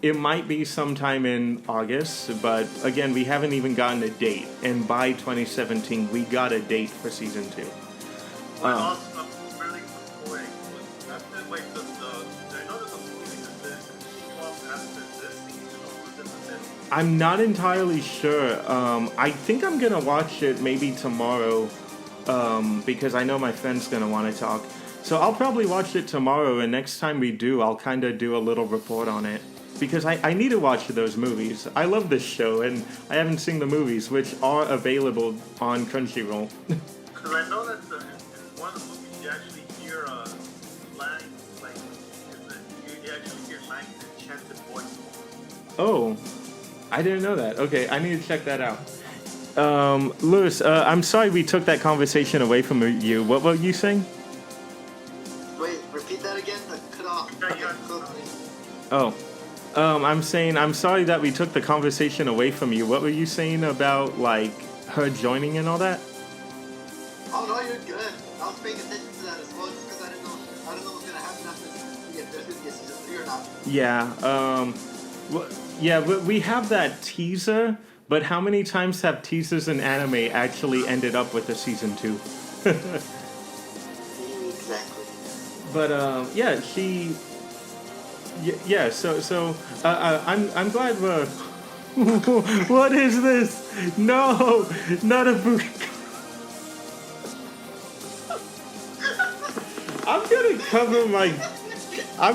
[SPEAKER 1] it might be sometime in August, but again, we haven't even gotten a date. And by 2017, we got a date for season 2.
[SPEAKER 3] What also I'm really supporting was after like the I know there's a movie that says kick off after this season or was it the next?
[SPEAKER 1] I'm not entirely sure. I think I'm gonna watch it maybe tomorrow, because I know my friend's gonna want to talk. So I'll probably watch it tomorrow, and next time we do, I'll kind of do a little report on it. Because I need to watch those movies. I love this show, and I haven't seen the movies, which are available on Crunchyroll.
[SPEAKER 3] Because I know that in one of the movies you actually hear lines like you actually hear lines in chanted voice.
[SPEAKER 1] Oh, I didn't know that. Okay, I need to check that out. Lewis, I'm sorry we took that conversation away from you. What were you saying?
[SPEAKER 2] Wait, repeat that again? I cut off.
[SPEAKER 1] Oh. I'm saying I'm sorry that we took the conversation away from you. What were you saying about, like, her joining and all that?
[SPEAKER 2] Oh no, you're good. I was paying attention to that as well, just because I didn't know what's gonna happen after this, if there's gonna be a season 3 or not.
[SPEAKER 1] Yeah, we have that teaser, but how many times have teasers in anime actually ended up with a season 2?
[SPEAKER 2] Exactly.
[SPEAKER 1] But, yeah, she... Yeah, so I'm glad we're... What is this? No! Not a book. I'm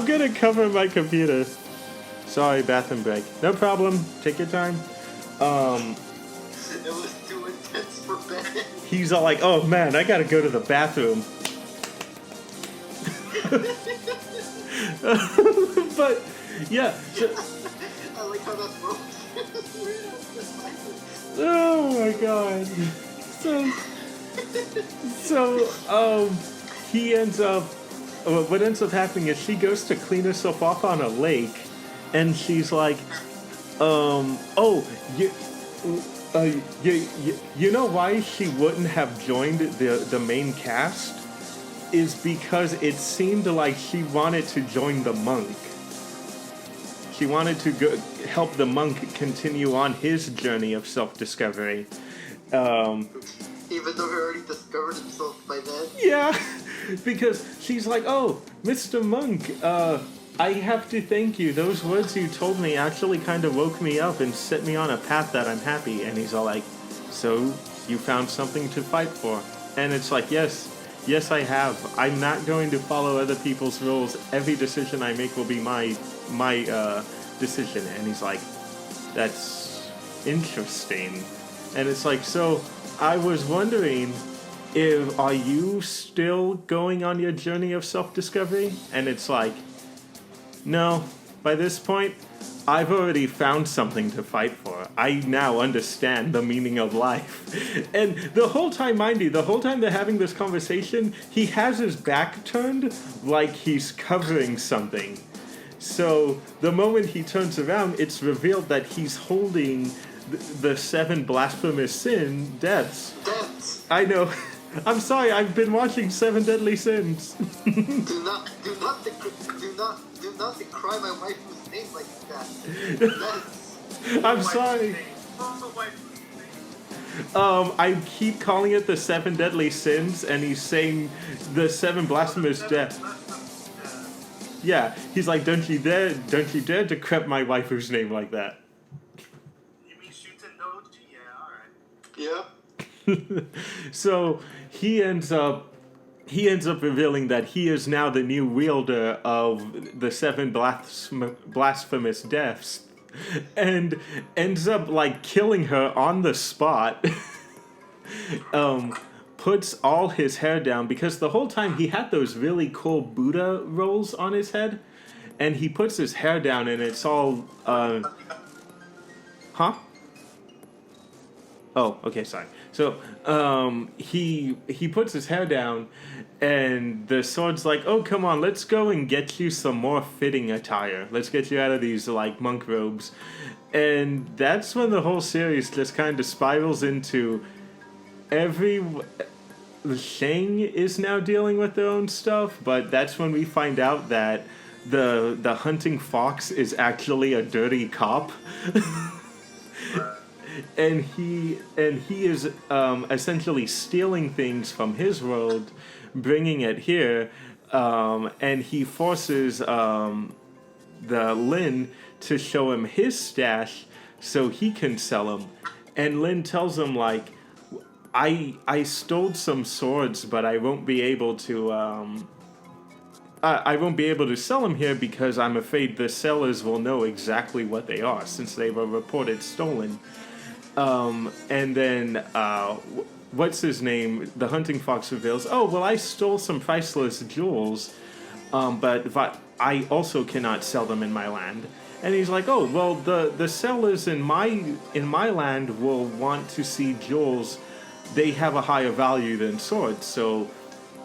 [SPEAKER 1] gonna cover my computer. Sorry, bathroom break. No problem. Take your time.
[SPEAKER 2] It was too intense for Ben.
[SPEAKER 1] He's all like, oh man, I gotta go to the bathroom. But yeah, so,
[SPEAKER 2] I like how that's broke.
[SPEAKER 1] oh my god. So he ends up. What ends up happening is she goes to clean herself off on a lake, and she's like, you know why she wouldn't have joined the main cast? Is because it seemed like she wanted to join the monk. She wanted to go help the monk continue on his journey of self-discovery.
[SPEAKER 2] Even though he already discovered himself by then.
[SPEAKER 1] Yeah, because she's like, oh, Mr. Monk, I have to thank you. Those words you told me actually kind of woke me up and set me on a path that I'm happy. And he's all like, so you found something to fight for? And it's like, yes, I have. I'm not going to follow other people's rules. Every decision I make will be my decision. And he's like, that's interesting. And it's like, so I was wondering, are you still going on your journey of self-discovery? And it's like, no, by this point, I've already found something to fight for. I now understand the meaning of life. And the whole time, mind you, the whole time they're having this conversation, he has his back turned like he's covering something. So the moment he turns around, it's revealed that he's holding the 7 blasphemous sin deaths. I know. I'm sorry, I've been watching 7 Deadly Sins.
[SPEAKER 2] Do not decry my wife's name like that.
[SPEAKER 1] I'm sorry. I keep calling it the 7 Deadly Sins, and he's saying the 7 blasphemous deaths. Yeah, he's like, don't you dare decrep my waifu's name like that.
[SPEAKER 3] You mean Shutenoji? Yeah, alright.
[SPEAKER 2] Yeah.
[SPEAKER 1] So he ends up revealing that he is now the new wielder of the 7 blasphemous deaths, and ends up like killing her on the spot. Puts all his hair down, because the whole time he had those really cool Buddha rolls on his head, and he puts his hair down and it's all huh? Oh, okay, sorry. So, he puts his hair down, and the sword's like, oh, come on, let's go and get you some more fitting attire. Let's get you out of these, like, monk robes. And that's when the whole series just kind of spirals into the Shang is now dealing with their own stuff, but that's when we find out that the hunting fox is actually a dirty cop. and he is essentially stealing things from his world, bringing it here, and he forces the Lin to show him his stash so he can sell them. And Lin tells him like, I stole some swords, but I won't be able to I won't be able to sell them here because I'm afraid the sellers will know exactly what they are since they were reported stolen. And then, what's his name? The hunting fox reveals, oh, well, I stole some priceless jewels, but I also cannot sell them in my land. And he's like, oh, well, the sellers in my land will want to see jewels. They have a higher value than swords, so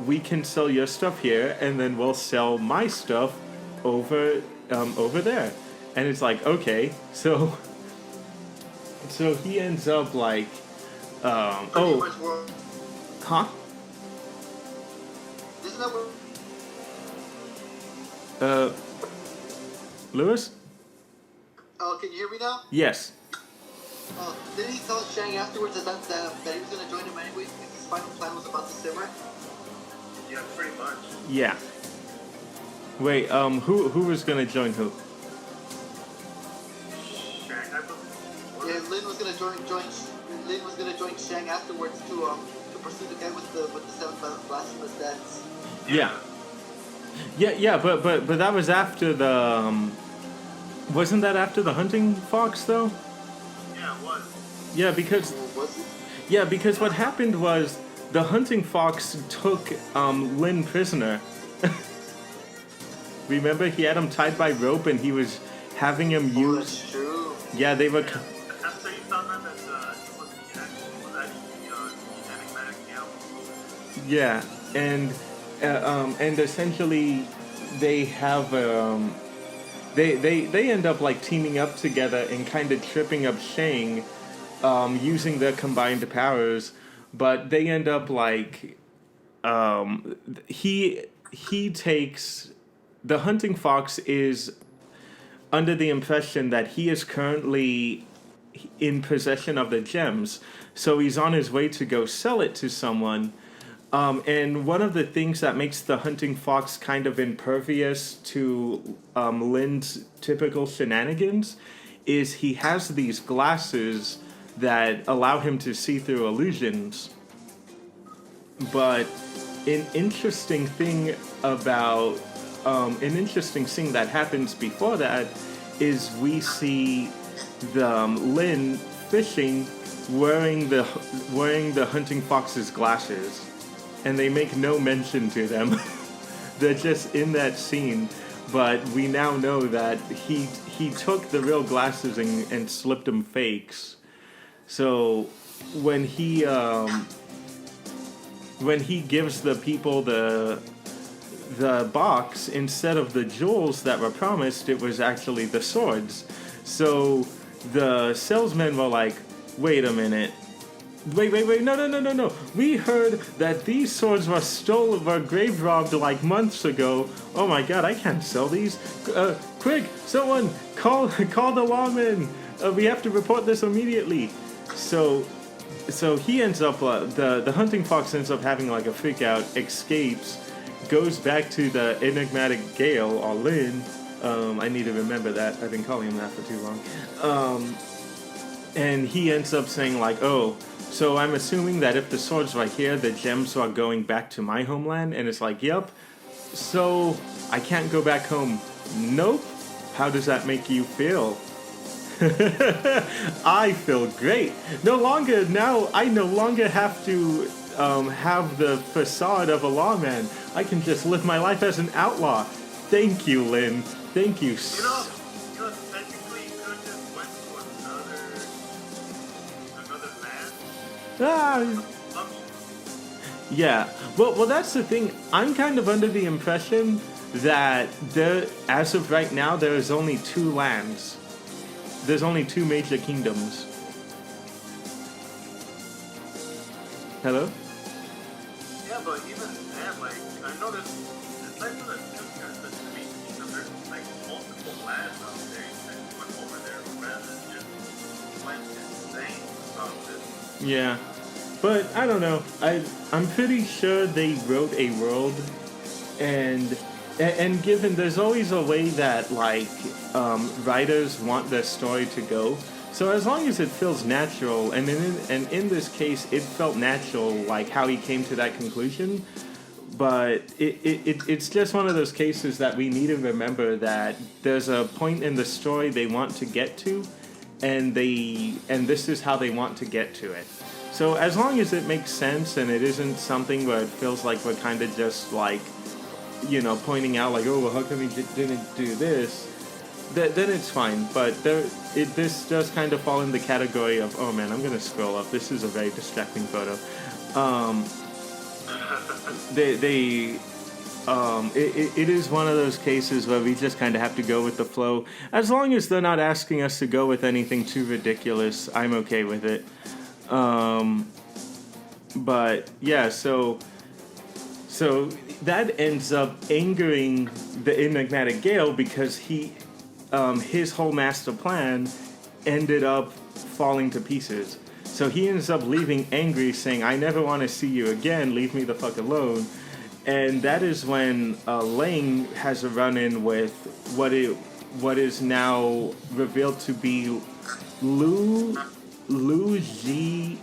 [SPEAKER 1] we can sell your stuff here, and then we'll sell my stuff over there. And it's like, okay, so he ends up like, huh?
[SPEAKER 2] Isn't that what?
[SPEAKER 1] Lewis?
[SPEAKER 2] Oh, can you hear me now?
[SPEAKER 1] Yes.
[SPEAKER 2] Didn't he tell Shang afterwards that he was gonna join him anyway because his final plan was about to simmer?
[SPEAKER 3] Yeah, pretty much.
[SPEAKER 1] Yeah. Wait, who was gonna join who?
[SPEAKER 3] Shang, I believe.
[SPEAKER 2] Yeah, Lin was gonna join Shang afterwards to pursue the guy with the 7 blasphemous deaths.
[SPEAKER 1] Yeah. Yeah, but that was after the wasn't that after the hunting fox though?
[SPEAKER 3] Yeah, it was.
[SPEAKER 1] Yeah, because
[SPEAKER 2] Was it?
[SPEAKER 1] yeah, because what happened was the hunting fox took Lin prisoner. Remember, he had him tied by rope and he was having him
[SPEAKER 2] Oh,
[SPEAKER 1] use.
[SPEAKER 2] that's true.
[SPEAKER 1] Yeah, they were.
[SPEAKER 3] After you found out that it was actually enigmatic Gale.
[SPEAKER 1] Yeah, and essentially they have they end up like teaming up together and kind of tripping up Shang, using their combined powers, but they end up like he takes the hunting fox is under the impression that he is currently in possession of the gems, so he's on his way to go sell it to someone. And one of the things that makes the hunting fox kind of impervious to Lin's typical shenanigans is he has these glasses that allow him to see through illusions. But an interesting thing that happens before that is we see the Lin fishing wearing the hunting fox's glasses. And they make no mention to them. They're just in that scene. But we now know that he took the real glasses and slipped them fakes. So when he gives the people the box, instead of the jewels that were promised, it was actually the swords. So the salesmen were like, wait a minute. Wait, no. We heard that these swords were grave robbed like months ago. Oh my god, I can't sell these. Quick, someone, call the lawman. We have to report this immediately. So he ends up, the hunting fox ends up having like a freak out, escapes, goes back to the enigmatic Gale, or Lin. I need to remember that. I've been calling him that for too long. And he ends up saying like, oh, so I'm assuming that if the swords are here, the gems are going back to my homeland? And it's like, yep. So I can't go back home. Nope. How does that make you feel? I feel great. I no longer have to have the facade of a lawman. I can just live my life as an outlaw. Thank you, Lin. Thank you.
[SPEAKER 3] Technically, you could just went to another land.
[SPEAKER 1] Yeah. Well, that's the thing. I'm kind of under the impression that as of right now, there is only 2 lands. There's only 2 major kingdoms. Hello?
[SPEAKER 3] Yeah, but even then, like, I know it's like for the two major kingdoms, there's like multiple lands out there. You could went over there rather than just went insane about this.
[SPEAKER 1] Yeah, but I don't know. I'm pretty sure they wrote a world, and given there's always a way that like writers want their story to go. So as long as it feels natural, and in this case, it felt natural, like how he came to that conclusion. But it's just one of those cases that we need to remember that there's a point in the story they want to get to, and this is how they want to get to it. So as long as it makes sense and it isn't something where it feels like we're kind of just like, you know, pointing out like, oh, well, how come he didn't do this? Then it's fine. But this does kind of fall in the category of, oh man, I'm gonna scroll up. This is a very distracting photo. It is one of those cases where we just kind of have to go with the flow. As long as they're not asking us to go with anything too ridiculous, I'm okay with it. But yeah, so that ends up angering the enigmatic Gale because his whole master plan ended up falling to pieces. So he ends up leaving angry, saying, I never want to see you again, leave me the fuck alone. And that is when Lang has a run-in with what is now revealed to be Lu Ji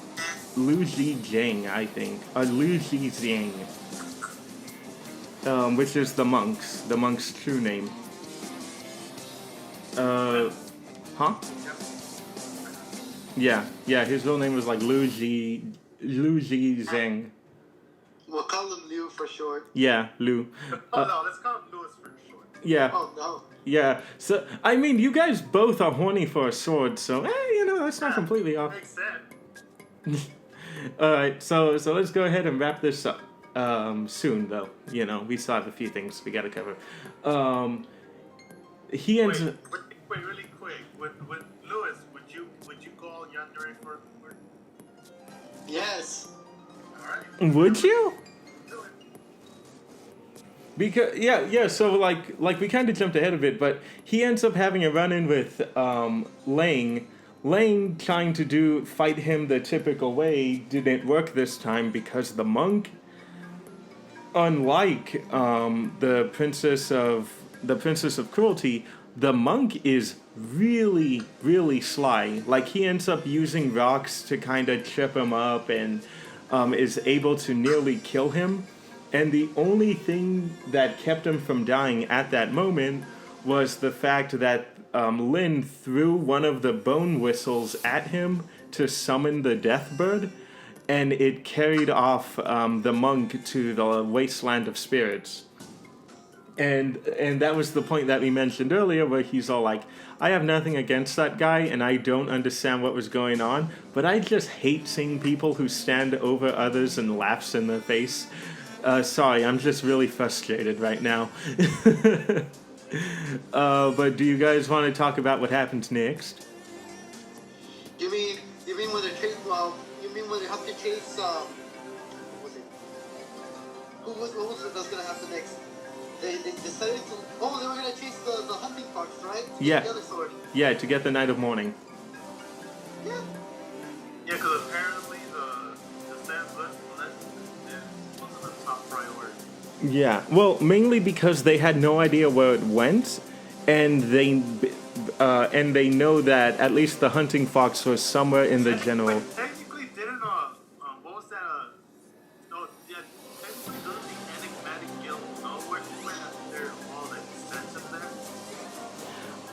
[SPEAKER 1] Jing, I think. Lu Ji Jing. Which is the monk's true name. Huh? Yeah, his real name was like Lu Ji Zheng.
[SPEAKER 2] We'll call him Liu for short.
[SPEAKER 1] Yeah, Lu.
[SPEAKER 3] No, let's call him Lewis for short.
[SPEAKER 1] Yeah.
[SPEAKER 2] Oh no.
[SPEAKER 1] Yeah, so, I mean, you guys both are horny for a sword, so, that's not completely off.
[SPEAKER 3] Makes sense.
[SPEAKER 1] Alright, so let's go ahead and wrap this up. Soon, though. We still have a few things we gotta cover. He ends up...
[SPEAKER 3] Wait, really quick. With Lewis, would you call Yandere for a word?
[SPEAKER 2] Yes.
[SPEAKER 3] Alright.
[SPEAKER 1] Would you?
[SPEAKER 3] Do it.
[SPEAKER 1] Because so like we kind of jumped ahead of it, but he ends up having a run-in with Lang. Lang trying to fight him the typical way didn't work this time because the monk, unlike the Princess of Cruelty, the monk is really, really sly. Like, he ends up using rocks to kind of trip him up and is able to nearly kill him. And the only thing that kept him from dying at that moment was the fact that Lin threw one of the bone whistles at him to summon the death bird, and it carried off the monk to the wasteland of spirits. And that was the point that we mentioned earlier, where he's all like, I have nothing against that guy, and I don't understand what was going on, but I just hate seeing people who stand over others and laughs in their face. Sorry, I'm just really frustrated right now. But do you guys want to talk about what happens next?
[SPEAKER 2] You mean when they chase? You mean when they have to chase? What was it? What was it that's gonna happen next? They decided to. Oh, they were gonna chase the hunting fox, right?
[SPEAKER 1] Yeah.
[SPEAKER 2] The other sword.
[SPEAKER 1] Yeah, to get the Night of Mourning.
[SPEAKER 2] Yeah.
[SPEAKER 3] Yeah, because apparently the Sam wasn't the top priority.
[SPEAKER 1] Yeah, well, mainly because they had no idea where it went, and they know that at least the hunting fox was somewhere in the general.
[SPEAKER 3] Technically, didn't what was that? No, yeah, technically doesn't the enigmatic guild know where they're all like sent him there?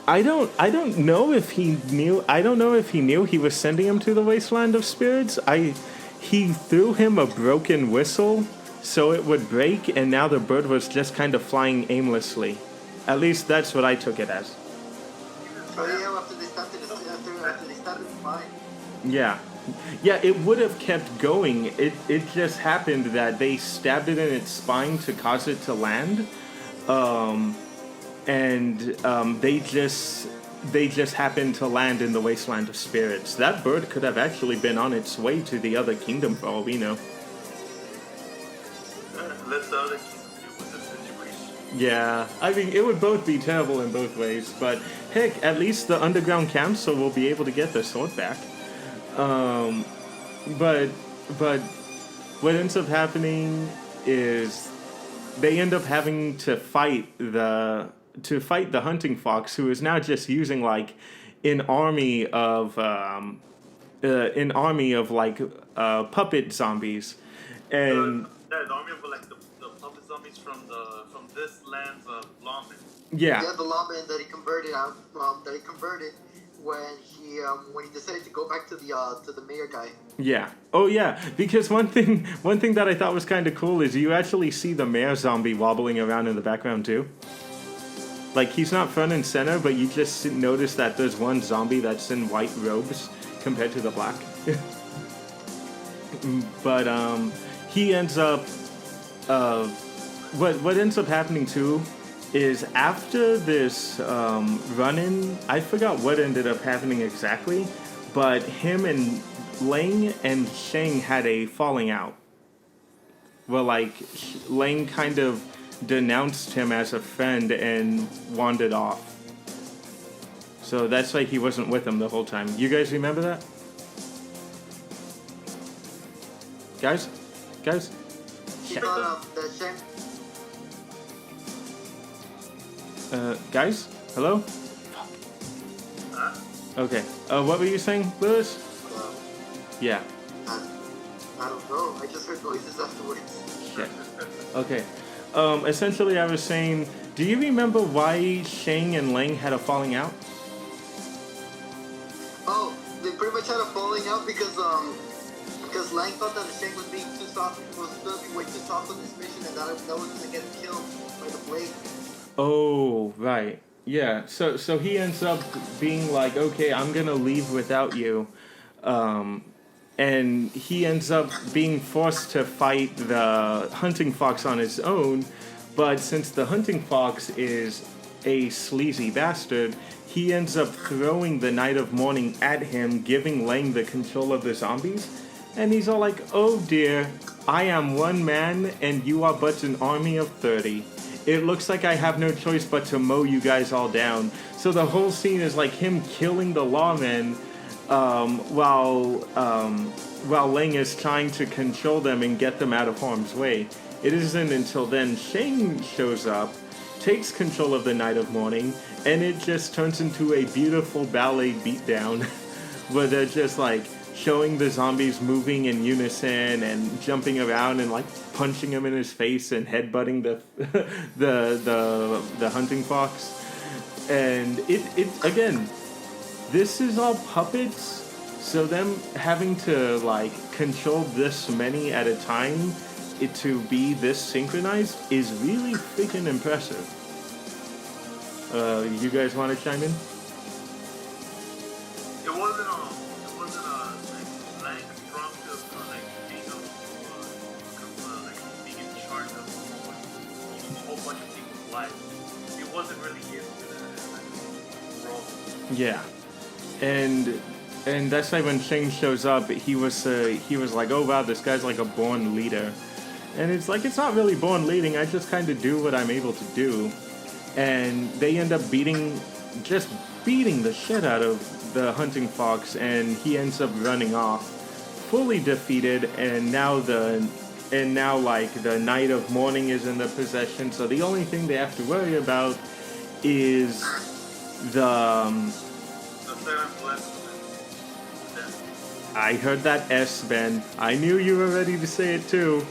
[SPEAKER 1] I don't know if he knew. I don't know if he knew he was sending him to the wasteland of spirits. He threw him a broken whistle so it would break, and now the bird was just kind of flying aimlessly. At least that's what I took it as.
[SPEAKER 2] Oh yeah, after they started flying.
[SPEAKER 1] Yeah. Yeah, it would have kept going. It just happened that they stabbed it in its spine to cause it to land. They just happened to land in the wasteland of spirits. That bird could have actually been on its way to the other kingdom for all we know.
[SPEAKER 3] Let the other kingdom deal with the situation.
[SPEAKER 1] Yeah, I mean, it would both be terrible in both ways, but heck, at least the underground council will be able to get their sword back. Um, but but what ends up happening is they end up having to fight the hunting fox, who is now just using like an army of like puppet zombies, and
[SPEAKER 3] The army of like the puppet zombies from this land's lawmen.
[SPEAKER 1] yeah.
[SPEAKER 2] Yeah, the lawman that he converted when he decided to go back to the mayor guy.
[SPEAKER 1] Yeah. Oh yeah. Because one thing that I thought was kind of cool is you actually see the mayor zombie wobbling around in the background too. Like he's not front and center, but you just notice that there's one zombie that's in white robes compared to the black. But he ends up. What ends up happening too is after this run-in, I forgot what ended up happening exactly, but him and Lang and Shang had a falling out. Well, like, Lang kind of denounced him as a friend and wandered off. So that's why he wasn't with him the whole time. You guys remember that? Guys?
[SPEAKER 2] He thought that Shang.
[SPEAKER 1] Guys? Hello?
[SPEAKER 3] Huh?
[SPEAKER 1] Okay. What were you saying, Lewis? Yeah.
[SPEAKER 2] I don't know. I just heard noises afterwards.
[SPEAKER 1] Shit. Okay. Essentially, I was saying, do you remember why Shang and Lang had a falling out?
[SPEAKER 2] Oh, they pretty much had a falling out because Lang thought that Shang was being too soft, was going to be way too soft on this mission, and that was going to get him killed by the blade.
[SPEAKER 1] Oh, right. Yeah. So he ends up being like, okay, I'm gonna leave without you, and he ends up being forced to fight the hunting fox on his own. But since the hunting fox is a sleazy bastard, he ends up throwing the Night of Mourning at him, giving Lang the control of the zombies. And he's all like, oh dear, I am one man and you are but an army of 30. It looks like I have no choice but to mow you guys all down. So the whole scene is like him killing the lawmen while Lang is trying to control them and get them out of harm's way. It isn't until then Shang shows up, takes control of the Night of Mourning, and it just turns into a beautiful ballet beatdown where they're just like showing the zombies moving in unison and jumping around and like punching him in his face and headbutting the hunting fox. And it again, this is all puppets, so them having to like control this many at a time, it to be this synchronized is really freaking impressive. You guys want to chime in?
[SPEAKER 3] It wasn't like Lang strong to like being in charge of a whole bunch of people's lives. He wasn't really used to that role.
[SPEAKER 1] Yeah, and that's why when Shang shows up, he was like, oh wow, this guy's like a born leader, and it's like it's not really born leading. I just kind of do what I'm able to do, and they end up beating the shit out of the hunting fox, and he ends up running off, fully defeated, and now like the Night of Mourning is in their possession. So the only thing they have to worry about is the
[SPEAKER 3] seventh blessing.
[SPEAKER 1] I heard that S, Ben. I knew you were ready to say it too.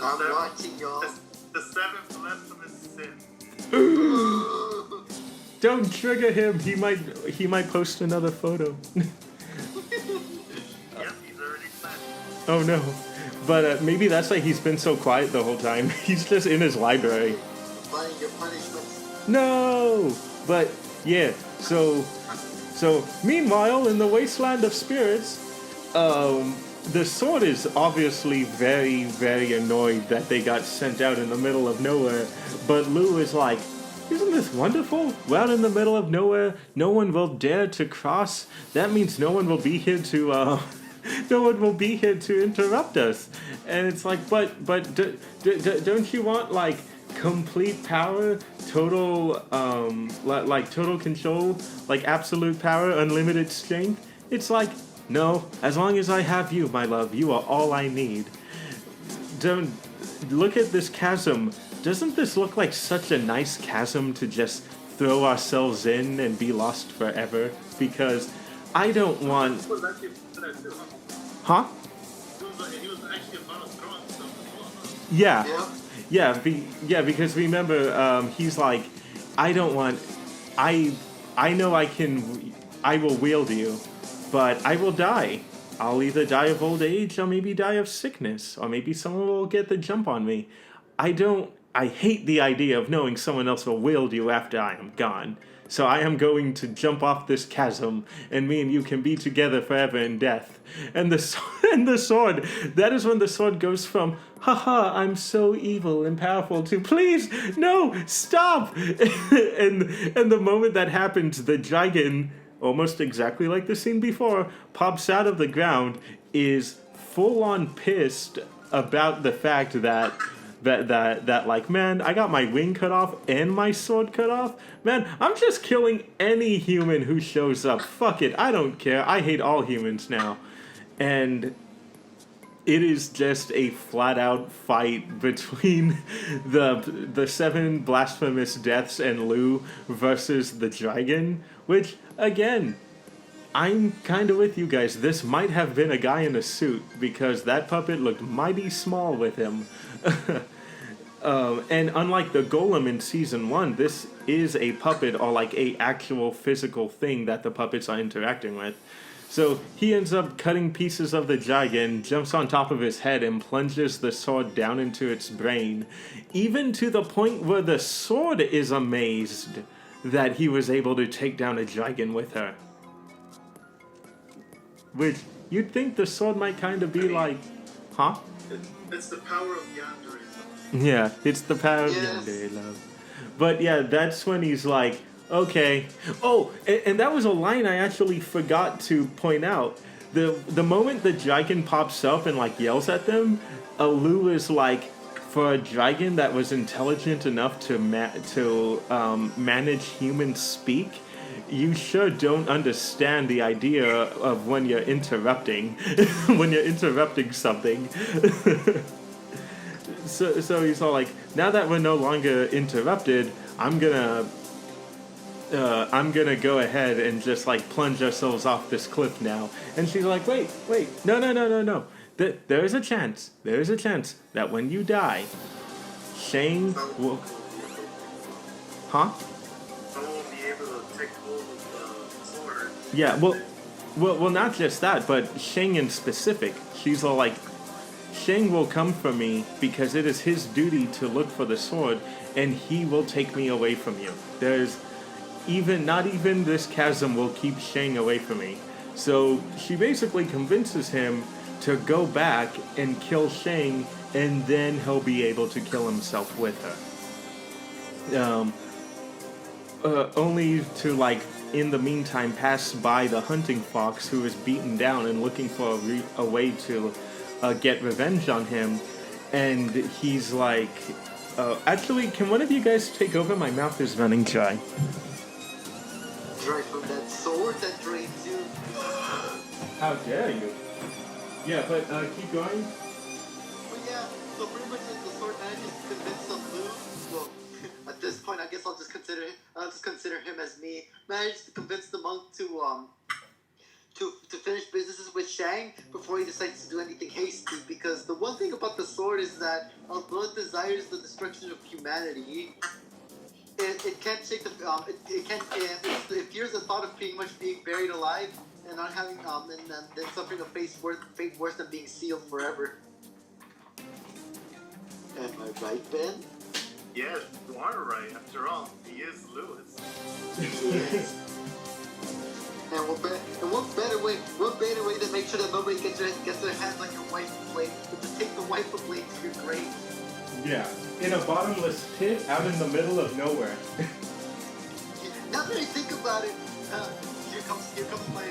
[SPEAKER 2] I'm watching, y'all.
[SPEAKER 3] The seventh blessing is sin.
[SPEAKER 1] Don't trigger him. He might post another photo.
[SPEAKER 3] Yep, he's already planned.
[SPEAKER 1] Oh no. But maybe that's why he's been so quiet the whole time. He's just in his library.
[SPEAKER 2] Find your punishment.
[SPEAKER 1] No. But yeah. So meanwhile, in the wasteland of spirits, the sword is obviously very, very annoyed that they got sent out in the middle of nowhere. But Lou is like, isn't this wonderful? We're out in the middle of nowhere. No one will dare to cross. That means no one will be here to interrupt us. And it's like, but don't you want like complete power, total like total control, like absolute power, unlimited strength. It's like, no, as long as I have you, my love, you are all I need. Don't look at this chasm. Doesn't this look like such a nice chasm to just throw ourselves in and be lost forever? Because I don't want.
[SPEAKER 3] He was actually that too,
[SPEAKER 1] Huh?
[SPEAKER 3] huh? He was actually about to throw himself as well, huh?
[SPEAKER 1] Yeah.
[SPEAKER 2] Yeah.
[SPEAKER 1] Yeah, because remember, he's like, I don't want, I know I will wield you, but I will die. I'll either die of old age or maybe die of sickness, or maybe someone will get the jump on me. I hate the idea of knowing someone else will wield you after I am gone. So I am going to jump off this chasm, and me and you can be together forever in death. And the sword, that is when the sword goes from, haha, I'm so evil and powerful, to please, no, stop! and the moment that happens, the dragon, almost exactly like the scene before, pops out of the ground, is full on pissed about the fact that like, man, I got my wing cut off and my sword cut off. Man, I'm just killing any human who shows up. Fuck it, I don't care. I hate all humans now. And it is just a flat out fight between the 7 blasphemous deaths and Lou versus the dragon, which, again, I'm kind of with you guys. This might have been a guy in a suit because that puppet looked mighty small with him. And unlike the golem in season 1, this is a puppet or like a actual physical thing that the puppets are interacting with. So he ends up cutting pieces of the dragon, jumps on top of his head, and plunges the sword down into its brain, even to the point where the sword is amazed that he was able to take down a dragon with her. Which, you'd think the sword might kind of be like, huh?
[SPEAKER 3] It's the power of yandere.
[SPEAKER 1] Yeah, it's the power of
[SPEAKER 2] Yes.
[SPEAKER 1] yandere love. But yeah, that's when he's like, okay. Oh, and that was a line I actually forgot to point out. The moment the dragon pops up and like yells at them, Alu is like, for a dragon that was intelligent enough to manage human speak, you sure don't understand the idea of when you're interrupting, when you're interrupting something. So he's all like, now that we're no longer interrupted, I'm gonna go ahead and just like plunge ourselves off this cliff now. And she's like, wait, no. There is a chance that when you die, Shane will, huh?
[SPEAKER 3] Someone will be able to take hold of the sword.
[SPEAKER 1] Yeah, well, not just that, but Shang in specific. She's all like, Shang will come for me because it is his duty to look for the sword, and he will take me away from you. There's not even this chasm will keep Shang away from me. So she basically convinces him to go back and kill Shang, and then he'll be able to kill himself with her. Only to, like, in the meantime, pass by the hunting fox who is beaten down and looking for a way to get revenge on him. And he's like, actually, can one of you guys take over? My mouth is running dry.
[SPEAKER 2] Dry from that sword that drains you.
[SPEAKER 1] How dare you? Yeah, but keep going.
[SPEAKER 2] But yeah, so pretty much the sword manages to convince Lou. Well, at this point, I guess I'll just consider him as me. Managed to convince the monk to finish businesses with Shang before he decides to do anything hasty. Because the one thing about the sword is that although it desires the destruction of humanity, it can't take the it fears the thought of pretty much being buried alive and not having and then suffering a fate worse than being sealed forever. Am I right, Ben?
[SPEAKER 3] Yes, you are right. After all, he is Lewis.
[SPEAKER 2] And what better way to make sure that nobody gets their hands on your wife blade than to take the wife blade to your grave?
[SPEAKER 1] Yeah, in a bottomless pit out in the middle of nowhere.
[SPEAKER 2] Now that I think about it, here comes my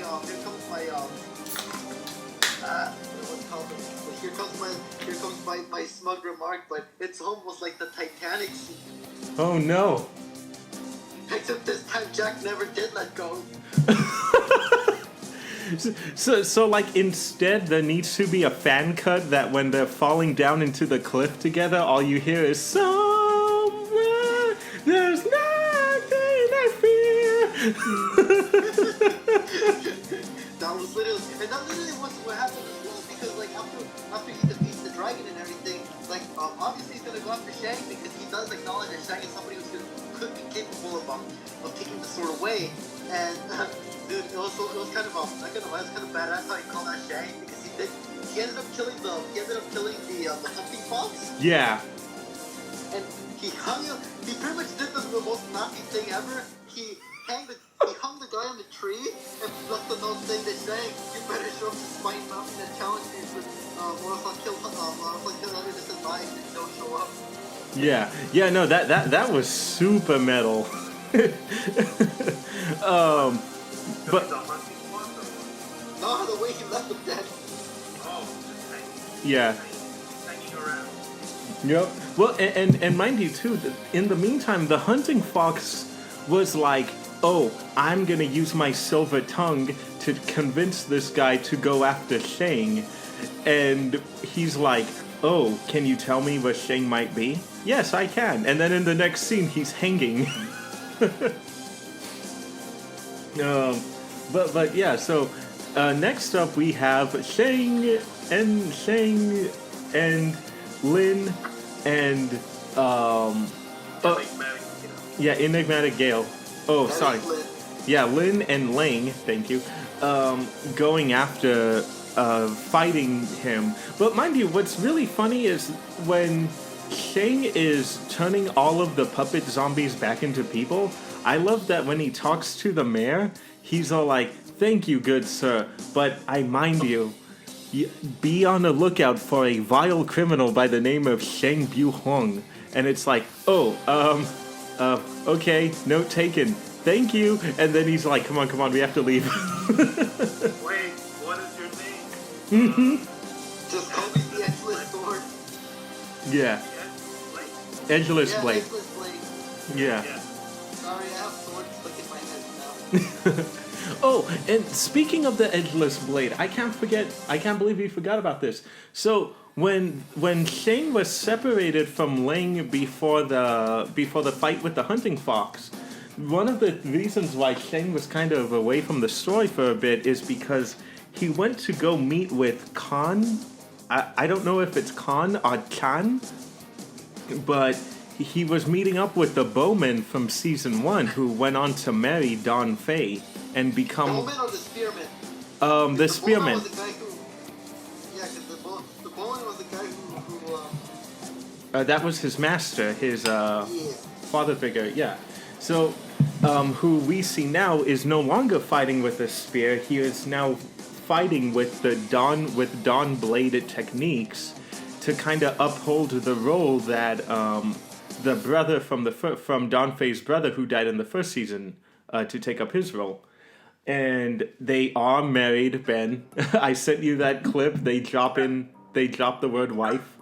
[SPEAKER 2] comes my smug remark, but it's almost like the Titanic scene.
[SPEAKER 1] Oh no.
[SPEAKER 2] Except this time Jack never did let go.
[SPEAKER 1] So like instead there needs to be a fan cut that when they're falling down into the cliff together, all you hear is somewhere there's nothing I fear.
[SPEAKER 2] That was literally what happened as well, because like after he defeats the dragon and everything, like obviously he's gonna go after Shang because he does acknowledge that Shang is somebody could be capable of taking the sword away, and dude, it was kind of not gonna lie, it was kind of badass how he called that Shang, because he ended up killing the hunting fox.
[SPEAKER 1] Yeah.
[SPEAKER 2] And he pretty much did the most nazi thing ever. He hung the guy on the tree and left the note saying that Shang, you better show up to Spine Mountain and challenge me or else I'll kill other innocent lives if you don't show up.
[SPEAKER 1] Yeah, no, that was super metal. But
[SPEAKER 2] No, the way he left them dead.
[SPEAKER 1] yeah.
[SPEAKER 3] Hanging around.
[SPEAKER 1] Yep. Well, and mind you too, in the meantime, the hunting fox was like, oh, I'm gonna use my silver tongue to convince this guy to go after Shang. And he's like, oh, can you tell me where Shang might be? Yes, I can. And then in the next scene, he's hanging. But yeah, so next up we have Shang and Lin and yeah, Enigmatic Gale. Oh, sorry. Yeah, Lin and Lang, thank you, going after, fighting him. But mind you, what's really funny is when Shang is turning all of the puppet zombies back into people, I love that when he talks to the mayor, he's all like, thank you, good sir, but I mind you, be on the lookout for a vile criminal by the name of Shang Bu Huang. And it's like, oh, okay, note taken. Thank you. And then he's like, come on, we have to leave.
[SPEAKER 3] Wait, what is your name?
[SPEAKER 2] Just call me the Edgeless Sword.
[SPEAKER 1] Yeah. Edgeless Blade.
[SPEAKER 2] Edgeless Blade.
[SPEAKER 1] Yeah.
[SPEAKER 2] Sorry, I have swords stuck in my head now.
[SPEAKER 1] Oh, and speaking of the Edgeless Blade, I can't believe we forgot about this. So when Shang was separated from Lang before the fight with the hunting fox, one of the reasons why Shang was kind of away from the story for a bit is because he went to go meet with Khan. I don't know if it's Khan or Chan, but he was meeting up with the bowman from season 1 who went on to marry Dawn Fei and become...
[SPEAKER 2] Bowman or the spearman?
[SPEAKER 1] The spearman.
[SPEAKER 2] The bowman was the guy who... Yeah, because the bowman was the guy who
[SPEAKER 1] that was his master, his
[SPEAKER 2] yeah.
[SPEAKER 1] father figure, yeah. So, who we see now is no longer fighting with a spear. He is now fighting with Dawn bladed techniques to kind of uphold the role that the brother from Dawn Fei's brother who died in the first season to take up his role. And they are married, Ben. I sent you that clip. They drop the word wife.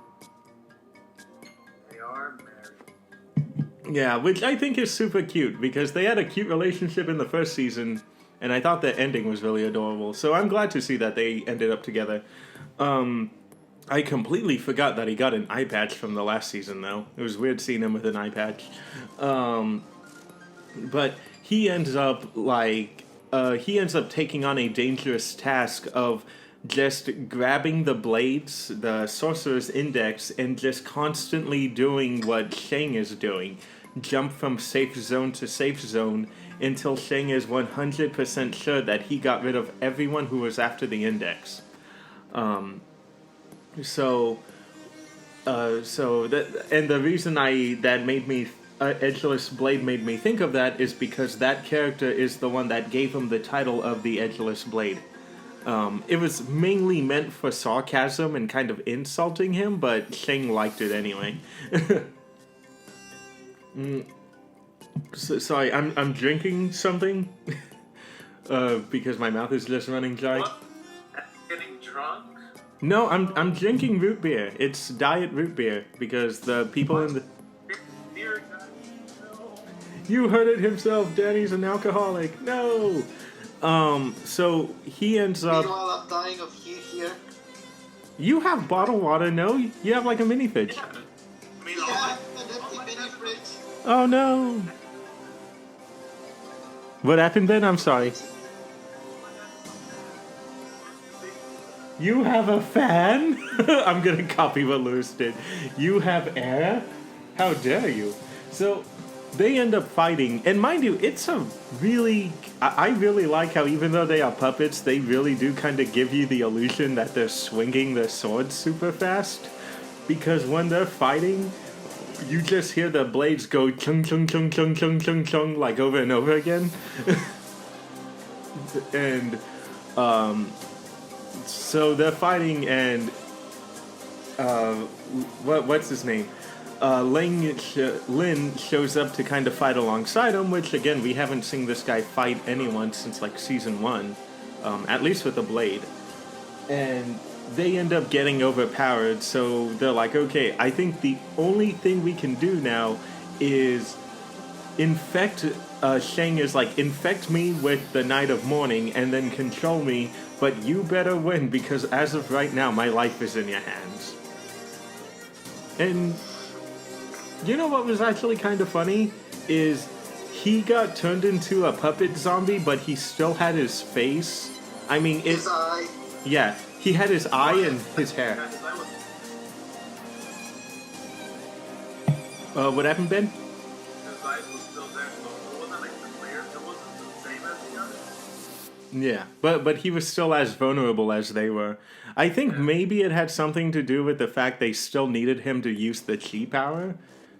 [SPEAKER 3] They are married.
[SPEAKER 1] Yeah, which I think is super cute because they had a cute relationship in the first season, and I thought the ending was really adorable. So I'm glad to see that they ended up together. I completely forgot that he got an eye patch from the last season, though. It was weird seeing him with an eye patch. But he ends up taking on a dangerous task of just grabbing the blades, the Sorcerer's Index, and just constantly doing what Shang is doing. Jump from safe zone to safe zone until Shang is 100% sure that he got rid of everyone who was after the Index. So the reason Edgeless Blade made me think of that is because that character is the one that gave him the title of the Edgeless Blade. It was mainly meant for sarcasm and kind of insulting him, but Shang liked it anyway. Sorry, I'm drinking something because my mouth is just running dry.
[SPEAKER 3] What? Getting drunk?
[SPEAKER 1] No, I'm drinking root beer. It's diet root beer because the people in the.
[SPEAKER 3] Dear God, no.
[SPEAKER 1] You heard it himself. Danny's an alcoholic. No. So he ends up.
[SPEAKER 2] Meanwhile, I'm dying of heat here.
[SPEAKER 1] You have bottled water, no? You have like a mini fridge.
[SPEAKER 3] Yeah. I mean,
[SPEAKER 2] Yeah, an empty mini fridge.
[SPEAKER 1] Oh no. What happened then? I'm sorry. You have a fan? I'm gonna copy what Lewis did. You have air? How dare you? So they end up fighting, and mind you, it's a really. I really like how even though they are puppets, they really do kind of give you the illusion that they're swinging their swords super fast. Because when they're fighting, you just hear the blades go chung chung chung chung chung chung chung like over and over again. And so they're fighting, and what's his name? Lin shows up to kind of fight alongside him, which again we haven't seen this guy fight anyone since like season 1, at least with a blade. And they end up getting overpowered, so they're like, okay, I think the only thing we can do now is infect. Shang is like, infect me with the Night of Mourning and then control me, but you better win because as of right now, my life is in your hands. And you know what was actually kind of funny is he got turned into a puppet zombie, but he still had his face. I mean,
[SPEAKER 2] His eye.
[SPEAKER 1] yeah, he had his eye and his hair.
[SPEAKER 3] Guys, I was
[SPEAKER 1] What happened, Ben?
[SPEAKER 3] his eyes was still there, so it wasn't like the clear. It wasn't the same as the others.
[SPEAKER 1] Yeah, but he was still as vulnerable as they were. I think maybe it had something to do with the fact they still needed him to use the chi power.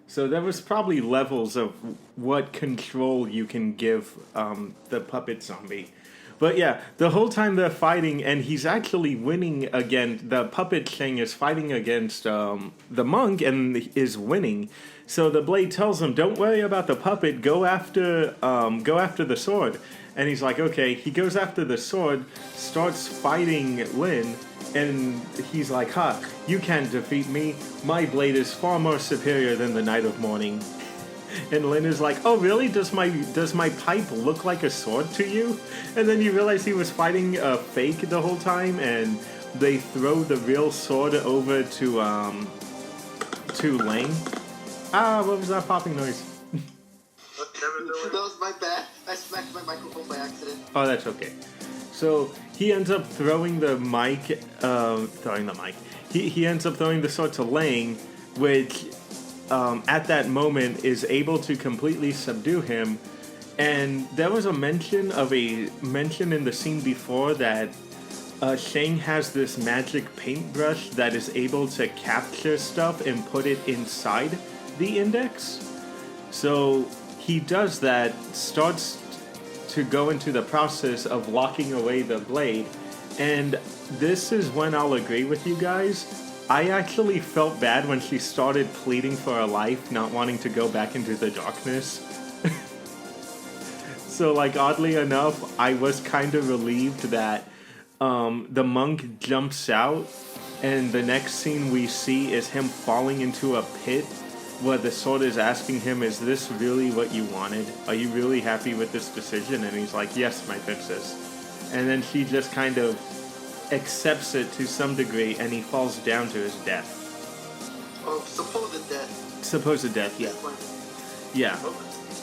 [SPEAKER 1] So there was probably levels of what control you can give the puppet zombie. But yeah, the whole time they're fighting, and he's actually winning against the puppet thing is fighting against the monk and is winning. So the blade tells him, "Don't worry about the puppet. Go after the sword." And he's like, "Okay." He goes after the sword, starts fighting Lin, and he's like, "Ha! You can't defeat me. My blade is far more superior than the Night of Mourning." And Lin is like, "Oh really? Does my pipe look like a sword to you?" And then you realize he was fighting a fake the whole time, and they throw the real sword over to Lang. Ah, what was that popping noise?
[SPEAKER 3] Never do
[SPEAKER 2] That
[SPEAKER 3] it.
[SPEAKER 2] was my bad. I smacked my microphone by accident.
[SPEAKER 1] Oh, that's okay. So he ends up throwing the mic. He ends up throwing the sword to Lang, which at that moment is able to completely subdue him. And there was a mention in the scene before that Shang has this magic paintbrush that is able to capture stuff and put it inside the index. So he does that, starts to go into the process of locking away the blade, and this is when I'll agree with you guys. I actually felt bad when she started pleading for her life, not wanting to go back into the darkness. So, like, oddly enough, I was kind of relieved that the monk jumps out, and the next scene we see is him falling into a pit where the sword is asking him, "Is this really what you wanted? Are you really happy with this decision?" And he's like, "Yes, my princess." And then she just kind of accepts it to some degree, and he falls down to his death.
[SPEAKER 2] Oh, supposed death.
[SPEAKER 1] Supposed death, yeah. Yeah.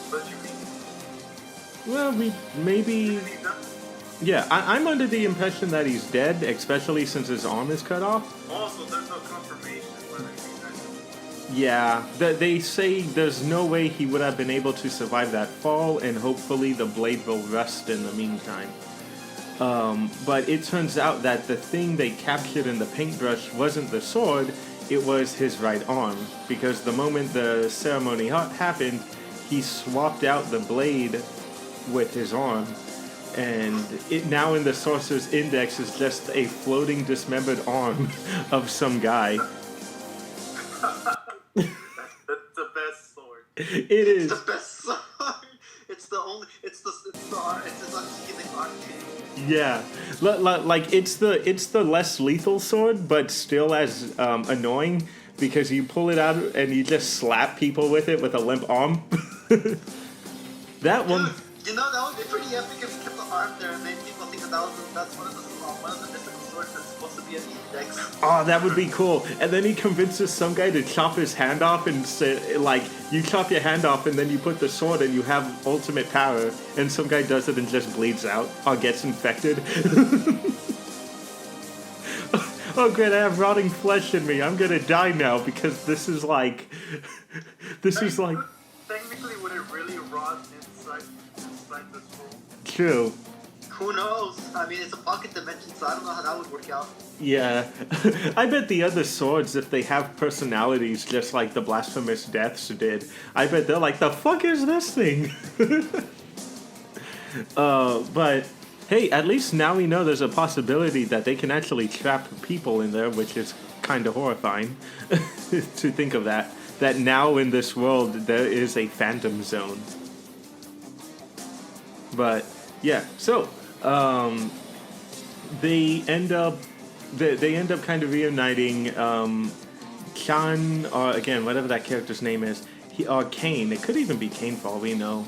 [SPEAKER 3] But you mean
[SPEAKER 1] Well, maybe...
[SPEAKER 3] he's not?
[SPEAKER 1] Yeah, I'm under the impression that he's dead, especially since his arm is cut off.
[SPEAKER 3] Also, there's no confirmation whether he's actually.
[SPEAKER 1] Yeah, they say there's no way he would have been able to survive that fall, and hopefully the blade will rust in the meantime. But it turns out that the thing they captured in the paintbrush wasn't the sword, it was his right arm. Because the moment the ceremony happened, he swapped out the blade with his arm. And it now in the Sorcerer's Index is just a floating dismembered arm of some guy.
[SPEAKER 3] That's the best sword.
[SPEAKER 1] It is.
[SPEAKER 2] It's the best sword. It's the It's just like healing arm too.
[SPEAKER 1] Yeah, like it's the less lethal sword, but still as annoying because you pull it out and you just slap people with it with a limp arm. That one.
[SPEAKER 2] Dude, you know, that would be pretty epic if you kept the arm there and made people think that that's one of the mystical swords that's supposed to be an index.
[SPEAKER 1] Oh, that would be cool. And then he convinces some guy to chop his hand off and say, like, you chop your hand off and then you put the sword and you have ultimate power. And some guy does it and just bleeds out or gets infected. Oh, great, I have rotting flesh in me. I'm gonna die now because this is like...
[SPEAKER 3] Technically, would it really rot inside the scroll?
[SPEAKER 1] True.
[SPEAKER 2] Who knows? I mean, it's a pocket dimension, so I don't know how that would work out.
[SPEAKER 1] Yeah. I bet the other swords, if they have personalities just like the Blasphemous Deaths did, I bet they're like, the fuck is this thing? But, hey, at least now we know there's a possibility that they can actually trap people in there, which is kind of horrifying to think of that. That now in this world there is a phantom zone. But, yeah, so... they end up kind of reuniting Chan, or again whatever that character's name is, or Kane. It could even be Kane for all we know.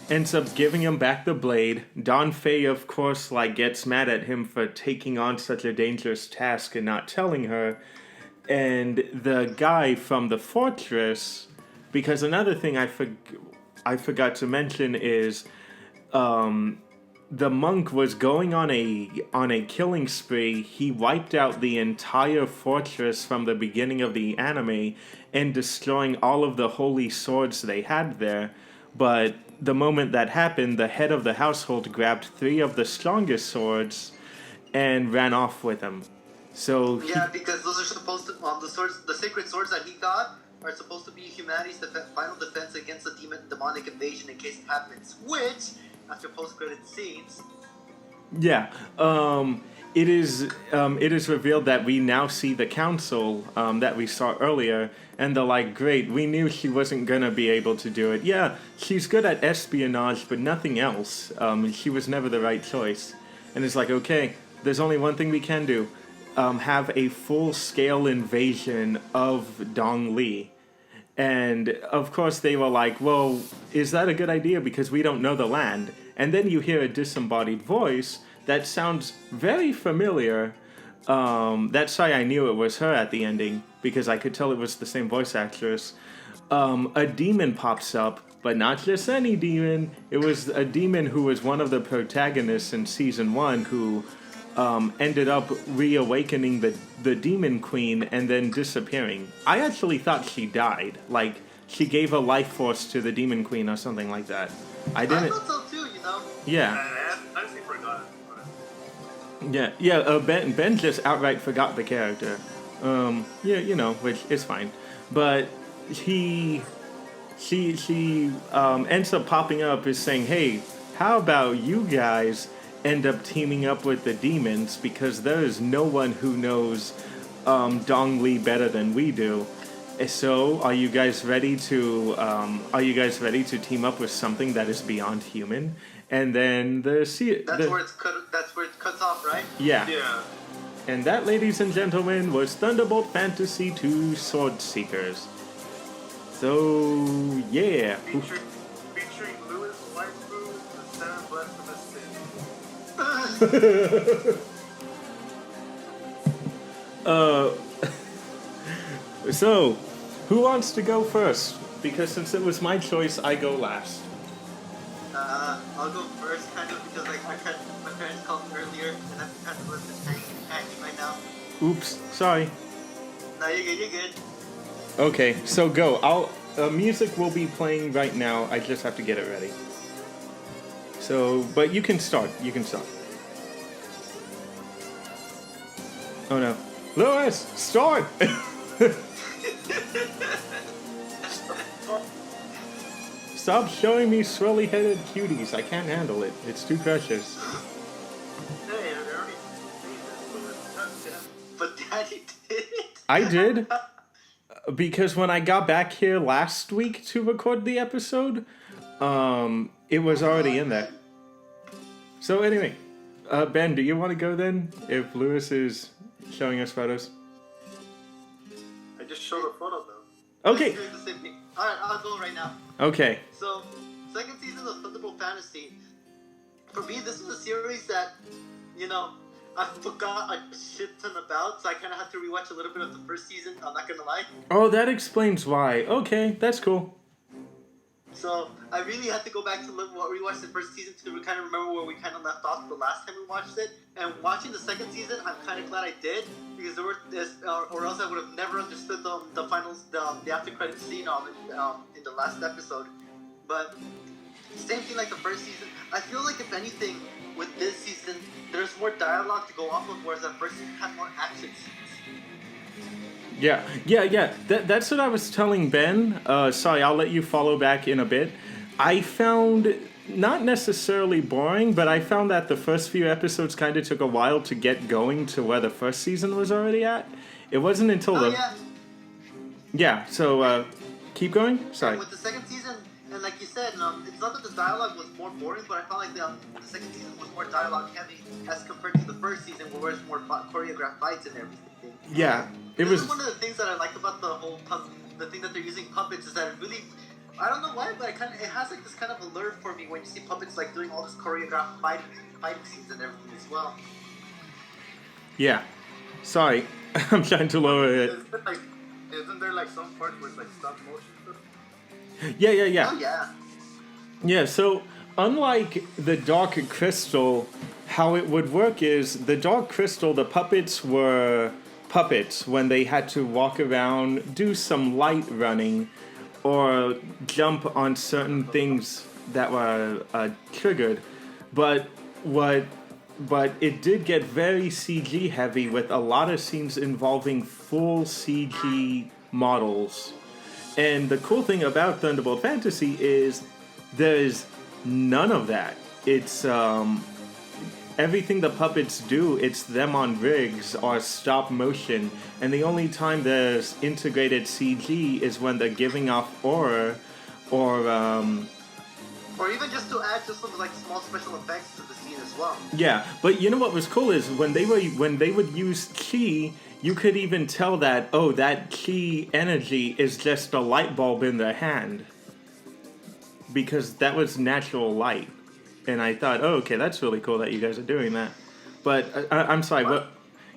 [SPEAKER 1] Ends up giving him back the blade. Don Fei, of course, like gets mad at him for taking on such a dangerous task and not telling her. And the guy from the fortress, because another thing I forgot to mention is. The monk was going on a killing spree. He wiped out the entire fortress from the beginning of the anime and destroying all of the holy swords they had there. But the moment that happened, the head of the household grabbed 3 of the strongest swords and ran off with them. So
[SPEAKER 2] yeah, because those are supposed to the sacred swords that he got are supposed to be humanity's final defense against the demonic invasion in case it happens. Which, after post-credit scenes,
[SPEAKER 1] yeah, it is revealed that we now see the council that we saw earlier, and they're like, great, we knew she wasn't gonna be able to do it. Yeah, she's good at espionage, but nothing else. She was never the right choice. And it's like, okay, there's only one thing we can do. Have a full-scale invasion of Dongli. And, of course, they were like, well, is that a good idea? Because we don't know the land. And then you hear a disembodied voice that sounds very familiar. That's why I knew it was her at the ending, because I could tell it was the same voice actress. A demon pops up, but not just any demon. It was a demon who was one of the protagonists in Season 1 who... ended up reawakening the demon queen and then disappearing. I actually thought she died. Like, she gave a life force to the demon queen or something like that. I didn't...
[SPEAKER 2] I thought so too, you know?
[SPEAKER 1] Yeah.
[SPEAKER 3] I actually forgot.
[SPEAKER 1] Yeah, Ben just outright forgot the character. Yeah, you know, which is fine. But she ends up popping up as saying, hey, how about you guys... end up teaming up with the demons because there is no one who knows Dongli better than we do. So, are you guys ready to team up with something that is beyond human? And then
[SPEAKER 2] that's where it cuts off, right?
[SPEAKER 1] Yeah.
[SPEAKER 3] Yeah.
[SPEAKER 1] And that, ladies and gentlemen, was Thunderbolt Fantasy 2 Sword Seekers. So, yeah.
[SPEAKER 3] Featuring Louis Waifu, the 7 Blasphemous Sins.
[SPEAKER 1] So, who wants to go first? Because since it was my choice, I go last.
[SPEAKER 2] I'll go first, kind of, because like my parents called earlier, and I'm kind of hanging right now.
[SPEAKER 1] Oops, sorry.
[SPEAKER 2] No, you're good.
[SPEAKER 1] Okay, so go. Music will be playing right now. I just have to get it ready. So, but you can start. Oh no. Louis, start! Stop showing me swirly-headed cuties. I can't handle it. It's too precious.
[SPEAKER 3] Hey, I already seen this.
[SPEAKER 2] But Daddy did it.
[SPEAKER 1] I did. Because when I got back here last week to record the episode, It was already in there. So anyway, Ben, do you want to go then? If Lewis is showing us photos.
[SPEAKER 3] I just showed a photo though.
[SPEAKER 1] Okay.
[SPEAKER 2] Doing the same thing. Alright, I'll go right now.
[SPEAKER 1] Okay.
[SPEAKER 2] So, second season of Thunderbolt Fantasy. For me, this was a series that, you know, I forgot a shit ton about, so I kind of had to rewatch a little bit of the first season. I'm not gonna lie.
[SPEAKER 1] Oh, that explains why. Okay, that's cool.
[SPEAKER 2] So I really had to go back to rewatch the first season to kind of remember where we kind of left off the last time we watched it. And watching the second season, I'm kind of glad I did, because there were or else I would have never understood the finals, the after credit scene in the last episode. But same thing like the first season. I feel like if anything with this season, there's more dialogue to go off of, whereas that first season had more action scenes.
[SPEAKER 1] Yeah. That's what I was telling Ben. Sorry, I'll let you follow back in a bit. I found not necessarily boring, but I found that the first few episodes kind of took a while to get going to where the first season was already at. It wasn't until Yeah, so keep going. Sorry.
[SPEAKER 2] And with the second season, and like you said, it's not that the dialogue was more boring, but I felt like the second season was more dialogue heavy as compared to the first season, where it's more choreographed fights and everything.
[SPEAKER 1] Yeah, it was.
[SPEAKER 2] One of the things that I liked about the whole the thing that they're using puppets is that it really, I don't know why, but it has like this kind of allure for me when you see puppets like doing all this choreographed fighting scenes and everything as well.
[SPEAKER 1] Yeah, sorry, I'm trying to lower it.
[SPEAKER 3] Isn't there like some parts where it's like stop motion stuff?
[SPEAKER 1] Yeah.
[SPEAKER 2] Oh yeah.
[SPEAKER 1] Yeah, so unlike the Dark Crystal, how it would work is the Dark Crystal, the puppets were puppets when they had to walk around, do some light running, or jump on certain things that were triggered. But it did get very CG heavy with a lot of scenes involving full CG models. And the cool thing about Thunderbolt Fantasy is there's none of that. It's everything the puppets do, it's them on rigs or stop motion, and the only time there's integrated CG is when they're giving off aura or
[SPEAKER 2] even just to add just some like small special effects to the scene as well.
[SPEAKER 1] Yeah, but you know what was cool is when they would use chi, you could even tell that that chi energy is just a light bulb in their hand, because that was natural light. And I thought, okay, that's really cool that you guys are doing that. But I'm sorry, what?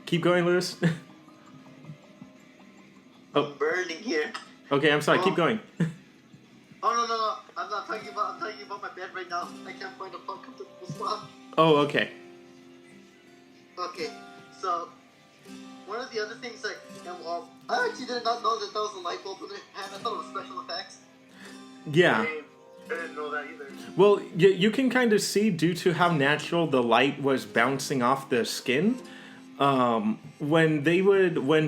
[SPEAKER 1] Keep going, Lewis.
[SPEAKER 2] I'm burning here.
[SPEAKER 1] Okay, I'm sorry, keep going.
[SPEAKER 2] Oh no! I'm talking about my bed right now. I can't find a comfortable spot.
[SPEAKER 1] Oh, okay.
[SPEAKER 2] Okay, so one of the other things, like, I actually did not know that was a light bulb in their hand. I thought it was special effects.
[SPEAKER 1] Yeah.
[SPEAKER 3] I didn't know that either.
[SPEAKER 1] Well, you can kind of see, due to how natural the light was bouncing off their skin, when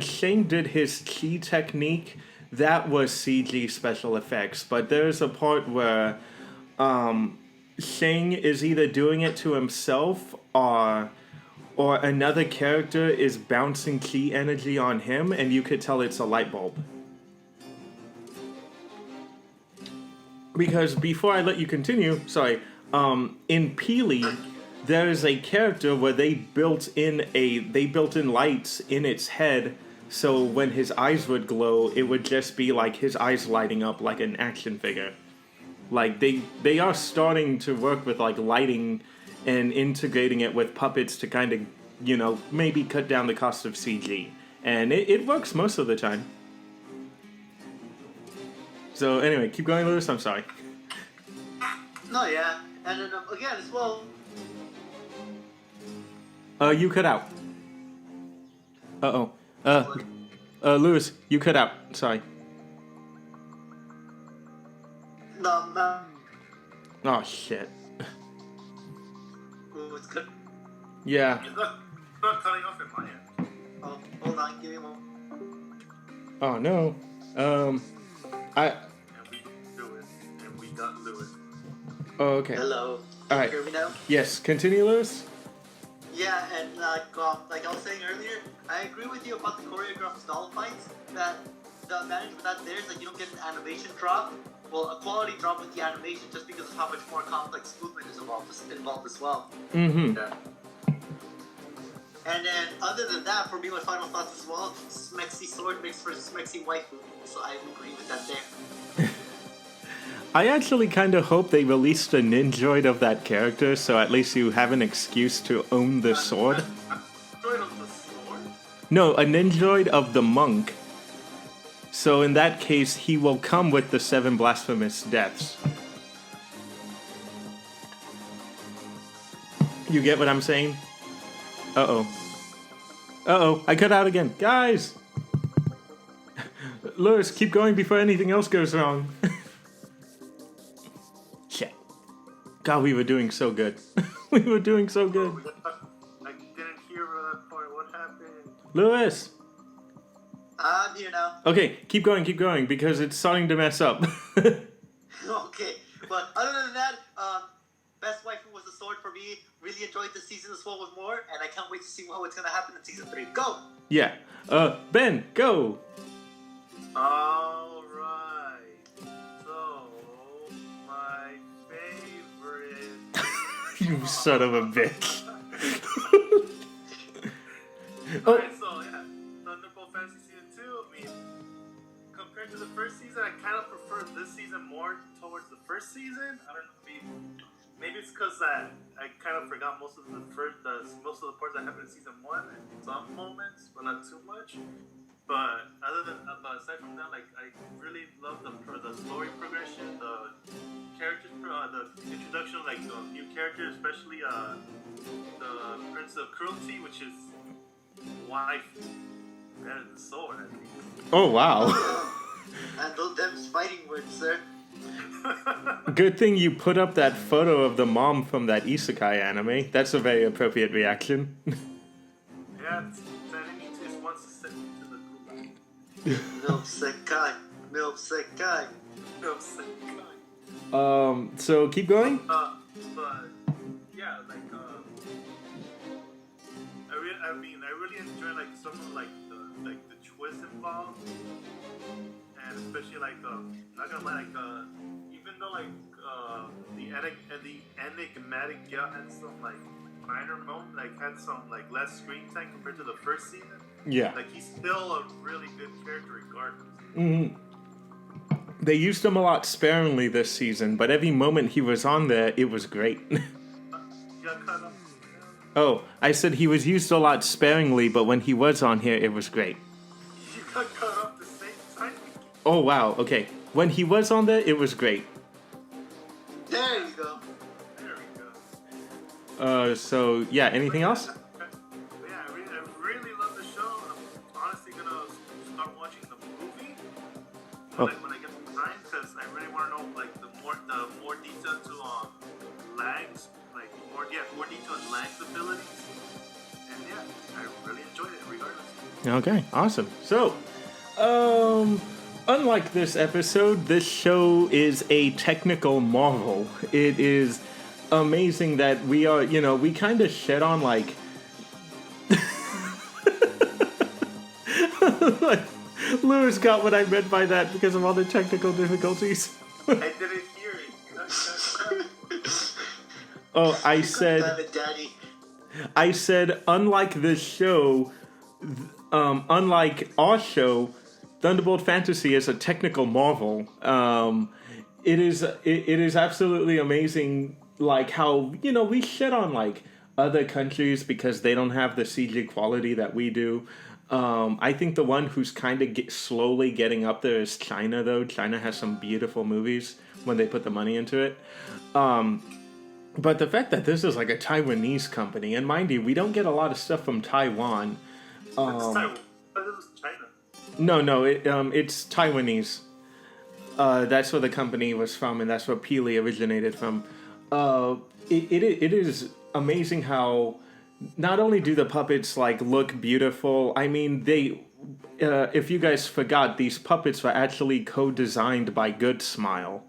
[SPEAKER 1] Shane did his chi technique, that was CG special effects. But there's a part where Shane is either doing it to himself or another character is bouncing chi energy on him, and you could tell it's a light bulb. Because before I let you continue, sorry, in Peely, there is a character where they built in lights in its head, so when his eyes would glow, it would just be like his eyes lighting up like an action figure. Like they are starting to work with like lighting and integrating it with puppets to kind of, maybe cut down the cost of CG. And it works most of the time. So anyway, keep going, Lewis. I'm sorry.
[SPEAKER 2] No, yeah, and then again as well.
[SPEAKER 1] You cut out. Lewis, you cut out. Sorry.
[SPEAKER 2] No.
[SPEAKER 1] Oh shit.
[SPEAKER 2] Ooh, it's good.
[SPEAKER 1] Yeah.
[SPEAKER 3] It's not cutting off in my end.
[SPEAKER 2] Oh, hold on, give me one.
[SPEAKER 1] Oh no.
[SPEAKER 3] And we do it. And we got Lewis.
[SPEAKER 1] Oh, okay.
[SPEAKER 2] Hello.
[SPEAKER 1] All right.
[SPEAKER 2] Hear me now?
[SPEAKER 1] Yes. Continue, Lewis.
[SPEAKER 2] Yeah, and like I was saying earlier, I agree with you about the choreographed stall fights. That the advantage with that there is that you don't get an animation drop, a quality drop with the animation just because of how much more complex movement is involved as well.
[SPEAKER 1] Mm-hmm.
[SPEAKER 3] Yeah.
[SPEAKER 2] And then, other than that, for me, my final thoughts as well, Smexy sword makes for Smexy waifu, so I agree with that there.
[SPEAKER 1] I actually kind of hope they released a ninjoid of that character, so at least you have an excuse to own the sword.
[SPEAKER 3] Droid of the sword?
[SPEAKER 1] No, a ninjoid of the monk. So in that case, he will come with the 7 blasphemous deaths. You get what I'm saying? Uh-oh. Uh-oh, I cut out again. Guys! Lewis, keep going before anything else goes wrong. Shit. God, we were doing so good. We were doing so good.
[SPEAKER 3] I didn't hear that part. What happened?
[SPEAKER 1] Lewis!
[SPEAKER 2] I'm here now.
[SPEAKER 1] Okay, keep going, because it's starting to mess up.
[SPEAKER 2] Okay, but other than that, best waifu was the sword for me. Really enjoyed this season as well with more, and I can't wait to see what's gonna happen in season 3. Go!
[SPEAKER 1] Yeah. Ben, go!
[SPEAKER 3] Alright. So, my favorite.
[SPEAKER 1] You son of a bitch.
[SPEAKER 3] Alright, so yeah. Thunderbolt Fantasy Season 2. I mean, compared to the first season, I kind of prefer this season more towards the first season. I don't know, maybe it's because I kind of forgot most of the parts that happened in season 1 and some moments, but not too much. But aside from that, like I really love the story progression, the characters, the introduction of like the new characters, especially the Prince of Cruelty, which is wife better than sword, I think.
[SPEAKER 1] Oh, wow.
[SPEAKER 2] And those them's fighting words, sir.
[SPEAKER 1] Good thing you put up that photo of the mom from that isekai anime. That's a very appropriate reaction.
[SPEAKER 3] Yeah, sending me just wants to send me to the gulag.
[SPEAKER 2] No sekai. No sekai.
[SPEAKER 3] No, Sekai.
[SPEAKER 1] So keep going?
[SPEAKER 3] But yeah, like I really enjoy like some of like the twists involved, and especially like not gonna lie, like even though like the enigmatic gal had some like minor moment, like had some like less screen time compared to the first season.
[SPEAKER 1] Yeah.
[SPEAKER 3] Like he's still a really good character regardless.
[SPEAKER 1] Mm-hmm. They used him a lot sparingly this season, but every moment he was on there, it was great.
[SPEAKER 3] You got cut off.
[SPEAKER 1] Oh, I said he was used a lot sparingly, but when he was on here, it was great.
[SPEAKER 3] You got cut off the same time.
[SPEAKER 1] Oh, wow, okay. When he was on there, it was great.
[SPEAKER 2] There you go.
[SPEAKER 3] There we go.
[SPEAKER 1] So, yeah, anything else?
[SPEAKER 3] Yeah, I really love the show. I'm honestly gonna start watching the movie when I get some time, because I really want to know like the more detail to Lang's more detail on Lang's abilities, and yeah, I really enjoyed it regardless.
[SPEAKER 1] Okay, awesome. So, unlike this episode, this show is a technical marvel. It is amazing that we are, we kind of shed on like Lewis got what I meant by that because of all the technical difficulties.
[SPEAKER 3] I didn't hear it.
[SPEAKER 1] Oh, I
[SPEAKER 2] Damn it, Daddy.
[SPEAKER 1] said, unlike this show, unlike our show, Thunderbolt Fantasy is a technical marvel. It is absolutely amazing, like how, we shit on like other countries because they don't have the CG quality that we do. I think the one who's kind of slowly getting up there is China, though. China has some beautiful movies when they put the money into it. But the fact that this is like a Taiwanese company, and mind you, we don't get a lot of stuff from Taiwan.
[SPEAKER 3] It's Taiwan. But it was China.
[SPEAKER 1] No, it's Taiwanese. That's where the company was from, and that's where Peely originated from. It is amazing how not only do the puppets like look beautiful. I mean, they. If you guys forgot, these puppets were actually co-designed by Good Smile.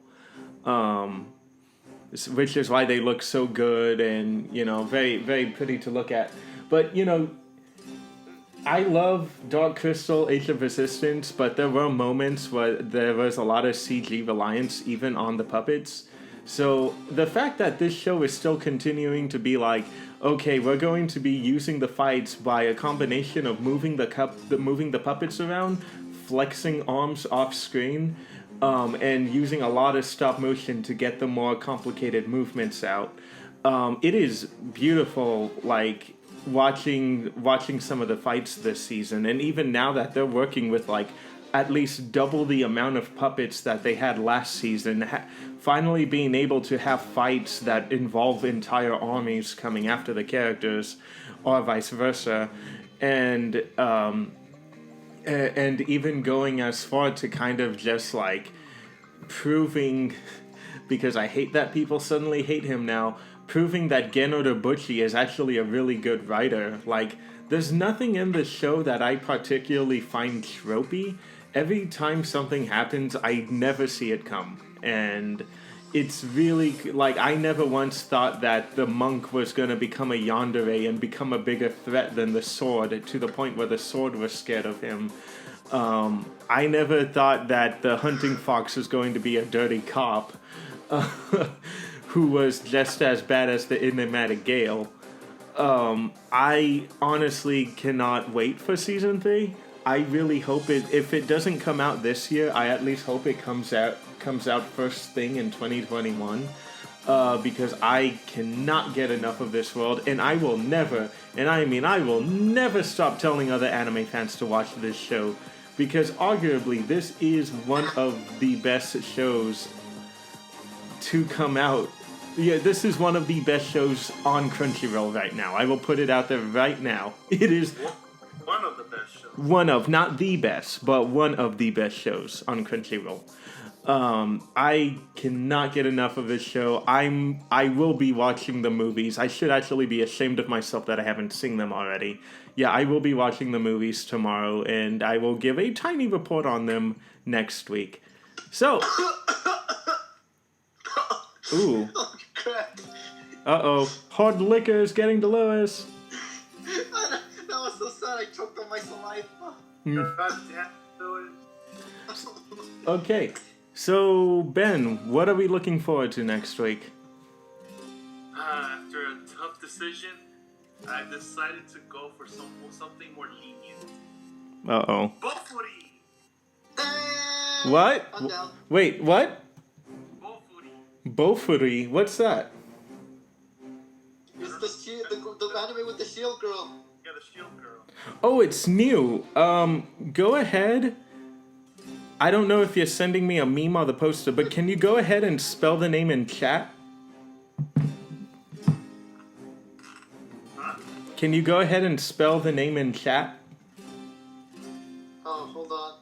[SPEAKER 1] Which is why they look so good and, very, very pretty to look at. But, I love Dark Crystal Age of Resistance, but there were moments where there was a lot of CG reliance even on the puppets. So the fact that this show is still continuing to be like, okay, we're going to be using the fights by a combination of moving the puppets around, flexing arms off screen, and using a lot of stop motion to get the more complicated movements out. It is beautiful, like watching some of the fights this season, and even now that they're working with like at least double the amount of puppets that they had last season, finally being able to have fights that involve entire armies coming after the characters, or vice versa, and even going as far to kind of just like proving, because I hate that people suddenly hate him now, proving that Geno Debuchy is actually a really good writer. Like, there's nothing in the show that I particularly find tropey. Every time something happens, I never see it come. And it's really, like, I never once thought that the monk was going to become a yandere and become a bigger threat than the sword, to the point where the sword was scared of him. I never thought that the hunting fox was going to be a dirty cop. Who was just as bad as the enigmatic Gale. I honestly cannot wait for season 3. I really hope if it doesn't come out this year, I at least hope it comes out first thing in 2021. Because I cannot get enough of this world, and I will never, and I mean I will never stop telling other anime fans to watch this show, because arguably this is one of the best shows to come out. Yeah, this is one of the best shows on Crunchyroll right now. I will put it out there right now. It is
[SPEAKER 3] one of the best shows.
[SPEAKER 1] One of, not the best, but one of the best shows on Crunchyroll. I cannot get enough of this show. I will be watching the movies. I should actually be ashamed of myself that I haven't seen them already. Yeah, I will be watching the movies tomorrow, and I will give a tiny report on them next week. So... Ooh.
[SPEAKER 2] Oh, crap.
[SPEAKER 1] Uh-oh. Hard liquor is getting to Lewis.
[SPEAKER 2] That was so sad. I choked on my saliva.
[SPEAKER 3] God damn it.
[SPEAKER 1] Okay. So, Ben, what are we looking forward to next week?
[SPEAKER 3] After a tough decision, I decided to go for something more lenient.
[SPEAKER 1] Uh-oh.
[SPEAKER 3] Bofuri!
[SPEAKER 1] What?
[SPEAKER 2] I'm down.
[SPEAKER 1] Wait, what?
[SPEAKER 3] Bofuri.
[SPEAKER 1] Bofuri? What's that?
[SPEAKER 2] It's the shield, the anime with the shield girl.
[SPEAKER 3] Yeah, the shield girl.
[SPEAKER 1] Oh, it's new. Go ahead. I don't know if you're sending me a meme or the poster, but can you go ahead and spell the name in chat?
[SPEAKER 3] Huh?
[SPEAKER 1] Can you go ahead and spell the name in chat?
[SPEAKER 2] Oh, hold on.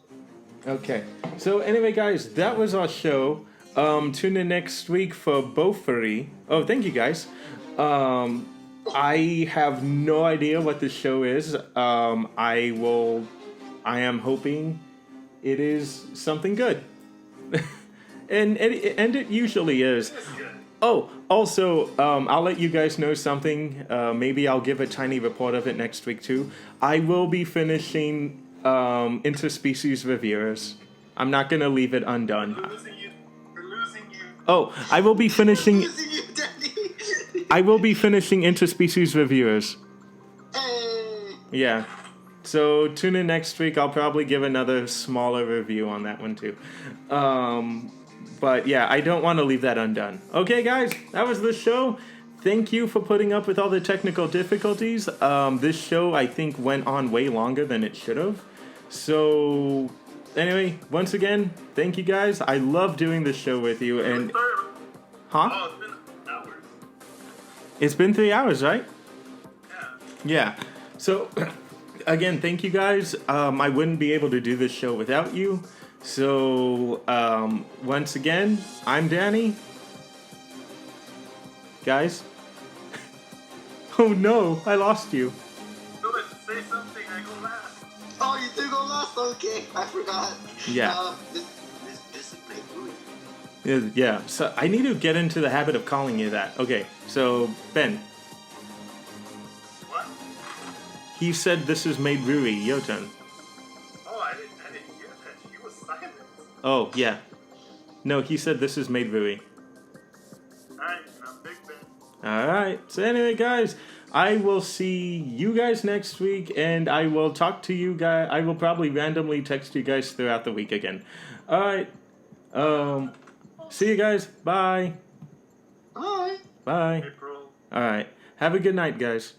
[SPEAKER 1] Okay. So anyway, guys, that was our show. Tune in next week for Bofuri. Oh, thank you, guys. I have no idea what the show is. I am hoping it is something good. and it usually is. Oh, also, I'll let you guys know something. Maybe I'll give a tiny report of it next week, too. I will be finishing Interspecies Reviewers. I'm not going to leave it undone.
[SPEAKER 3] We're losing you.
[SPEAKER 1] Oh, I will be finishing...
[SPEAKER 2] Losing you, Danny.
[SPEAKER 1] I will be finishing Interspecies Reviewers.
[SPEAKER 2] Hey.
[SPEAKER 1] Yeah. So tune in next week. I'll probably give another smaller review on that one too. But yeah, I don't want to leave that undone. Okay, guys, that was the show. Thank you for putting up with all the technical difficulties. This show, I think, went on way longer than it should have. So anyway, once again, thank you guys. I love doing this show with you. And huh?
[SPEAKER 3] Oh, it's been hours.
[SPEAKER 1] It's been 3 hours, right?
[SPEAKER 3] Yeah.
[SPEAKER 1] Yeah. So, again, thank you guys. I wouldn't be able to do this show without you. So, once again, I'm Danny. Guys. Oh no, I lost you.
[SPEAKER 3] Go ahead, say something, I go last.
[SPEAKER 2] Oh, you do go last? Okay, I forgot.
[SPEAKER 1] Yeah.
[SPEAKER 2] This is my movie.
[SPEAKER 1] Yeah, so I need to get into the habit of calling you that. Okay, so, Ben.
[SPEAKER 3] What?
[SPEAKER 1] He said this is made Rui. Your turn.
[SPEAKER 3] Oh, I didn't hear that. He was silent.
[SPEAKER 1] Oh, yeah. No, he said this is made Rui.
[SPEAKER 3] Alright, I'm Big Ben.
[SPEAKER 1] Alright, so anyway, guys, I will see you guys next week, and I will talk to you guys. I will probably randomly text you guys throughout the week again. Alright, see you guys. Bye.
[SPEAKER 2] Bye.
[SPEAKER 1] Bye.
[SPEAKER 3] April.
[SPEAKER 1] Alright, have a good night, guys.